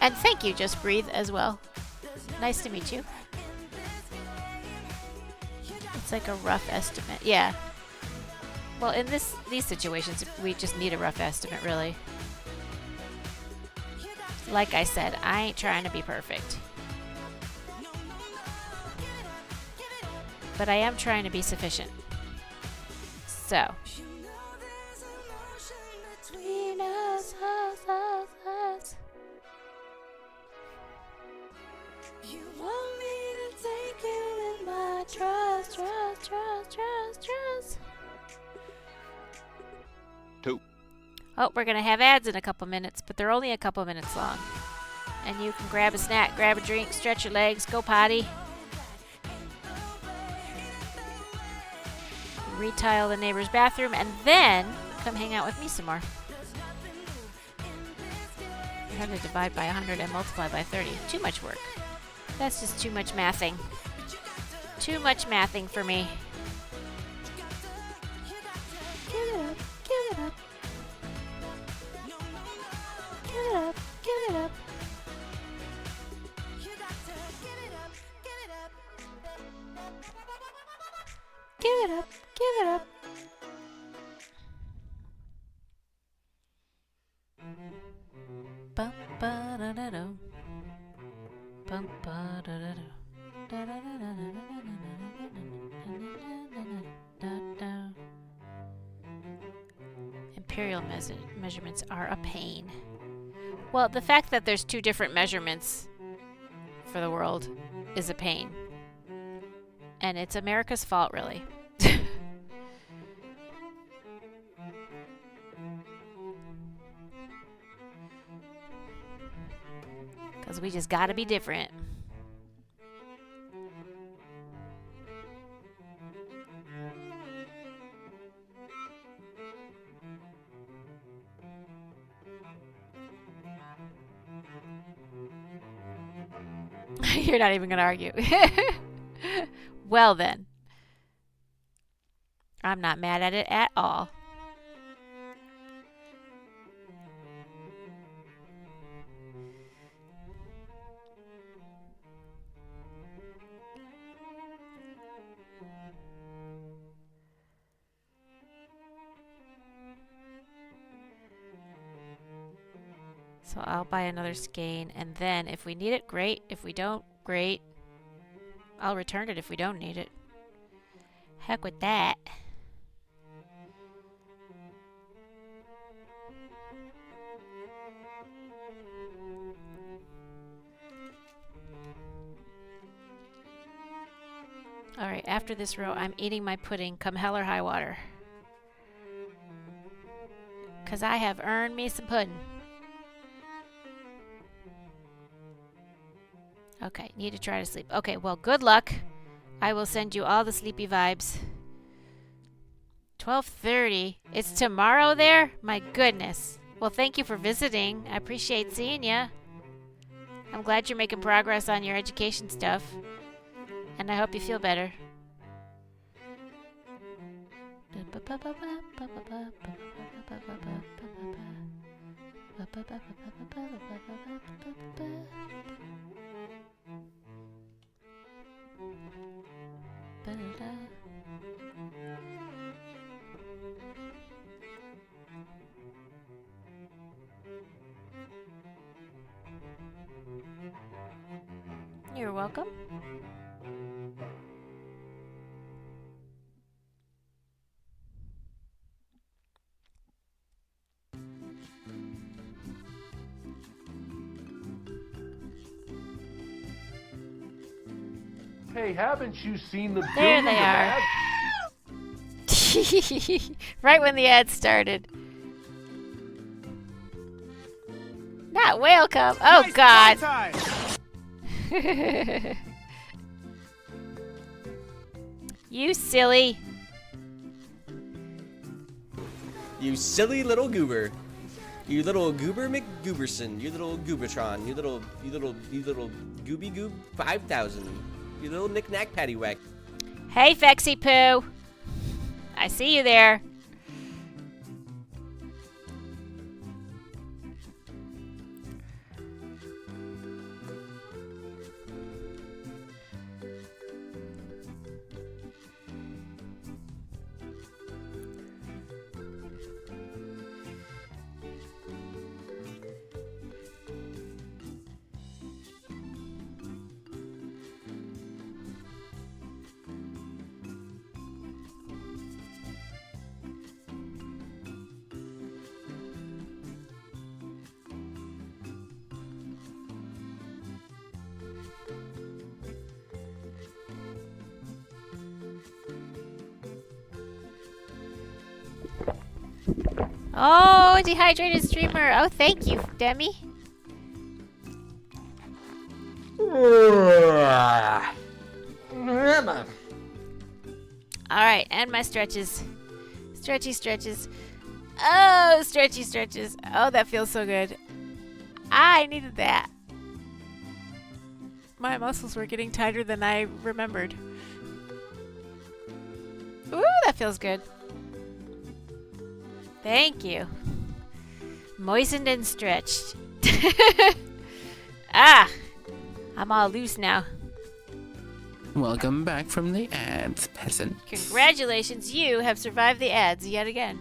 And thank you, Just Breathe, as well. Nice to meet you. It's like a rough estimate. Yeah. Well, in these situations, we just need a rough estimate, really. Like I said, I ain't trying to be perfect. But I am trying to be sufficient. So. You want me to take you in my trust. 2. Oh, we're going to have ads in a couple minutes, but they're only a couple minutes long. And you can grab a snack, grab a drink, stretch your legs, go potty. Retile the neighbor's bathroom, and then come hang out with me some more. I had to divide by 100 and multiply by 30. Too much work. That's just too much mathing. Too much mathing for me. Give it up, give it up. Give it up, give it up. You got to give it up, give it up. Give it up. Give it up. Bum ba da da do. Bum ba da da do. Da da da da da da da. Imperial measurements are a pain. Well, the fact that there's 2 different measurements for the world is a pain. And it's America's fault, really. Because we just gotta be different. You're not even gonna argue. Well then. I'm not mad at it at all. So I'll buy another skein, and then if we need it, great. If we don't, great. I'll return it if we don't need it. Heck with that. Alright, after this row, I'm eating my pudding, come hell or high water. 'Cause I have earned me some pudding. Okay, need to try to sleep. Okay, well, good luck. I will send you all the sleepy vibes. 12:30. It's tomorrow there? My goodness. Well, thank you for visiting. I appreciate seeing ya. I'm glad you're making progress on your education stuff. And I hope you feel better. You're welcome. Hey, haven't you seen the There billions they of are. ads? Right when the ad started. Not whale cub. Oh, Nice God. tie. You silly. You silly little goober. You little goober McGooberson. You little Goobertron. You little Gooby Goob 5000. You little knick-knack paddywhack. Hey, Fexy Poo. I see you there. Oh, dehydrated streamer. Oh, thank you, Demi. Alright, and my stretches. Stretchy stretches. Oh, stretchy stretches. Oh, that feels so good. I needed that. My muscles were getting tighter than I remembered. Ooh, that feels good. Thank you. Moistened and stretched. Ah! I'm all loose now. Welcome back from the ads, peasant. Congratulations, you have survived the ads yet again.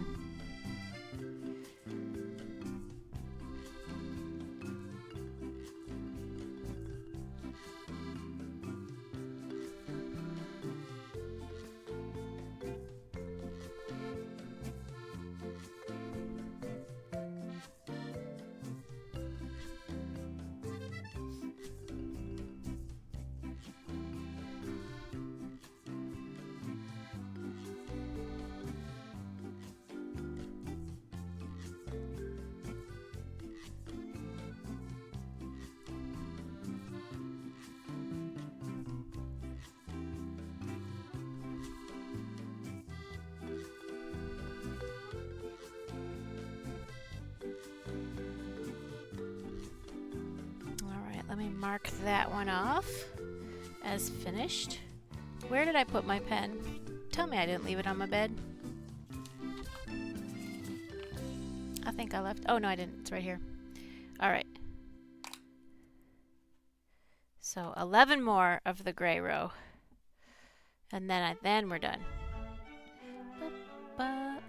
Let me mark that one off as finished. Where did I put my pen? Tell me I didn't leave it on my bed. I think I left. Oh, no, I didn't. It's right here. All right. So 11 more of the gray row. And then we're done.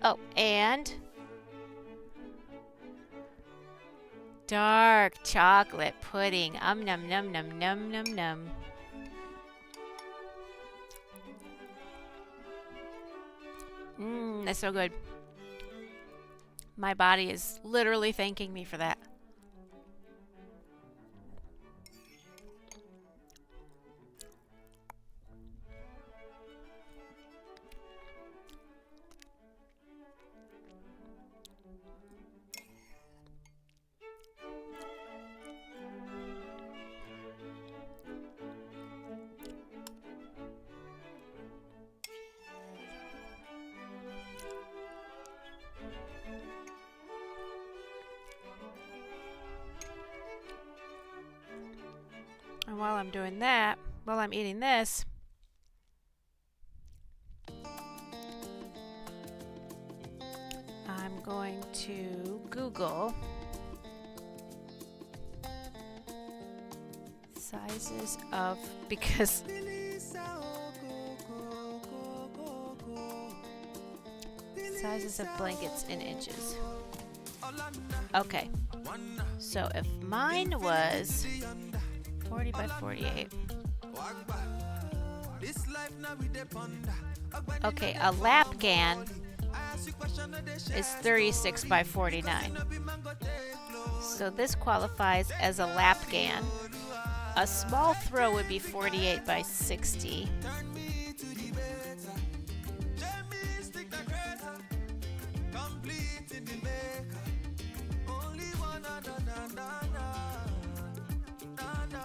Oh, and dark chocolate pudding. Num num num num num num. That's so good. My body is literally thanking me for that. And while I'm doing that, while I'm eating this, I'm going to Google sizes of, because sizes of blankets in inches. Okay, so if mine was 40 by 48. Okay, a lapgan is 36 by 49. So this qualifies as a lapgan. A small throw would be 48 by 60.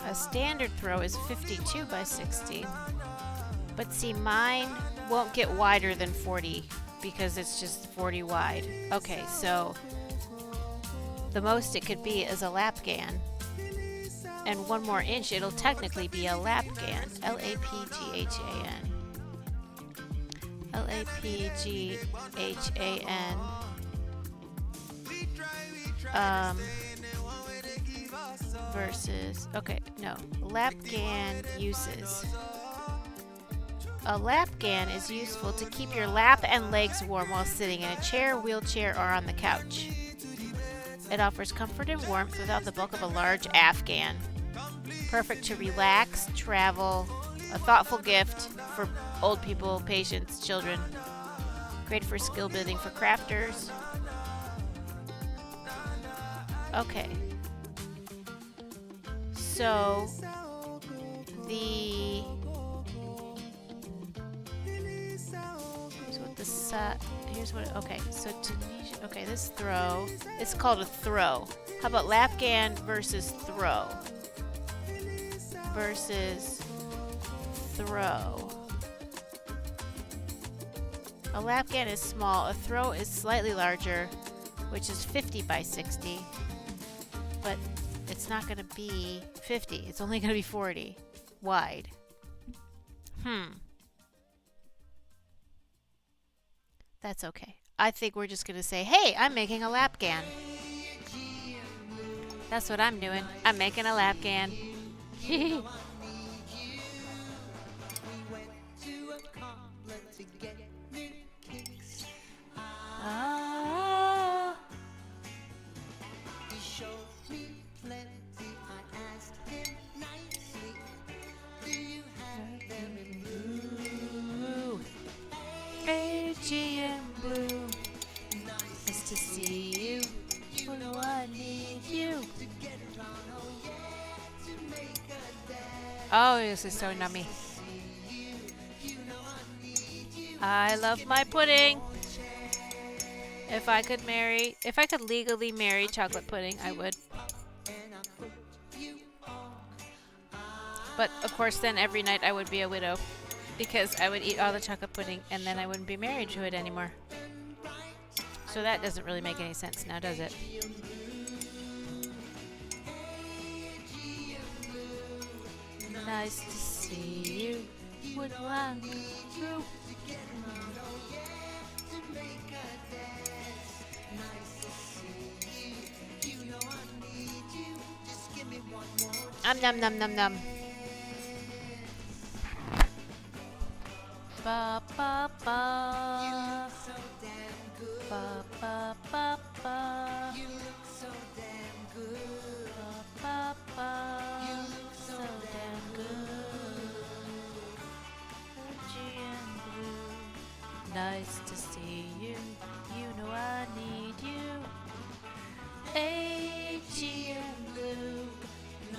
A standard throw is 52 by 60. But see, mine won't get wider than 40 because it's just 40 wide. Okay, so the most it could be is a lapgan. And 1 more inch, it'll technically be a lapgan. L-A-P-G-H-A-N. L-A-P-G-H-A-N. Versus, okay, no, lapgan uses. A lapgan is useful to keep your lap and legs warm while sitting in a chair, wheelchair, or on the couch. It offers comfort and warmth without the bulk of a large afghan. Perfect to relax, travel, a thoughtful gift for old people, patients, children. Great for skill building for crafters. Okay. So here's what okay, so Tunisia, okay, this throw, it's called a throw. How about lapgan versus throw? A lapgan is small, a throw is slightly larger, which is 50 by 60, but it's not going to be 50. It's only going to be 40 wide. That's okay. I think we're just going to say, hey, I'm making a lapgan. That's what I'm doing. I'm making a lapgan. Oh, this is so nummy. I love my pudding. If I could legally marry chocolate pudding, I would. But of course then every night I would be a widow because I would eat all the chocolate pudding and then I wouldn't be married to it anymore. So that doesn't really make any sense now, does it? Nice to see you. Would want you. Nom nom nom nom. Ba ba ba. Ba ba ba ba. You look so damn good. Ba ba ba. You look so damn good. Pudgy and blue. Nice to see you. You know I need you. Agey and blue.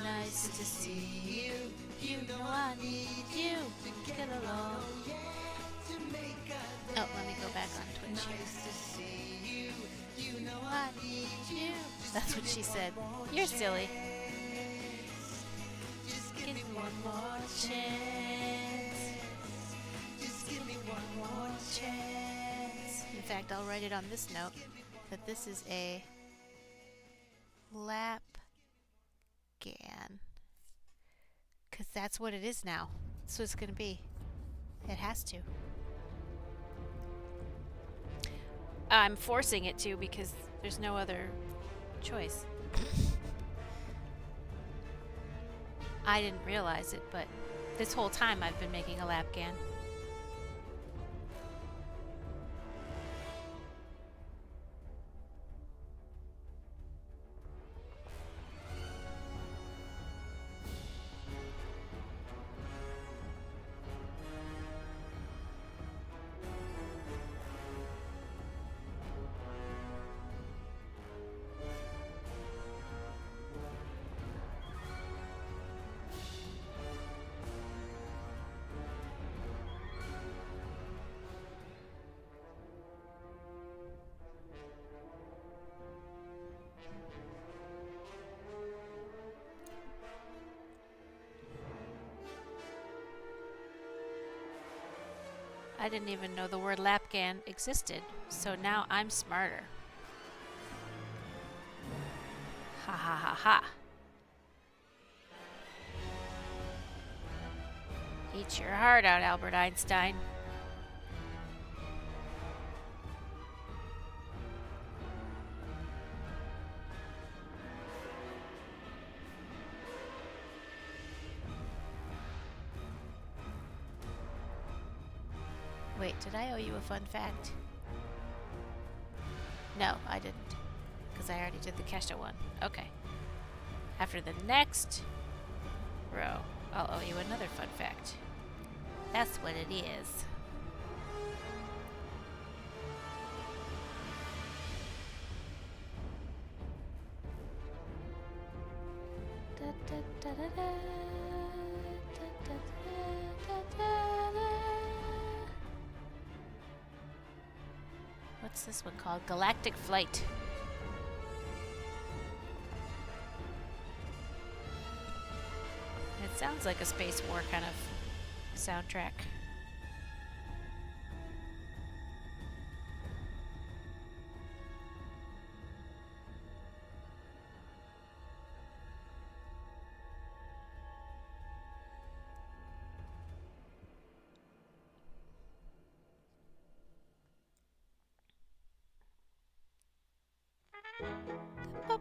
Nice to see you. You know I need you to get along. Oh, let me go back on Twitch here. You know I need you. That's what she said. You're silly. Just give me one more chance. Just give me one more chance. In fact, I'll write it on this note that this is a lap gan. Because that's what it is now. That's what it's going to be. It has to. I'm forcing it to because there's no other choice. I didn't realize it, but this whole time I've been making a lap gan. I didn't even know the word lapgan existed, so now I'm smarter. Ha ha ha ha. Eat your heart out, Albert Einstein. Wait, did I owe you a fun fact? No, I didn't. Because I already did the Kesha one. Okay. After the next row, I'll owe you another fun fact. That's what it is. Da, da, da, da, da. Da, da, da, da, da, da. What's this one called? Galactic Flight. It sounds like a space war kind of soundtrack. Ba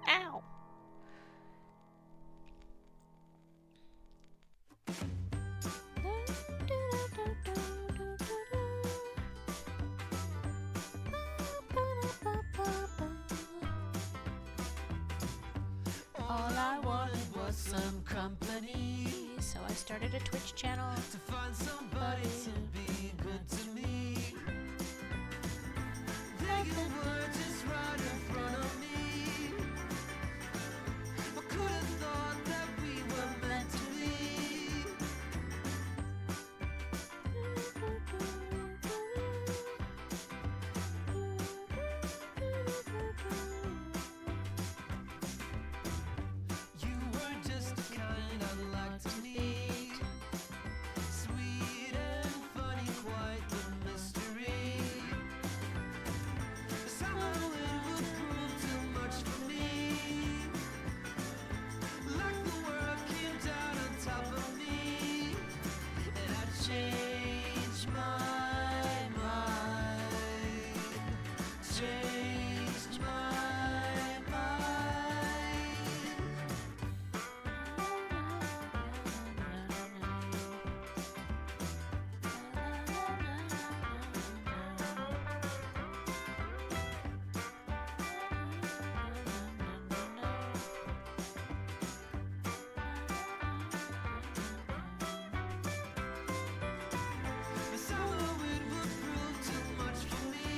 Ow. All I wanted was some company, so I started a Twitch channel to find somebody to be good to me. There you were, just right in front of me. I could have thought that we were meant to be. You were just the kind I'd like to meet. Sweet and funny, quite the mystery. Somehow it would prove too much for me. Like the world came down on top of me, and I changed my mind. Changed my mind. Somehow it would prove too much for me.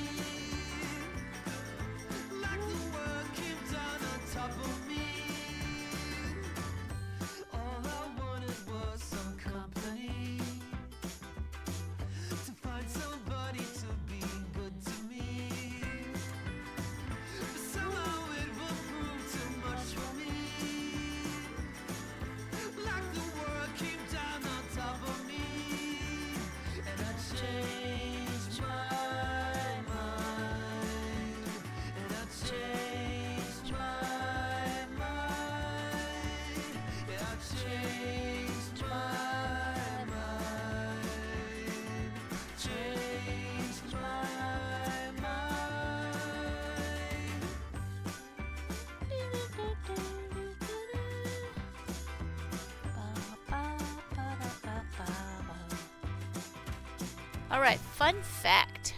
Like the world came down on top of me. All I wanted was some company, to find somebody to be good to me. But somehow it would prove too much for me. Like the world came down on top of me, and I changed my mind. And I changed my mind. Yeah, I changed my mind. Changed my mind. All right, fun fact.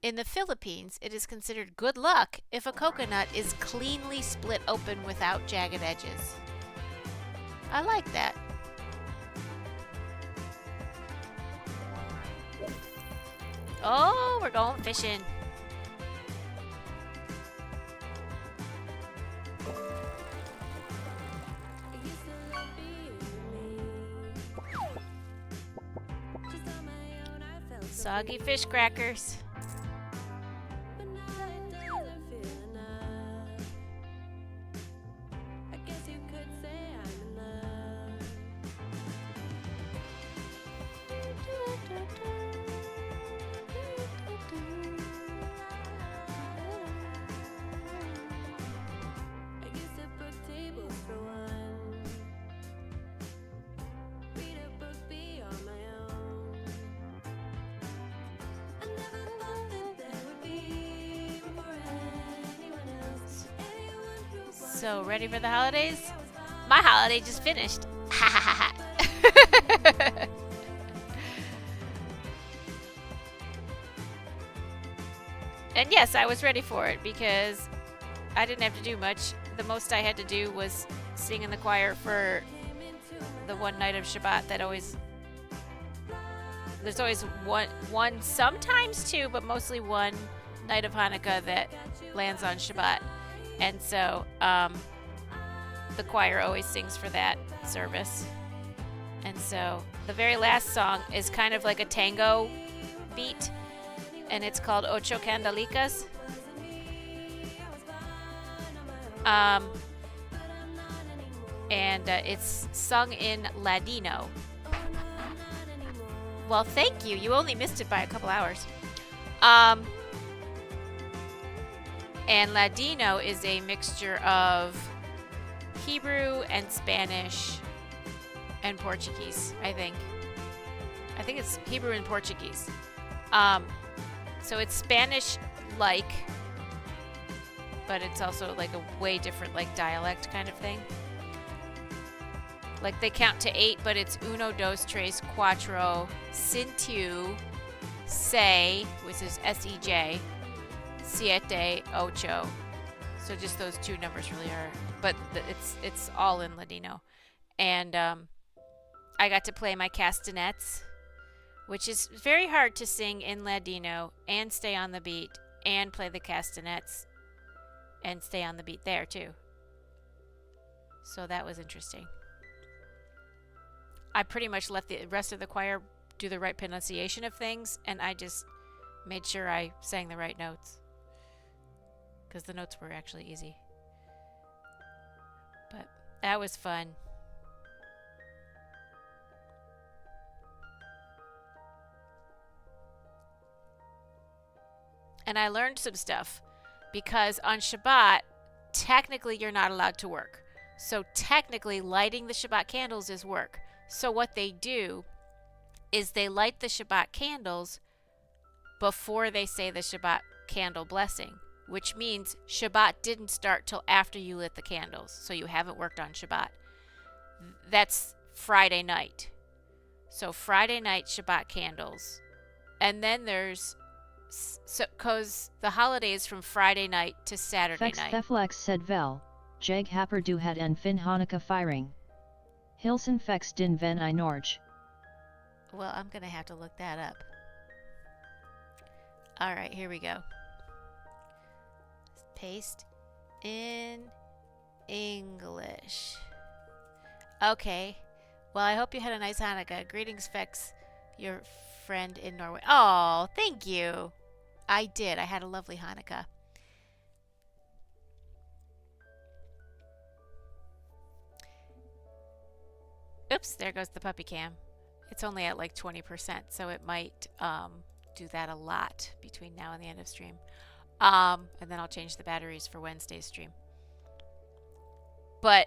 In the Philippines, it is considered good luck if a coconut is cleanly split open without jagged edges. I like that. Oh, we're going fishing. Soggy fish crackers. Read a book, be on my own. I never So, ready for the holidays? My holiday just finished. Ha ha ha ha. And yes, I was ready for it because I didn't have to do much. The most I had to do was sing in the choir for the one night of Shabbat that always... There's always one, sometimes two, but mostly one night of Hanukkah that lands on Shabbat. And so the choir always sings for that service. And so the very last song is kind of like a tango beat, and it's called Ocho Candelicas. And it's sung in Ladino. Well, thank you. You only missed it by a couple hours. And Ladino is a mixture of Hebrew and Spanish and Portuguese, I think. I think it's Hebrew and Portuguese. So it's Spanish-like, but it's also like a way different like dialect kind of thing. Like they count to 8, but it's uno, dos, tres, cuatro, cinco, seis, which is S-E-J, siete, ocho. So just those two numbers really are, but it's all in Ladino. And I got to play my castanets, which is very hard to sing in Ladino and stay on the beat and play the castanets and stay on the beat there too. So that was interesting. I pretty much let the rest of the choir do the right pronunciation of things, and I just made sure I sang the right notes, because the notes were actually easy. But that was fun. And I learned some stuff, because on Shabbat, technically you're not allowed to work. So technically lighting the Shabbat candles is work. So what they do is they light the Shabbat candles before they say the Shabbat candle blessing, which means Shabbat didn't start till after you lit the candles. So you haven't worked on Shabbat. That's Friday night. So Friday night Shabbat candles. And then there's, because the holiday is from Friday night to Saturday night. Theflex said vel, jeg happer du het en fin Hanukkah firing. Hilsen fex din ven I Norge. Well, I'm going to have to look that up. All right, here we go. Paste in English. Okay. Well, I hope you had a nice Hanukkah. Greetings, Fex, your friend in Norway. Oh, thank you. I did. I had a lovely Hanukkah. Oops, there goes the puppy cam. It's only at like 20%, so it might do that a lot between now and the end of stream. And then I'll change the batteries for Wednesday's stream. But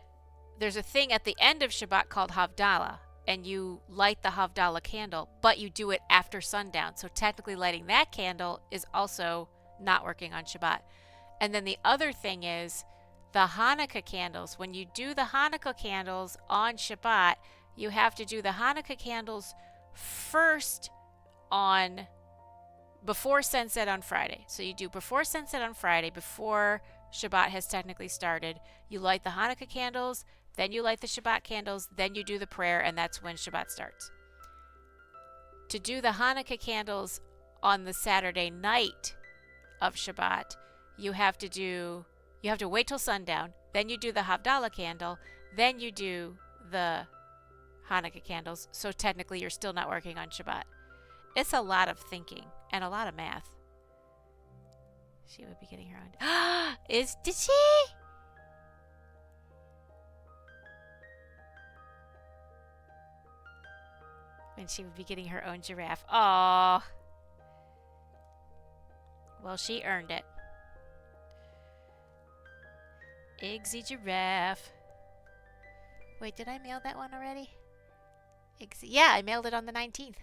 there's a thing at the end of Shabbat called Havdalah, and you light the Havdalah candle, but you do it after sundown. So technically lighting that candle is also not working on Shabbat. And then the other thing is the Hanukkah candles. When you do the Hanukkah candles on Shabbat, you have to do the Hanukkah candles first on before sunset on Friday. So you do before sunset on Friday, before Shabbat has technically started. You light the Hanukkah candles, then you light the Shabbat candles, then you do the prayer, and that's when Shabbat starts. To do the Hanukkah candles on the Saturday night of Shabbat, you have to wait till sundown, then you do the Havdalah candle, then you do the Hanukkah candles. So technically you're still not working on Shabbat. It's a lot of thinking and a lot of math. She would be getting her own. Did she? When she would be getting her own giraffe. Aww. Well, she earned it. Eggsy giraffe. Wait, did I mail that one already? Yeah, I mailed it on the 19th.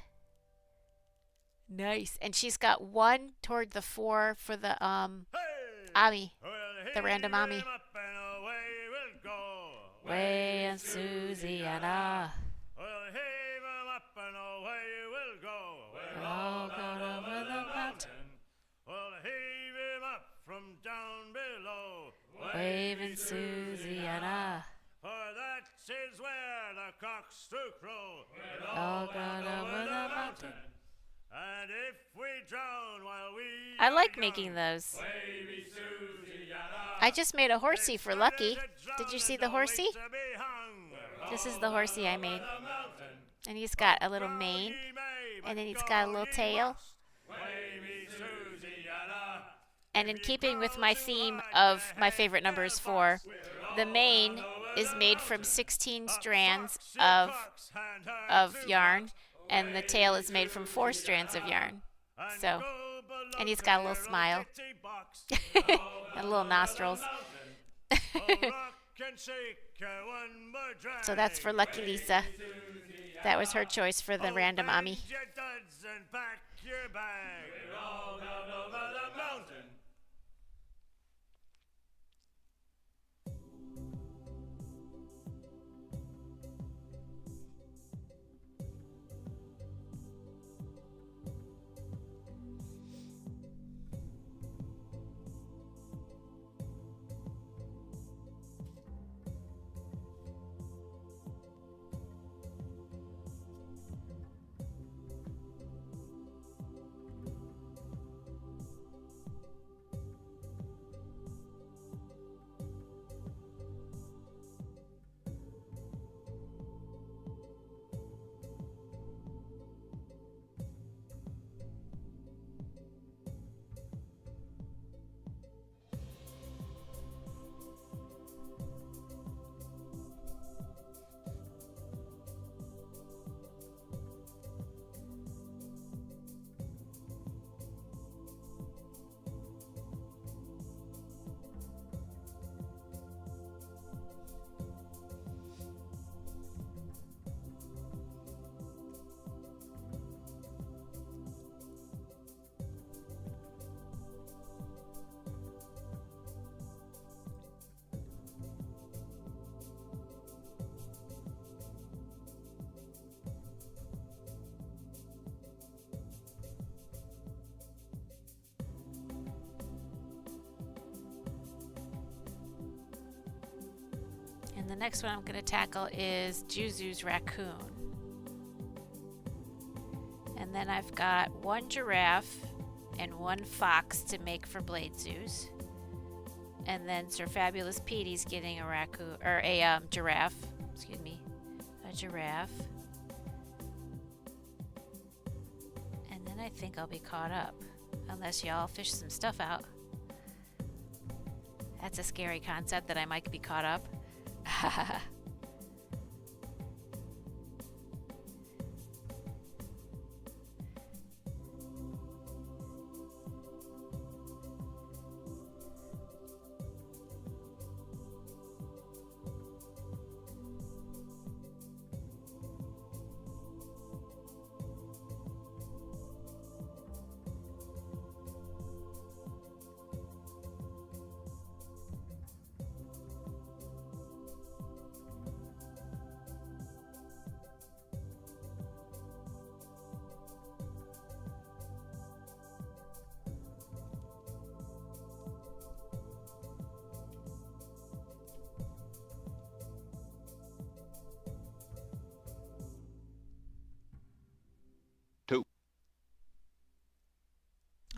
Nice. And she's got one toward the 4 for the Ami. The random Ami. Way and Susiana. Well, heave 'em up and away we'll go. We're all going over the mountain. Well, heave him up from down below. Waving Susiana. For that is where the cocks do crow. We're all going over the mountain. And if we drown while we I like making those. I just made a horsey for Lucky. Did you see the horsey? This is the horsey I made. And he's got a little mane. And then he's got a little tail. And in keeping with my theme of my favorite numbers 4, the mane is made from 16 strands of yarn, and the tail is made from 4 strands of yarn. So, and he's got a little smile and little nostrils. So that's for Lucky Lisa. That was her choice for the random Ami. And the next one I'm going to tackle is Juzu's raccoon. And then I've got 1 giraffe and 1 fox to make for Blade Zoos. And then Sir Fabulous Petey's getting a raccoon, or a giraffe. Excuse me, a giraffe. And then I think I'll be caught up, unless y'all fish some stuff out. That's a scary concept that I might be caught up.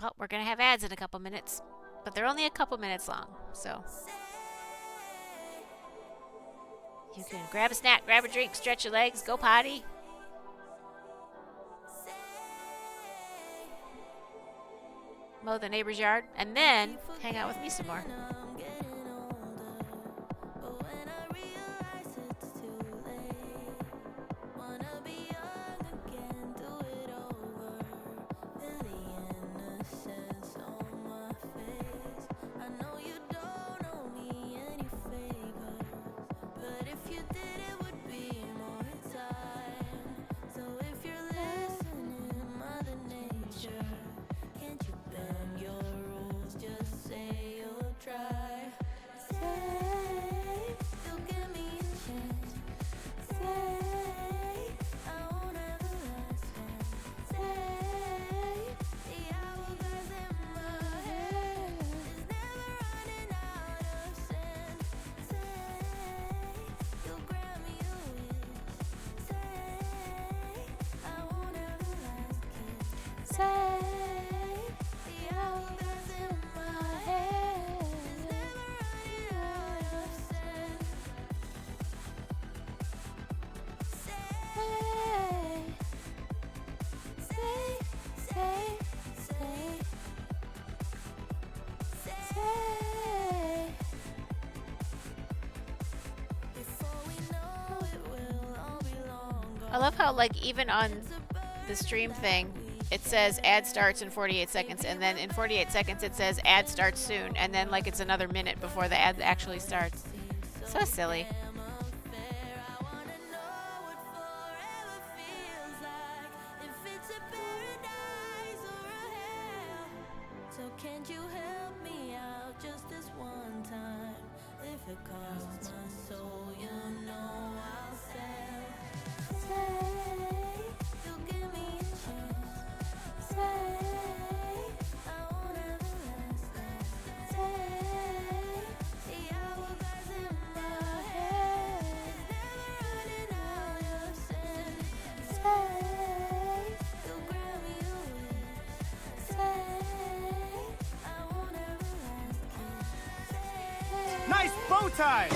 Oh, we're going to have ads in a couple minutes, but they're only a couple minutes long, so you can grab a snack, grab a drink, stretch your legs, go potty. Mow the neighbor's yard, and then hang out with me some more. Can't you bend your rules? Just say you'll try. I love how, like, even on the stream thing, it says ad starts in 48 seconds, and then in 48 seconds it says ad starts soon, and then, like, it's another minute before the ad actually starts. So silly. So can't you help me out just this one time? If it costs my soul, you know I'll say, you'll give me a chance. Say, I won't ever last. Say, the hourglass in my head is never running out of sense. Say, you'll grab me away. Say, Nice bow tie!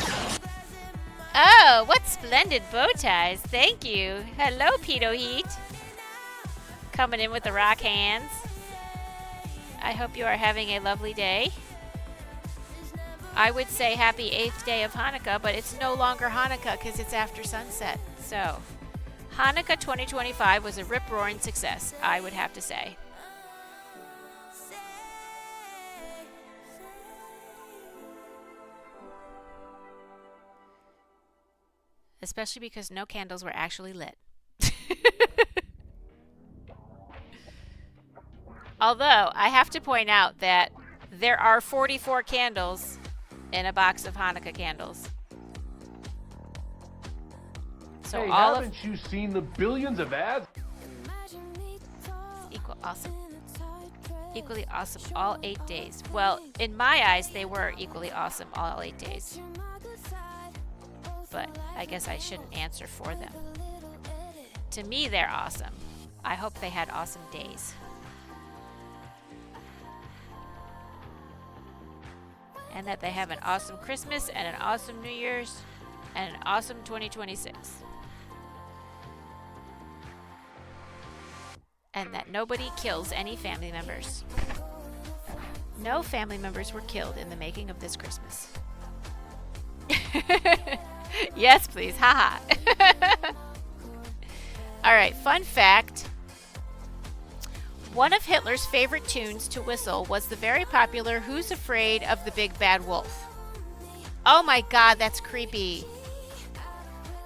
Oh, what splendid bow ties. Thank you. Hello, Pedo Heat. Coming in with the rock hands. I hope you are having a lovely day. I would say happy 8th day of Hanukkah, but it's no longer Hanukkah because it's after sunset. So, Hanukkah 2025 was a rip-roaring success, I would have to say. Especially because no candles were actually lit. Although, I have to point out that there are 44 candles in a box of Hanukkah candles. So hey, all haven't you seen the billions of ads? Equally awesome all 8 days. Well, in my eyes, they were equally awesome all 8 days. But I guess I shouldn't answer for them. To me, they're awesome. I hope they had awesome days. And that they have an awesome Christmas and an awesome New Year's and an awesome 2026. And that nobody kills any family members. No family members were killed in the making of this Christmas. Yes, please. Haha. All right, fun fact. One of Hitler's favorite tunes to whistle was the very popular Who's Afraid of the Big Bad Wolf? Oh my God, that's creepy.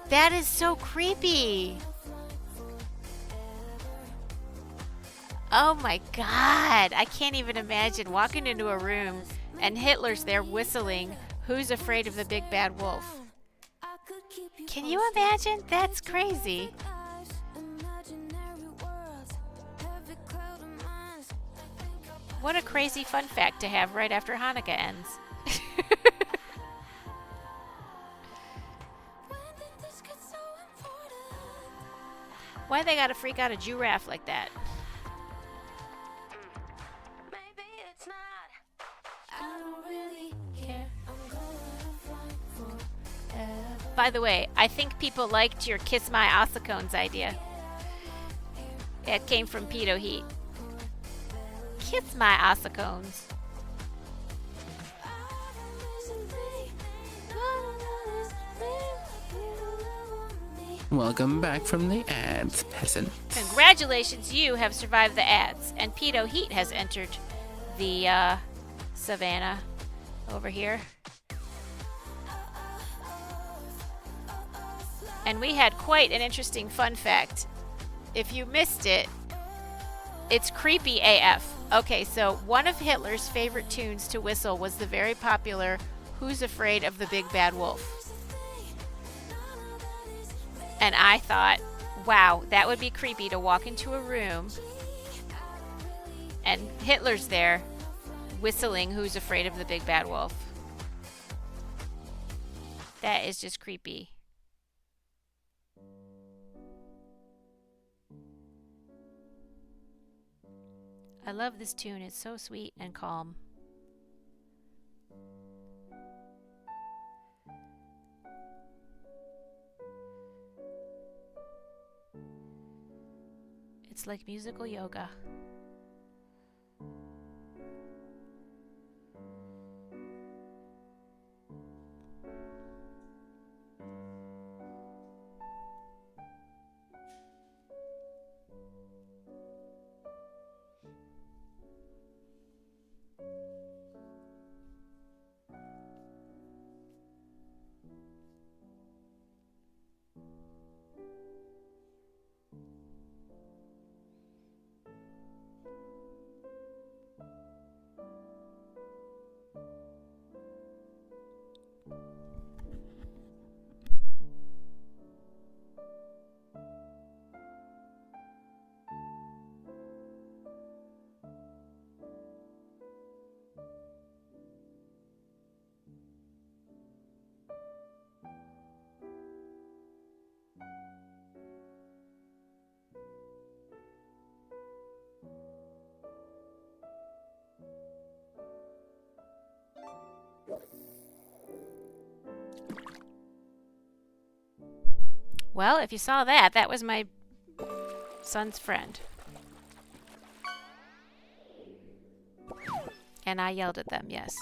That is so creepy. Oh my God. I can't even imagine walking into a room and Hitler's there whistling Who's Afraid of the Big Bad Wolf? Can you imagine? That's crazy. What a crazy fun fact to have right after Hanukkah ends. Why they gotta freak out a giraffe like that? By the way, I think people liked your Kiss My Ossicones idea. It came from Pedo Heat. Kiss my ossicones. Welcome back from the ads, peasant. Congratulations, you have survived the ads. And Pedo Heat has entered the savannah over here. And we had quite an interesting fun fact. If you missed it, it's creepy AF. Okay, so one of Hitler's favorite tunes to whistle was the very popular Who's Afraid of the Big Bad Wolf? And I thought, wow, that would be creepy to walk into a room and Hitler's there whistling Who's Afraid of the Big Bad Wolf. That is just creepy. I love this tune. It's so sweet and calm. It's like musical yoga. Well, if you saw that, that was my son's friend. And I yelled at them, yes.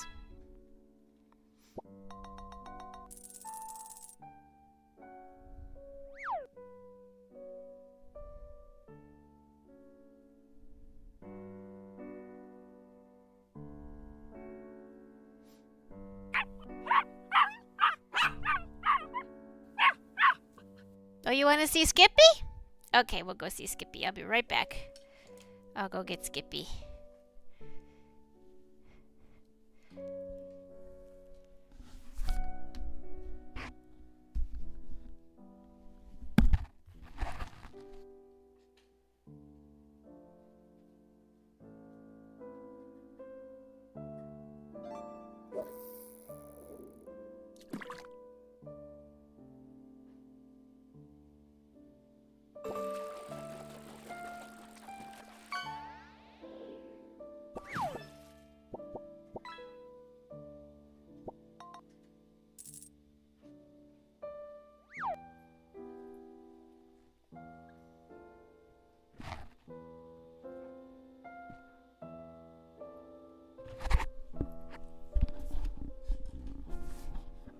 Oh, you want to see Skippy? Okay, we'll go see Skippy. I'll be right back. I'll go get Skippy.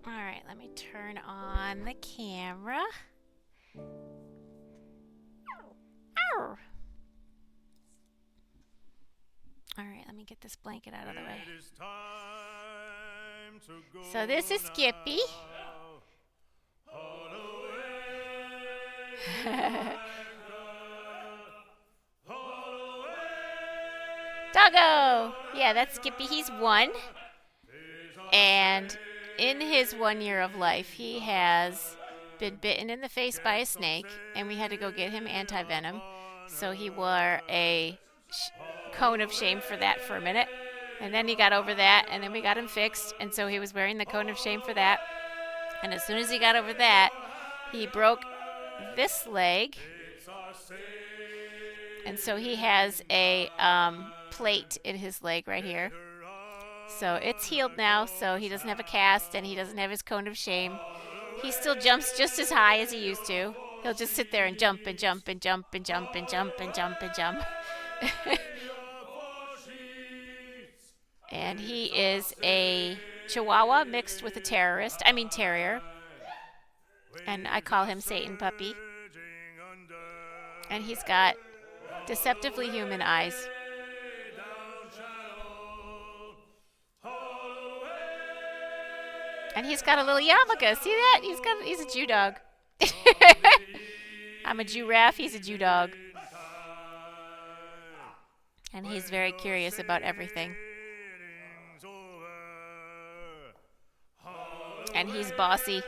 Alright, let me turn on the camera. Ow. Alright, let me get this blanket out of the way. So this is Skippy. Doggo! Yeah, that's Skippy. He's 1. And in his 1 year of life, he has been bitten in the face by a snake, and we had to go get him anti-venom. So he wore a cone of shame for that for a minute. And then he got over that, and then we got him fixed. And so he was wearing the cone of shame for that. And as soon as he got over that, he broke this leg. And so he has a plate in his leg right here. So it's healed now, so he doesn't have a cast and he doesn't have his cone of shame. He still jumps just as high as he used to. He'll just sit there and jump and jump and jump and jump and jump and jump and jump. And he is a Chihuahua mixed with a terrier. And I call him Satan Puppy. And he's got deceptively human eyes. And he's got a little yarmulke. See that? He's a Jew dog. I'm a giraffe. He's a Jew dog. And he's very curious about everything. And he's bossy.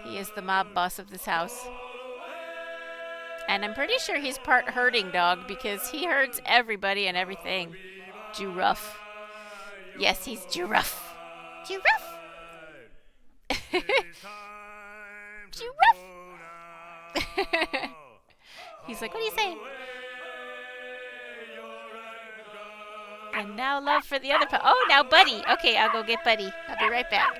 He is the mob boss of this house. And I'm pretty sure he's part herding dog because he herds everybody and everything. Jew-rough. Yes, he's Jew-rough. Jew-rough. Jew-rough. He's like, what are you saying? And now love for the other Oh, now Buddy. Okay, I'll go get Buddy. I'll be right back.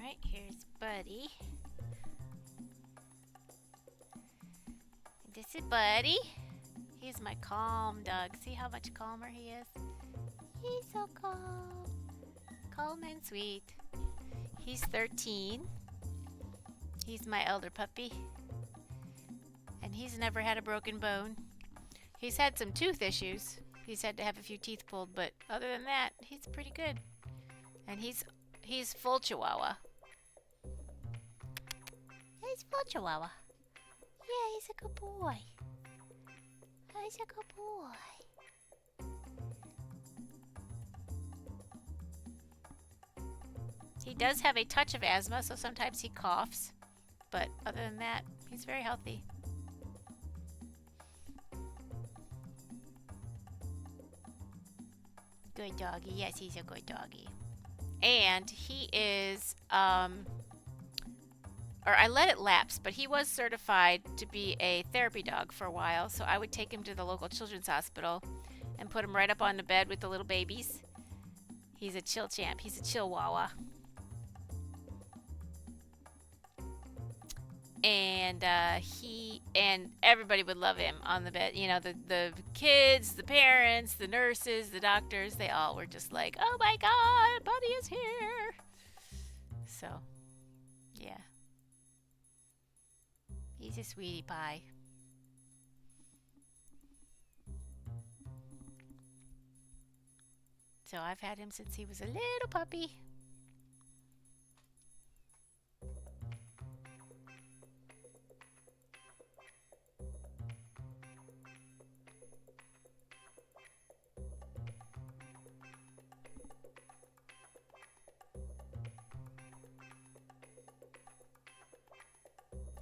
Alright, here's Buddy. This is Buddy. He's my calm dog. See how much calmer he is? He's so calm. Calm and sweet. He's 13. He's my elder puppy. And he's never had a broken bone. He's had some tooth issues. He's had to have a few teeth pulled, but other than that, he's pretty good. And he's full Chihuahua. He's full Chihuahua. Yeah, he's a good boy. He's a good boy. He does have a touch of asthma, so sometimes he coughs. But other than that, he's very healthy. Good doggy. Yes, he's a good doggy. And he is, or I let it lapse, but he was certified to be a therapy dog for a while, so I would take him to the local children's hospital and put him right up on the bed with the little babies. He's a chill champ. He's a Chihuahua. And and everybody would love him on the bed. You know, the kids, the parents, the nurses, the doctors, they all were just like, oh my God, Buddy is here. So, yeah. He's a sweetie pie. So I've had him since he was a little puppy.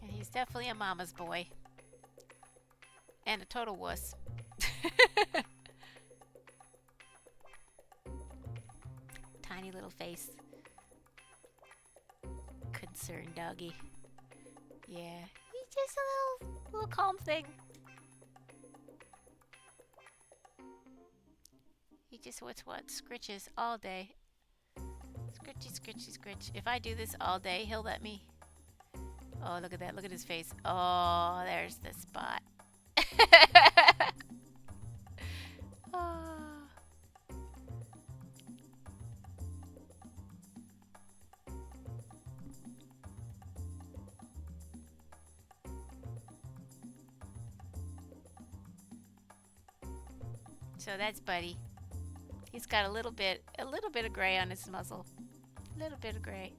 And he's definitely a mama's boy. And a total wuss. Tiny little face. Concerned doggy. Yeah, he's just a little calm thing. He just what scritches all day. Scritchy, scritchy, scritch. If I do this all day, he'll let me. Oh, look at that. Look at his face. Oh, there's the spot. Oh. So that's Buddy. He's got a little bit of gray on his muzzle. A little bit of gray.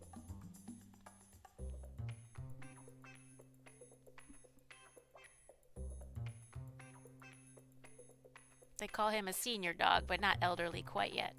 They call him a senior dog, but not elderly quite yet.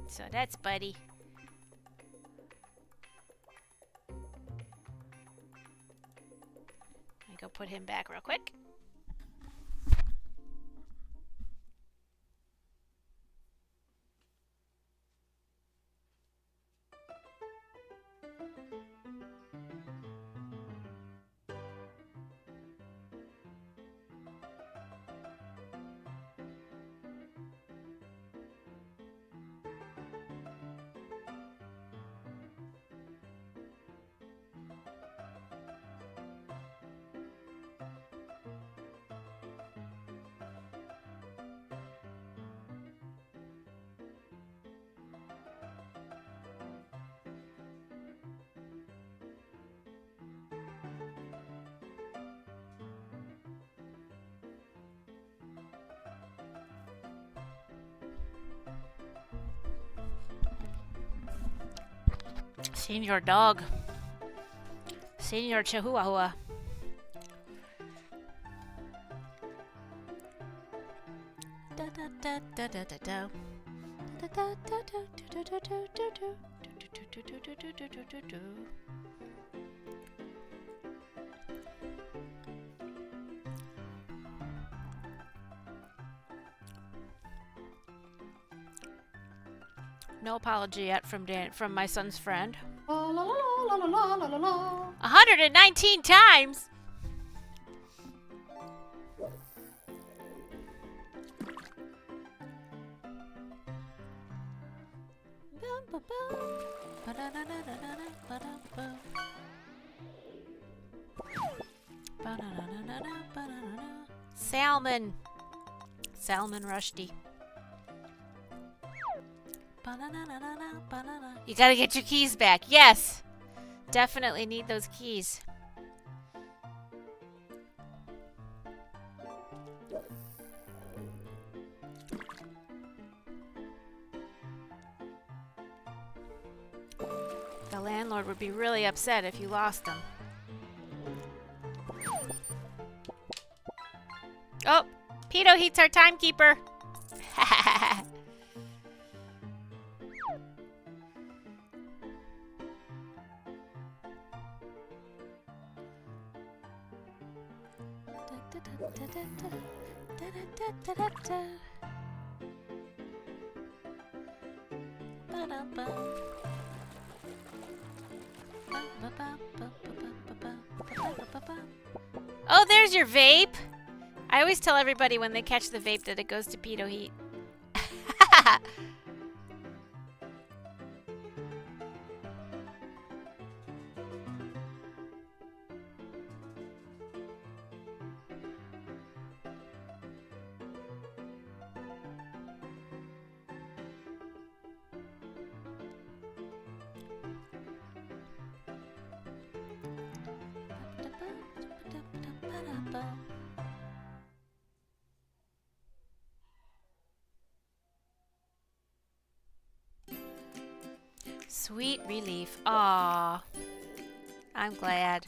So that's Buddy. Let me go put him back real quick. Senior dog. Senior Chihuahua. No apology yet from my son's friend. 119 times. Salmon. Salmon Rushdie. You gotta get your keys back. Yes! Definitely need those keys. The landlord would be really upset if you lost them. Oh! Pedo Heat's our timekeeper! Oh, there's your vape! I always tell everybody when they catch the vape that it goes to Pedo Heat. Sweet relief. Aww. I'm glad.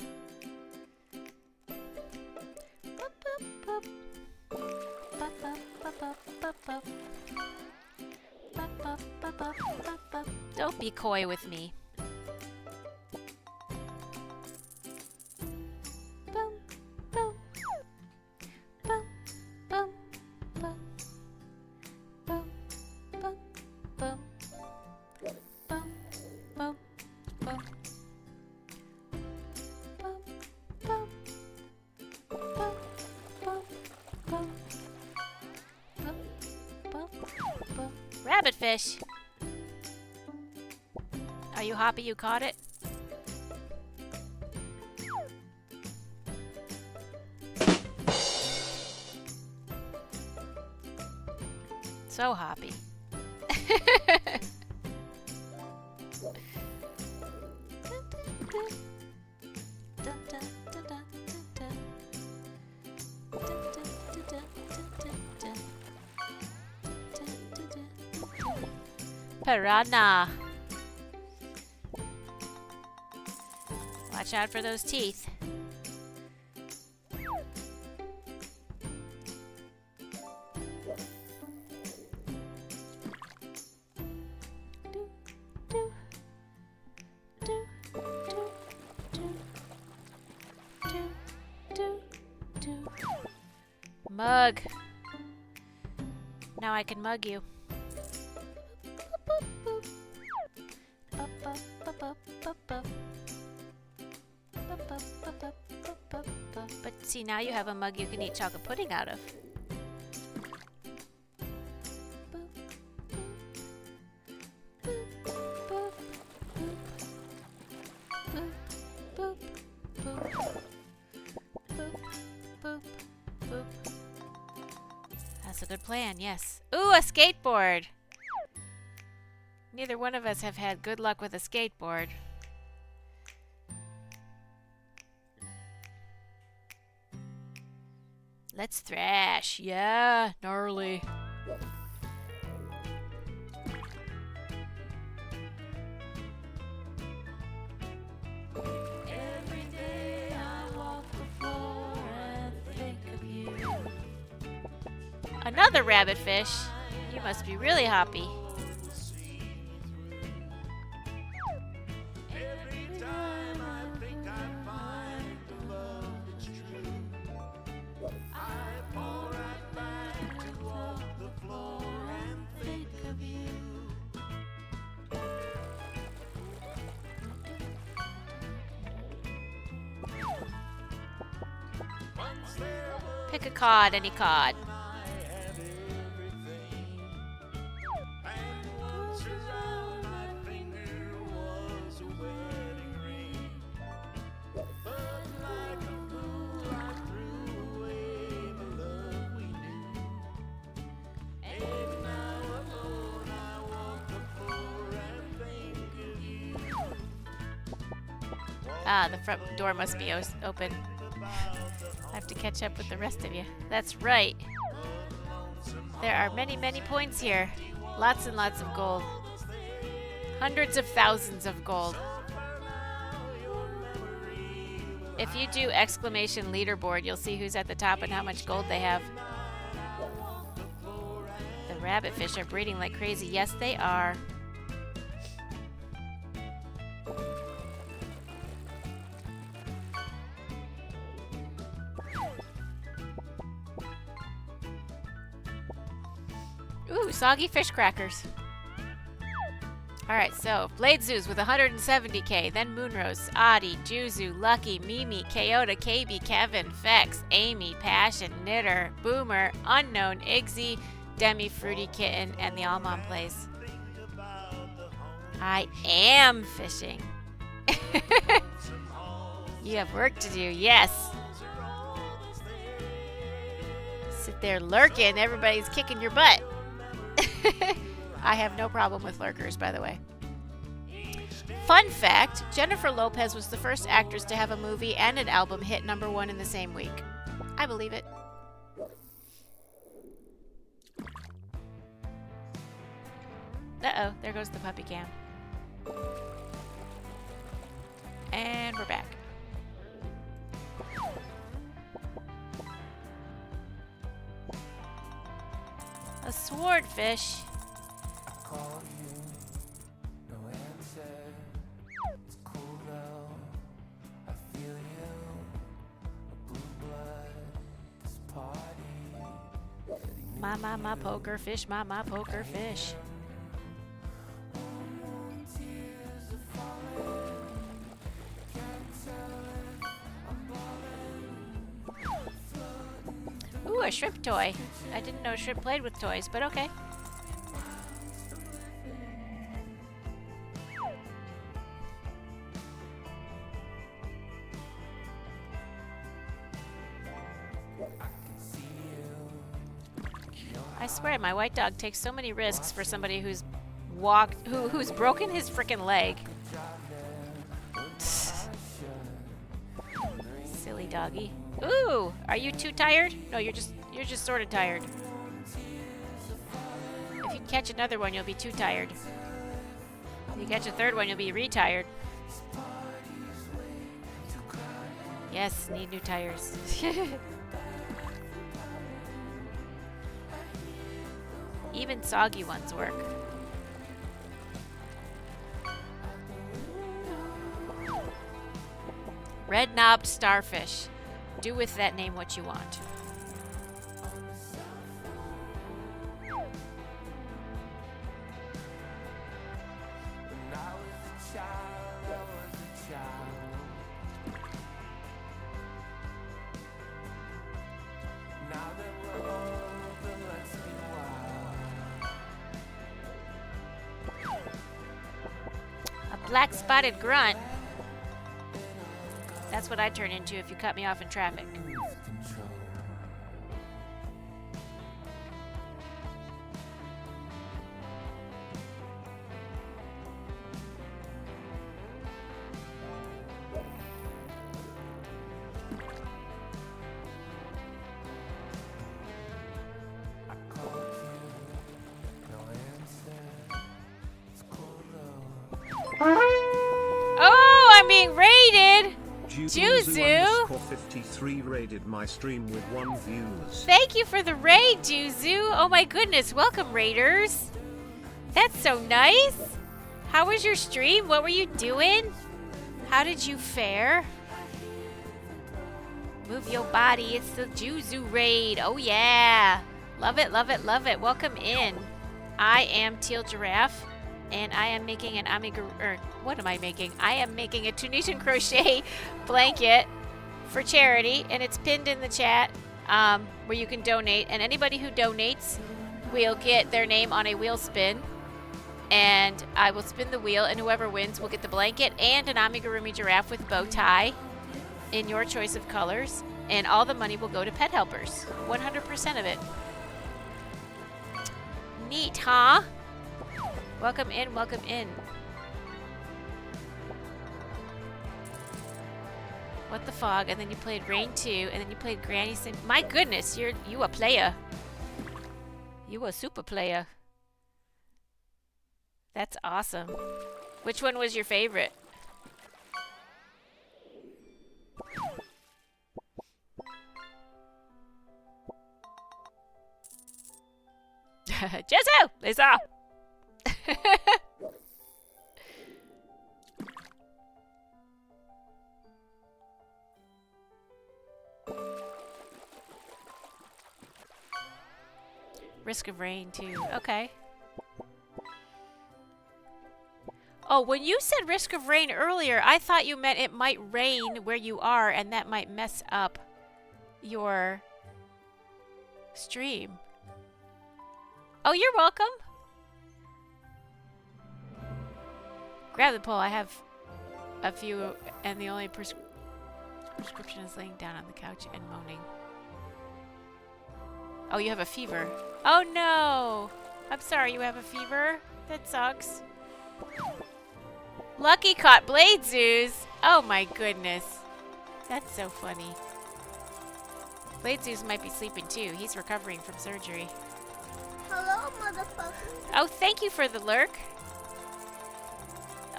Don't be coy with me. Rabbit fish. Are you happy you caught it? So happy. Piranha. Watch out for those teeth. Mug. Now I can mug you. But see, now you have a mug you can eat chocolate pudding out of. That's a good plan, yes. Ooh, a skateboard! Neither one of us have had good luck with a skateboard. Let's thrash. Yeah, gnarly. Every day I walk the floor and think of you. Another rabbit fish. You must be really happy. Pick a cod, any cod. Ah, the front door must be open. I have to catch up with the rest of you. That's right. There are many, many points here. Lots and lots of gold. Hundreds of thousands of gold. If you do exclamation leaderboard, you'll see who's at the top and how much gold they have. The rabbitfish are breeding like crazy. Yes, they are. Ooh, soggy fish crackers. Alright, so Blade Zoos with 170k, then Moonrose, Audie, Juzu, Lucky, Mimi, Kyoto, KB, Kevin, Fex, Amy, Passion, Knitter, Boomer, Unknown, Iggsy, Demi, Fruity Kitten, and the All Mom Plays. I am fishing. You have work to do, yes. Sit there lurking, everybody's kicking your butt. I have no problem with lurkers, by the way. Fun fact, Jennifer Lopez was the first actress to have a movie and an album hit #1 in the same week. I believe it. Uh-oh, there goes the puppy cam. And we're back. A swordfish. Call you, no answer. It's cool though. I feel you. Blue blood, this party. My poker fish, my poker fish. Ooh, a shrimp toy. I didn't know shrimp played with toys, but okay. I swear, my white dog takes so many risks for somebody who's who's broken his frickin' leg. Silly doggy. Ooh, are you too tired? No, you're just sort of tired. If you catch another one, you'll be too tired. If you catch a third one, you'll be retired. Yes, need new tires. Even soggy ones work. Red-knobbed starfish. Do with that name what you want. A black-spotted grunt. That's what I'd turn into if you cut me off in traffic. Oh, I'm being raided! Juzu! 53 raided my stream with 1 views. Thank you for the raid, Juzu! Oh my goodness, welcome raiders! That's so nice! How was your stream? What were you doing? How did you fare? Move your body, it's the Juzu raid. Oh yeah! Love it, love it, love it. Welcome in. I am Teal Giraffe, and I am making an what am I making? I am making a Tunisian crochet blanket for charity, and it's pinned in the chat where you can donate. And anybody who donates will get their name on a wheel spin, and I will spin the wheel, and whoever wins will get the blanket and an amigurumi giraffe with bow tie in your choice of colors, and all the money will go to PetHelpers. 100% of it. Neat, huh? Welcome in, welcome in. What the Fog, and then you played Rain 2, and then you played Granny Sim. My goodness, you a player. You a super player. That's awesome. Which one was your favorite? Jezzo! Lisa! Risk of Rain, too. Okay. Oh, when you said Risk of Rain earlier, I thought you meant it might rain where you are, and that might mess up your stream. Oh, you're welcome. Grab the pole. I have a few, and the only prescription is laying down on the couch and moaning. Oh, you have a fever. Oh, no. I'm sorry you have a fever. That sucks. Lucky caught Blade Zeus. Oh, my goodness. That's so funny. Blade Zeus might be sleeping, too. He's recovering from surgery. Hello, motherfucker. Oh, thank you for the lurk.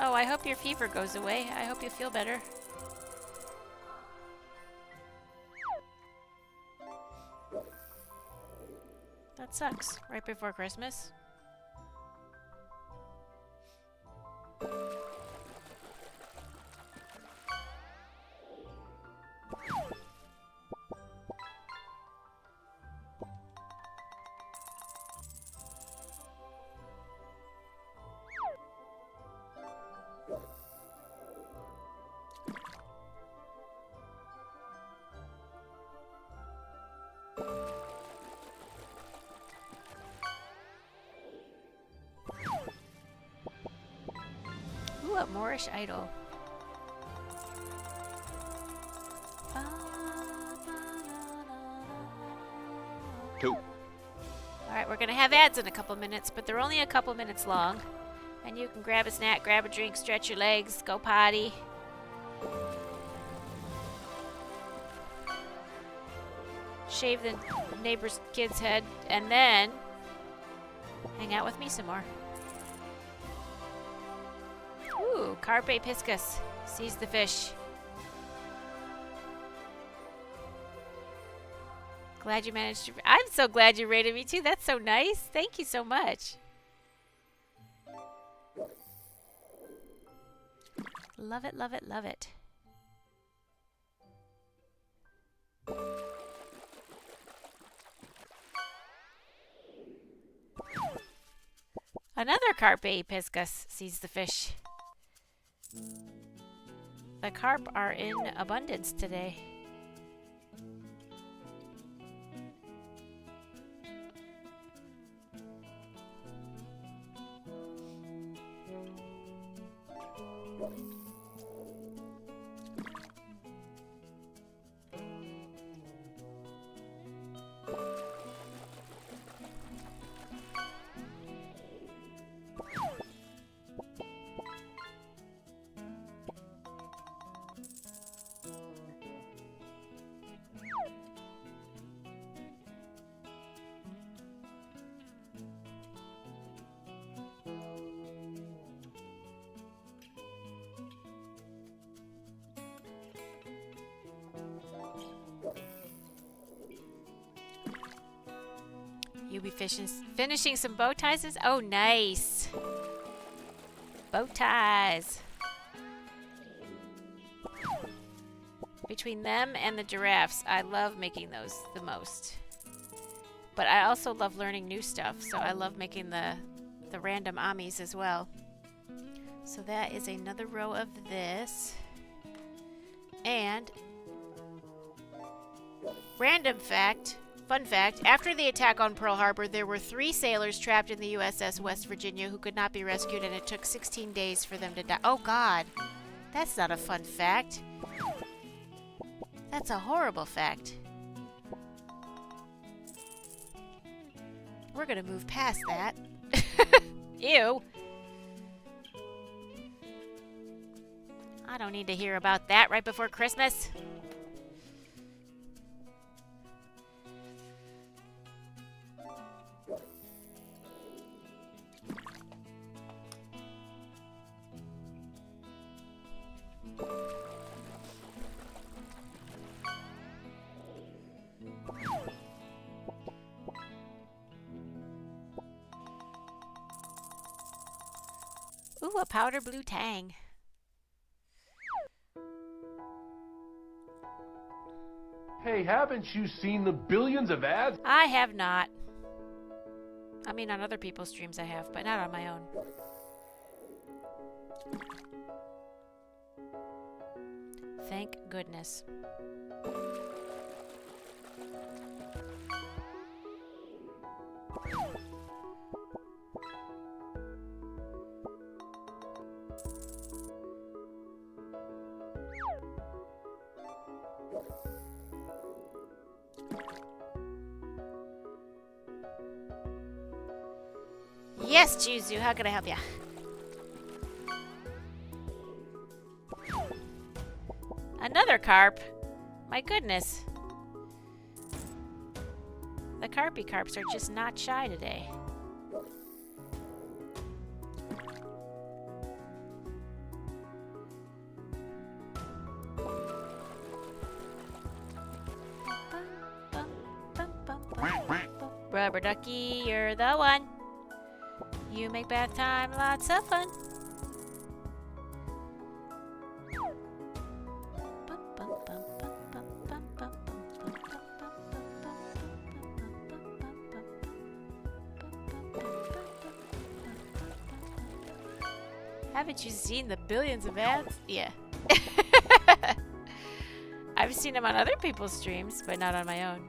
Oh, I hope your fever goes away. I hope you feel better. That sucks. Right before Christmas. Ooh, a Moorish idol. Cool. Alright, we're gonna have ads in a couple minutes, but they're only a couple minutes long. And you can grab a snack, grab a drink, stretch your legs, go potty. Shave the neighbor's kid's head, and then hang out with me some more. Ooh, Carpe Piscus. Seize the fish. Glad you managed to... I'm so glad you rated me too. That's so nice. Thank you so much. Love it, love it, love it. Another Carpe Piscus sees the fish. The carp are in abundance today. You'll be finishing some bow ties? Oh, nice. Bow ties. Between them and the giraffes, I love making those the most. But I also love learning new stuff, so I love making the random amis as well. So that is another row of this. And random fact, fun fact, after the attack on Pearl Harbor, there were 3 sailors trapped in the USS West Virginia who could not be rescued, and it took 16 days for them to die. Oh God, that's not a fun fact. That's a horrible fact. We're gonna move past that. Ew. don't need to hear about that right before Christmas. Ooh, a powder blue tang. Hey, haven't you seen the billions of ads? I have not. I mean, on other people's streams I have, but not on my own. Thank goodness. Yes, Juzu, how can I help you? Another carp? My goodness. The carpy carps are just not shy today. Rubber ducky, you're the one. You make bath time lots of fun. Haven't you seen the billions of ads? Yeah. I've seen them on other people's streams, but not on my own.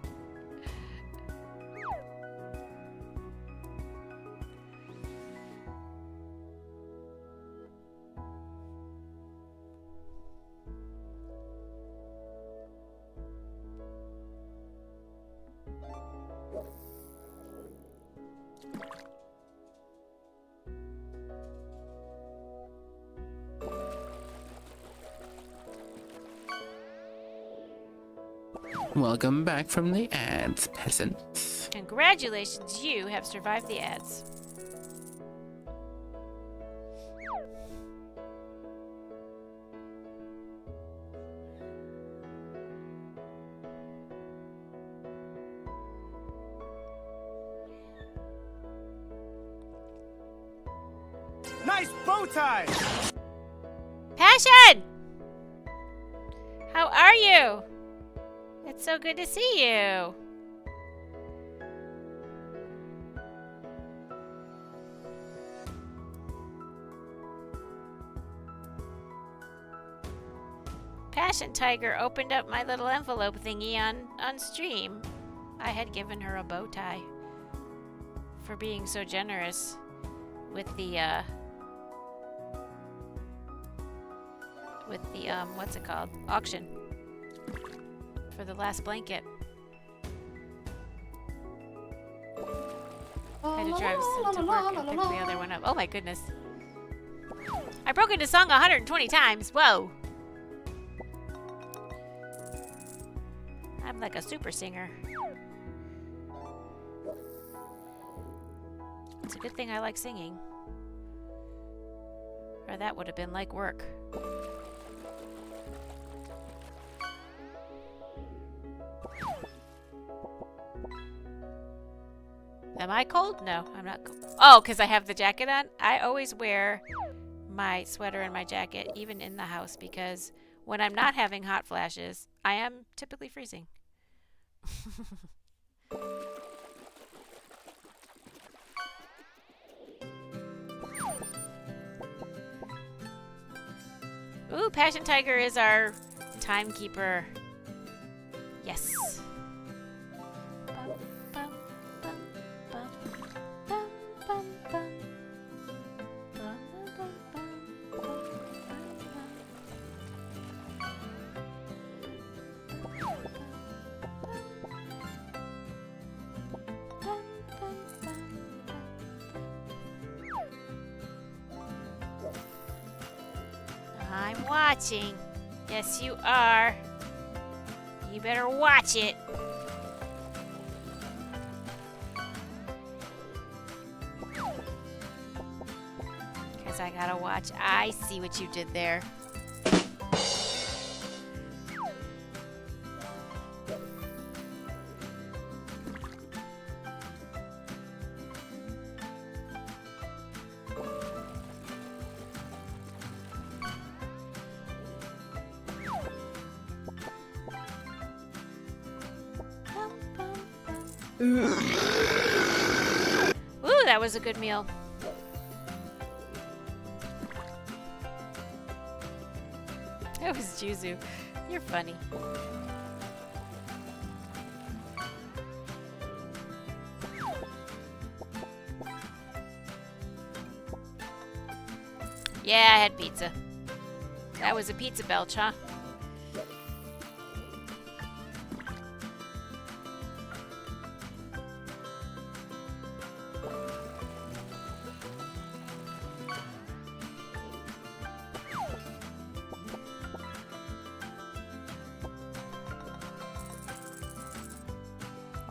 Welcome back from the ads, peasants. Congratulations, you have survived the ads. Nice bow tie! Passion! How are you? It's so good to see you. Passion Tiger opened up my little envelope thingy on stream. I had given her a bow tie for being so generous with the what's it called? Auction. For the last blanket. Had to drive to work and pick the other one up. Oh my goodness. I broke into song 120 times. Whoa. I'm like a super singer. It's a good thing I like singing. Or that would have been like work. Am I cold? No, I'm not cold. Oh, because I have the jacket on? I always wear my sweater and my jacket, even in the house, because when I'm not having hot flashes, I am typically freezing. Ooh, Passion Tiger is our timekeeper. Yes. I'm watching. Yes, you are. You better watch it. Because I gotta watch. I see what you did there. Ooh, that was a good meal. That was Juzu. You're funny. Yeah, I had pizza. That was a pizza belch, huh?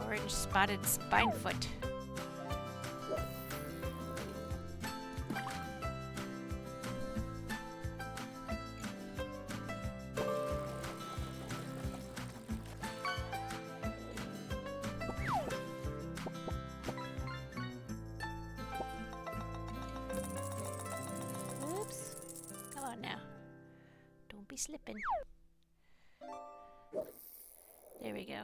Orange spotted spinefoot. Oops. Come on now. Don't be slipping. There we go.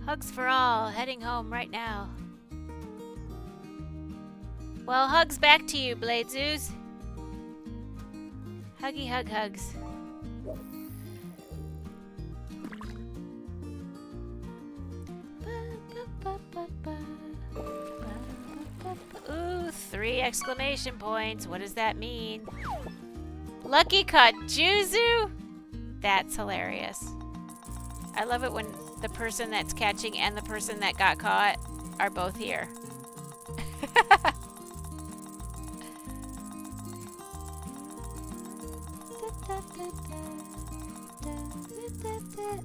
Hugs for all, heading home right now. Well, hugs back to you, Blade Zoos. Huggy hug hugs. Ooh, 3 exclamation points. What does that mean? Lucky caught Juzu? That's hilarious. I love it when the person that's catching and the person that got caught are both here.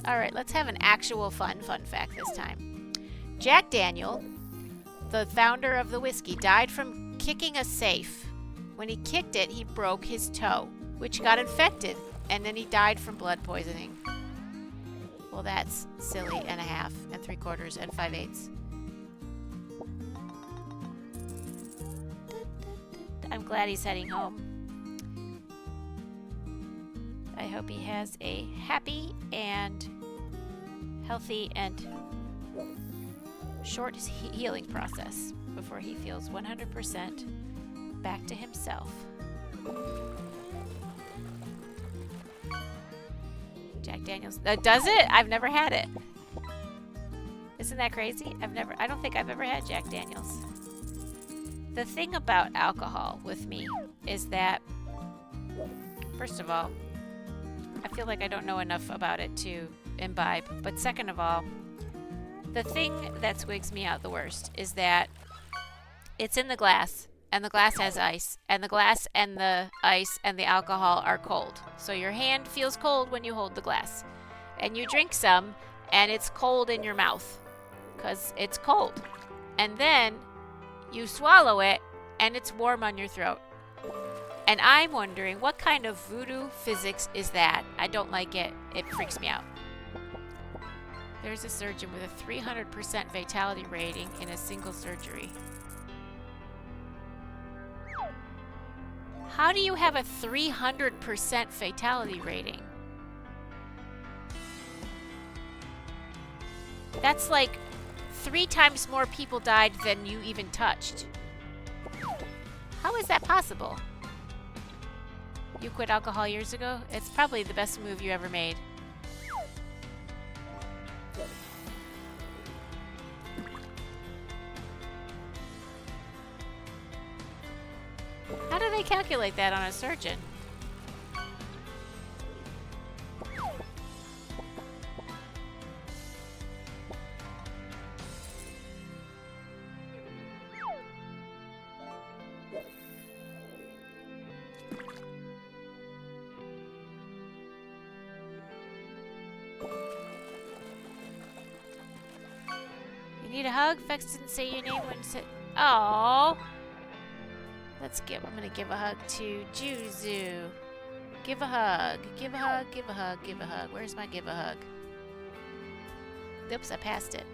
Alright, let's have an actual fun fact this time. Jack Daniel, the founder of the whiskey, died from kicking a safe. When he kicked it, he broke his toe, which got infected, and then he died from blood poisoning. Well, that's silly and a half, and 3/4, and 5/8. I'm glad he's heading home. I hope he has a happy and healthy and short healing process before he feels 100% back to himself. Jack Daniels. Does it? I've never had it. Isn't that crazy? I don't think I've ever had Jack Daniels. The thing about alcohol with me is that, first of all, I feel like I don't know enough about it to imbibe. But second of all, the thing that squigs me out the worst is that it's in the glass, and the glass has ice, and the glass and the ice and the alcohol are cold. So your hand feels cold when you hold the glass. And you drink some, and it's cold in your mouth, because it's cold. And then you swallow it, and it's warm on your throat. And I'm wondering, what kind of voodoo physics is that? I don't like it. It freaks me out. There's a surgeon with a 300% fatality rating in a single surgery. How do you have a 300% fatality rating? That's like 3 times more people died than you even touched. How is that possible? You quit alcohol years ago? It's probably the best move you ever made. How do they calculate that on a surgeon? You need a hug? Vex didn't say your name when you said. Oh. I'm gonna give a hug to Juzu. Give a hug. Give a hug. Give a hug. Give a hug. Where's my give a hug? Oops, I passed it.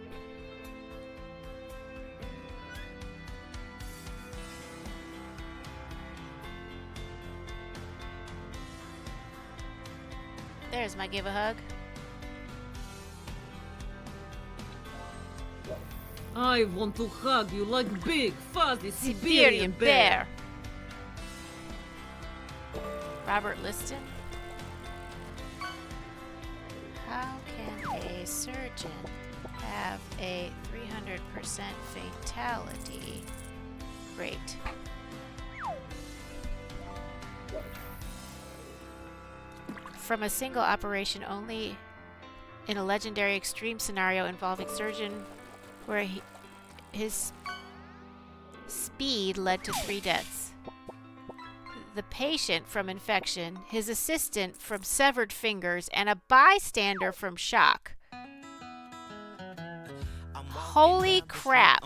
There's my give a hug. I want to hug you like big, fuzzy Siberian bear. Robert Liston. How can a surgeon have a 300% fatality rate? From a single operation only in a legendary extreme scenario involving surgeon where his speed led to 3 deaths. The patient from infection, his assistant from severed fingers, and a bystander from shock. Holy crap.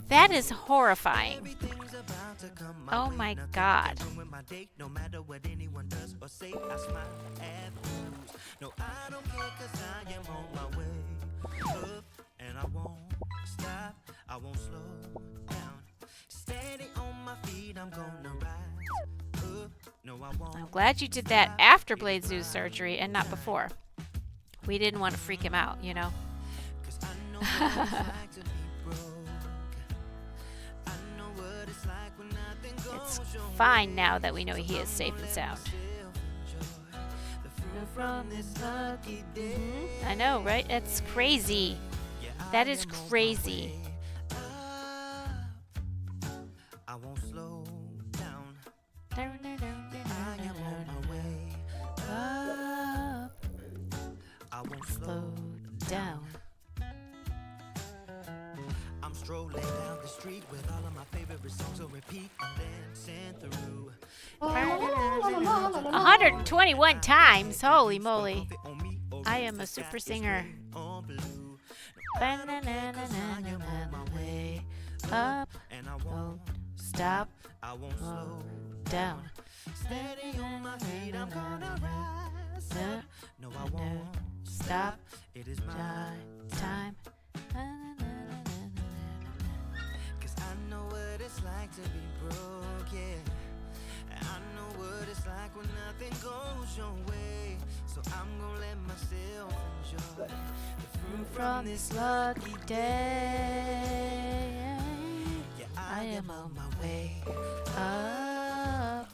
That is horrifying. Oh my god. I'm glad you did that after Blade Zoo's surgery and not before. We didn't want to freak him out, you know. It's fine now that we know he is safe and sound. I know, right? That's crazy. That is crazy. I won't slow down. I won't slow down. I'm strolling down the street with all of my favorite songs on repeat. I'm dancing through 121 times. Holy moly. I am a super singer. Way up, won't stop, I won't slow down. Steady on my feet, I'm gonna rise up. No, I won't stop. It is my time. Cause I know what it's like to be broke, yeah. I know what it's like when nothing goes your way. So I'm gonna let myself enjoy the fruit from this lucky day. Yeah, I am on my way up.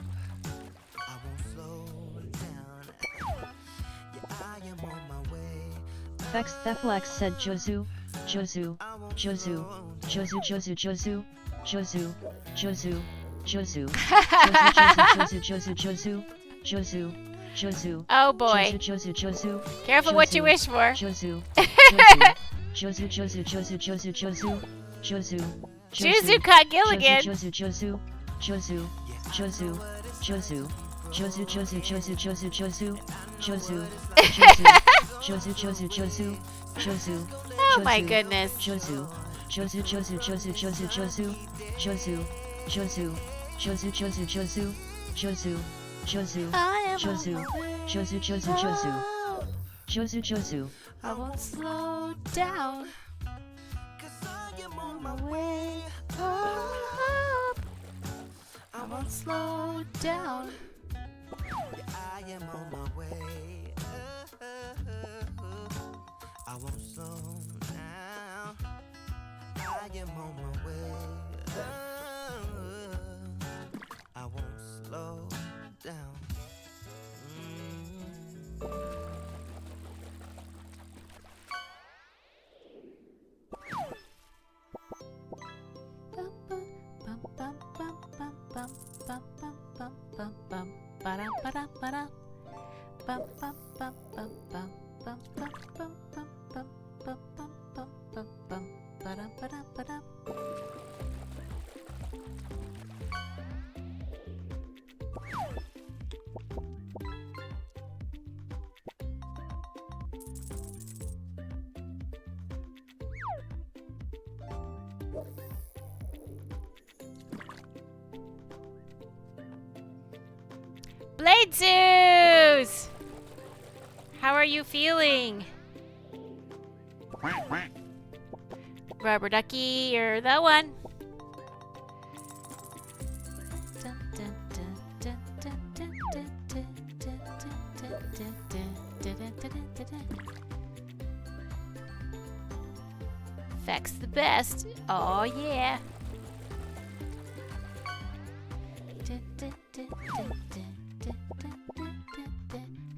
I won't slow down. Yeah, I am on my way. Vex Theflex said Jozu, Jozu, Jozu, Jozu, Jozu, Jozu, Jozu, Jozu, Jozu, Jozu, Jozu, Jozu, Jozu, Jozu. Oh boy. Jozu, Jozu. Careful what you wish for. Jozu, Jozu, Jozu, Jozu, Jozu, Jozu, Jozu. Juzu caught Gilligan. Jozu, Jozu, Jozu, Jozu, Jozu, Jozu, Jozu, Jozu, Jozu, Jozu, Jozu, Jozu, Jozu, Jozu, Jozu. Oh my goodness. Jozu, Jozu, Jozu, Jozu, Jozu, Jozu, Jozu, Jozu, Jozu, Jozu, Jozu, Jozu, Jozu, Jozu, Jozu, Jozu, Jozu, Jozu, Jozu. I won't slow down. Cause I am on my way Up. I won't slow down. Yeah, I am on my way I won't slow down. I am on my way. I won't slow down. Blade Zeus! How are you feeling? Rubber ducky, you're the one. Feck's the best. Oh yeah.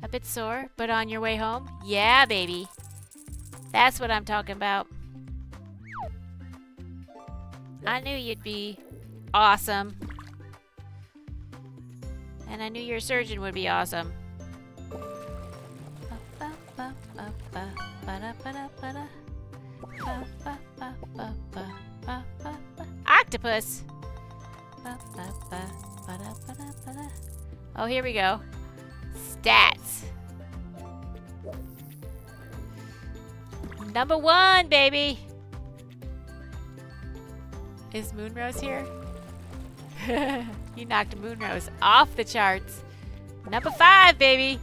A bit sore, but on your way home? Yeah, baby. That's what I'm talking about. I knew you'd be awesome. And I knew your surgeon would be awesome. Octopus! Oh, here we go. Stats. Number 1, baby. Is Moonrose here? You knocked Moonrose off the charts. Number 5, baby.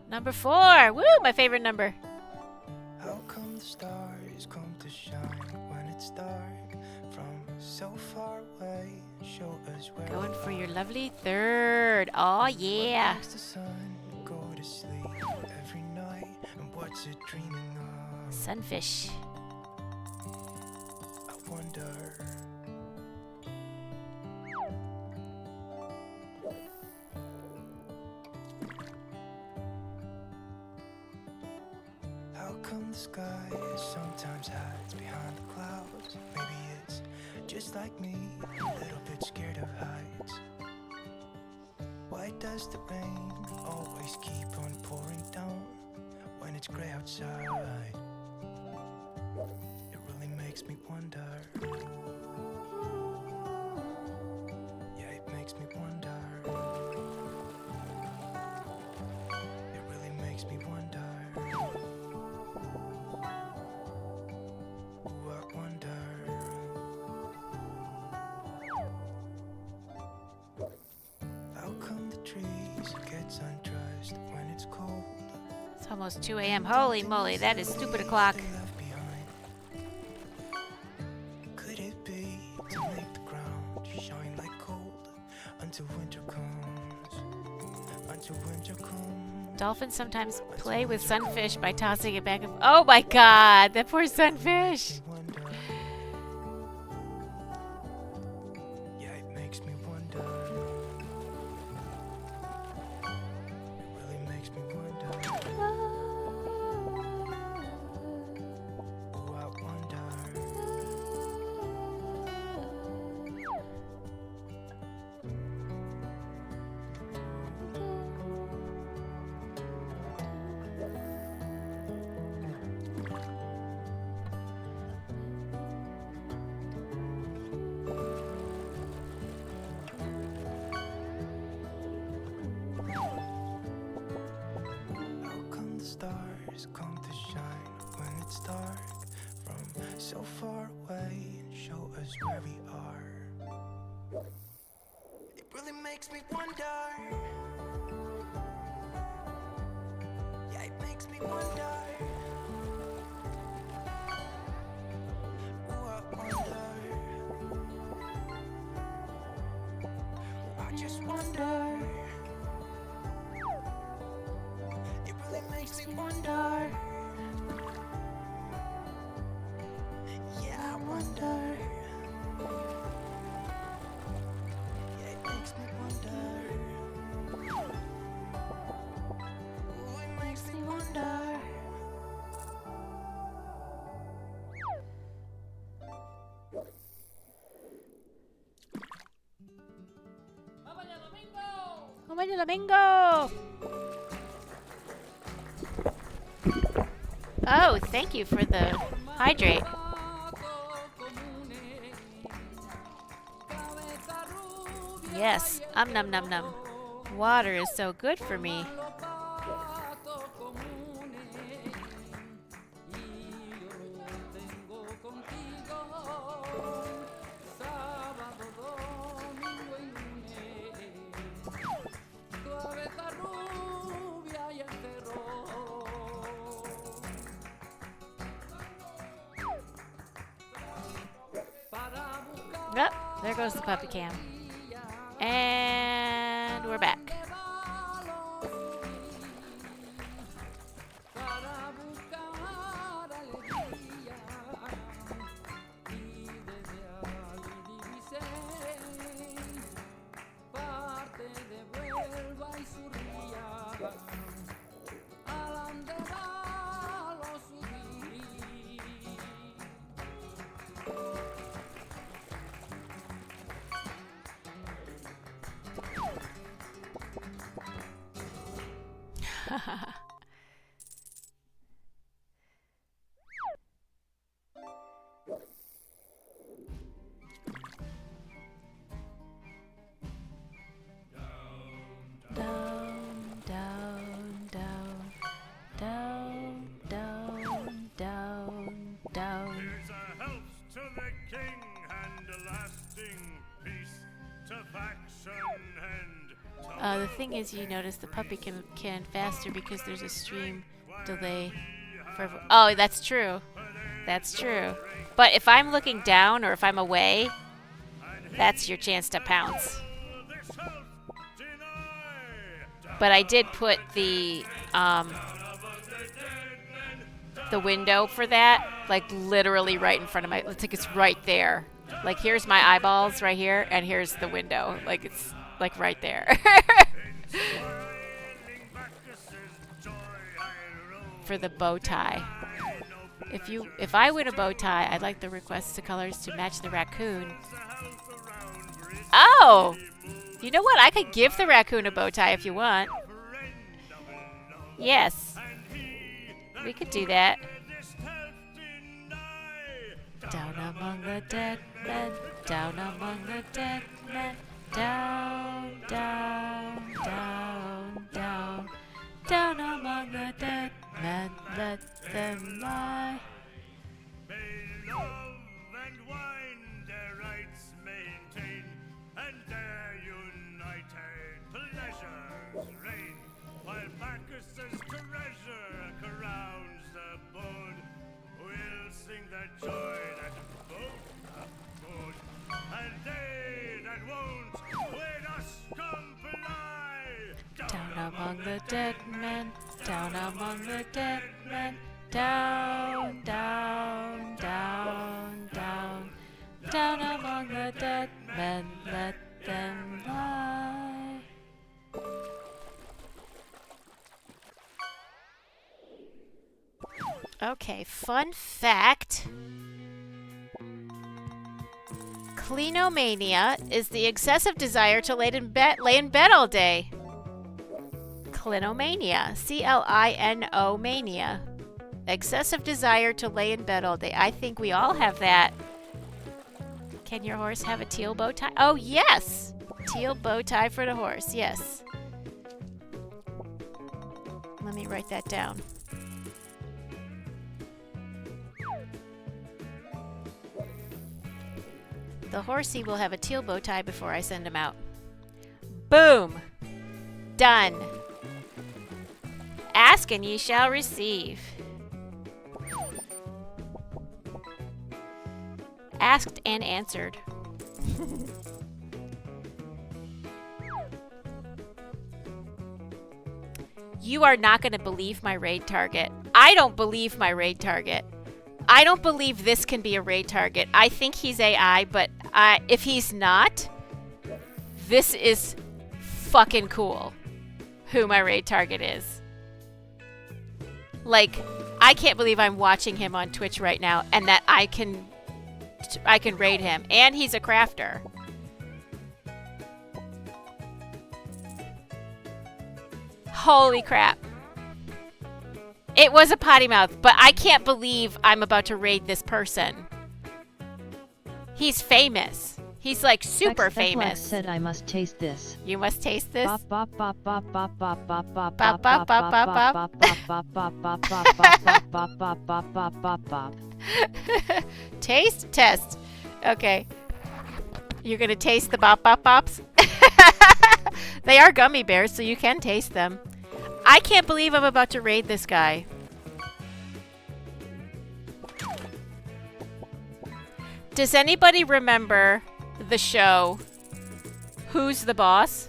Number 4. Woo, my favorite number. How come the stars come to shine when it's dark from so far away? Show us where. Going for your lovely 3rd. Oh yeah. Makes the sun go to sleep every night, and what's it dreaming of? Sunfish. I wonder. How come the sky sometimes hides behind the clouds? Maybe it's just like me, a little bit scared of heights. Why does the rain always keep on pouring down when it's gray outside? It really makes me wonder. Yeah, it makes me wonder. It really makes me wonder. Ooh, I wonder. How come the trees get undressed when it's cold? It's almost 2 a.m. Holy moly, that is stupid o'clock. Could it be to make the ground shine like gold until winter comes? Until winter comes. Dolphins sometimes play with sunfish by tossing it back and oh my god, that poor sunfish. Yeah, it makes me wonder. It really makes me wonder. Ooh, I wonder. How come the stars come to shine when it's dark from so far away and show us where we are. It really makes me wonder. Yeah, it makes me wonder. Ooh, I wonder. I just wonder. It really makes me wonder. Yeah, I wonder. Yeah, it makes me wonder. Ooh, it makes me wonder. Mamá de Domingo! Oh, thank you for the hydrate. Yes, num num num. Water is so good for me. Oh, there goes the puppy cam. And we're back. The thing is, you notice the puppy can faster because there's a stream delay. Oh, that's true. That's true. But if I'm looking down or if I'm away, that's your chance to pounce. But I did put the window for that, like literally right in front of my. It's like it's right there. Like here's my eyeballs right here, and here's the window. Like it's like right there. For the bow tie. If I win a bow tie, I'd like the requests to colors to match the raccoon. Oh! You know what? I could give the raccoon a bow tie if you want. Yes. We could do that. Down among the dead men, down among the dead men, down, down, down, down, down among the dead men, let them lie. May love and wine their rights maintain, and their united pleasures reign, while Bacchus's treasure crowns the bone. We'll sing the joy that both have good, and they that won't with us comply. Down among the dead men, down among the dead men, down, down, down, down, down among the dead men, let them lie. Okay, fun fact. Clinomania is the excessive desire to lay in bed all day. Clinomania. C-L-I-N-O mania. Excessive desire to lay in bed all day. I think we all have that. Can your horse have a teal bow tie? Oh, yes! Teal bow tie for the horse, yes. Let me write that down. The horsey will have a teal bow tie before I send him out. Boom! Done. Ask and ye shall receive. Asked and answered. You are not going to believe my raid target. I don't believe my raid target. I don't believe this can be a raid target. I think he's AI, but if he's not, this is fucking cool who my raid target is. Like, I can't believe I'm watching him on Twitch right now and that I can raid him. And he's a crafter. Holy crap. It was a potty mouth, but I can't believe I'm about to raid this person. He's famous. He's like super famous. Said I must taste this. You must taste this. Taste test. Okay. You're gonna taste the bop bop bops? They are gummy bears, so you can taste them. I can't believe I'm about to raid this guy. Does anybody remember the show Who's the Boss?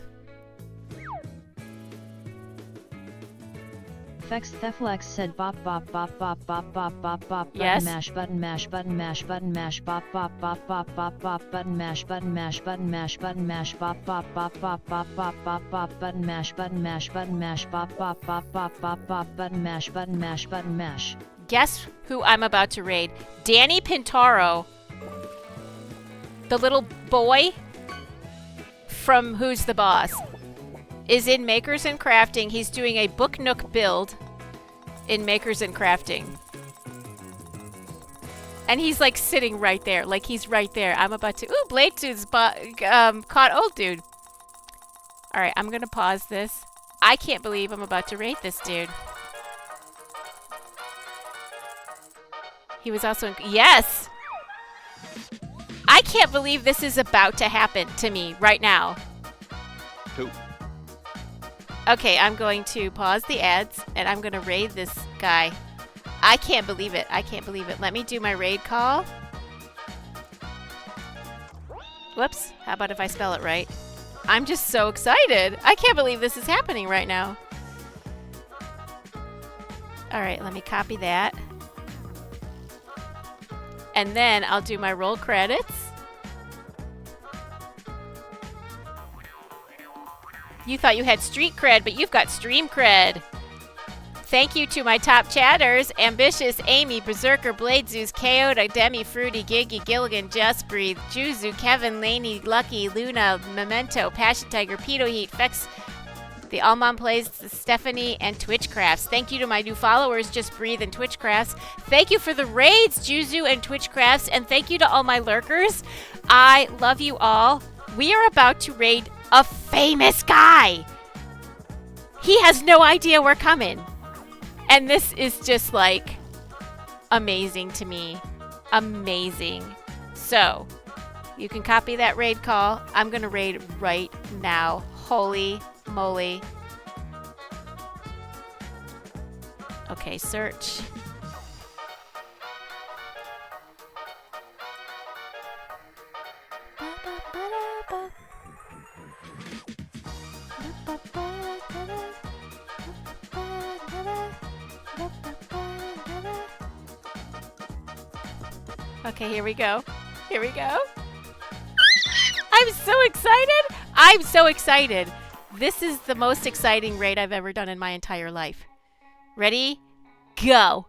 Theflex said bop bop bop bop bop bop bop bop yes. button mash button mash button mash bop bop bop bop bop bop button mash button mash button mash button mash bop bop bop bop bop bop bop bop button mash button mash button mash bop bop bop bop bop bop button mash button mash button mash. Guess who I'm about to raid? Danny Pintaro, the little boy from Who's the Boss, is in Makers and Crafting. He's doing a Book Nook build in Makers and Crafting. And he's like sitting right there. Like he's right there. I'm about to... Ooh, Blade Dude's caught old dude. Alright, I'm gonna pause this. I can't believe I'm about to raid this dude. He was also in... Yes! I can't believe this is about to happen to me right now. Who? Okay, I'm going to pause the ads, and I'm going to raid this guy. I can't believe it. I can't believe it. Let me do my raid call. Whoops. How about if I spell it right? I'm just so excited. I can't believe this is happening right now. All right, let me copy that. And then I'll do my roll credits. You thought you had street cred, but you've got stream cred. Thank you to my top chatters: Ambitious, Amy, Berserker, Bladezeus, Kyoto, Demi, Fruity, Giggy, Gilligan, Just Breathe, Juzu, Kevin, Laney, Lucky, Luna, Memento, Passion Tiger, Peto Heat, Fex, The Almond Plays, Stephanie, and Twitchcrafts. Thank you to my new followers, Just Breathe and Twitchcrafts. Thank you for the raids, Juzu and Twitchcrafts, and thank you to all my lurkers. I love you all. We are about to raid a famous guy. He has no idea we're coming. And this is just like amazing to me. Amazing. So, you can copy that raid call. I'm going to raid right now. Holy moly. Okay, search. Okay, here we go. Here we go. I'm so excited. I'm so excited. This is the most exciting raid I've ever done in my entire life. Ready? Go.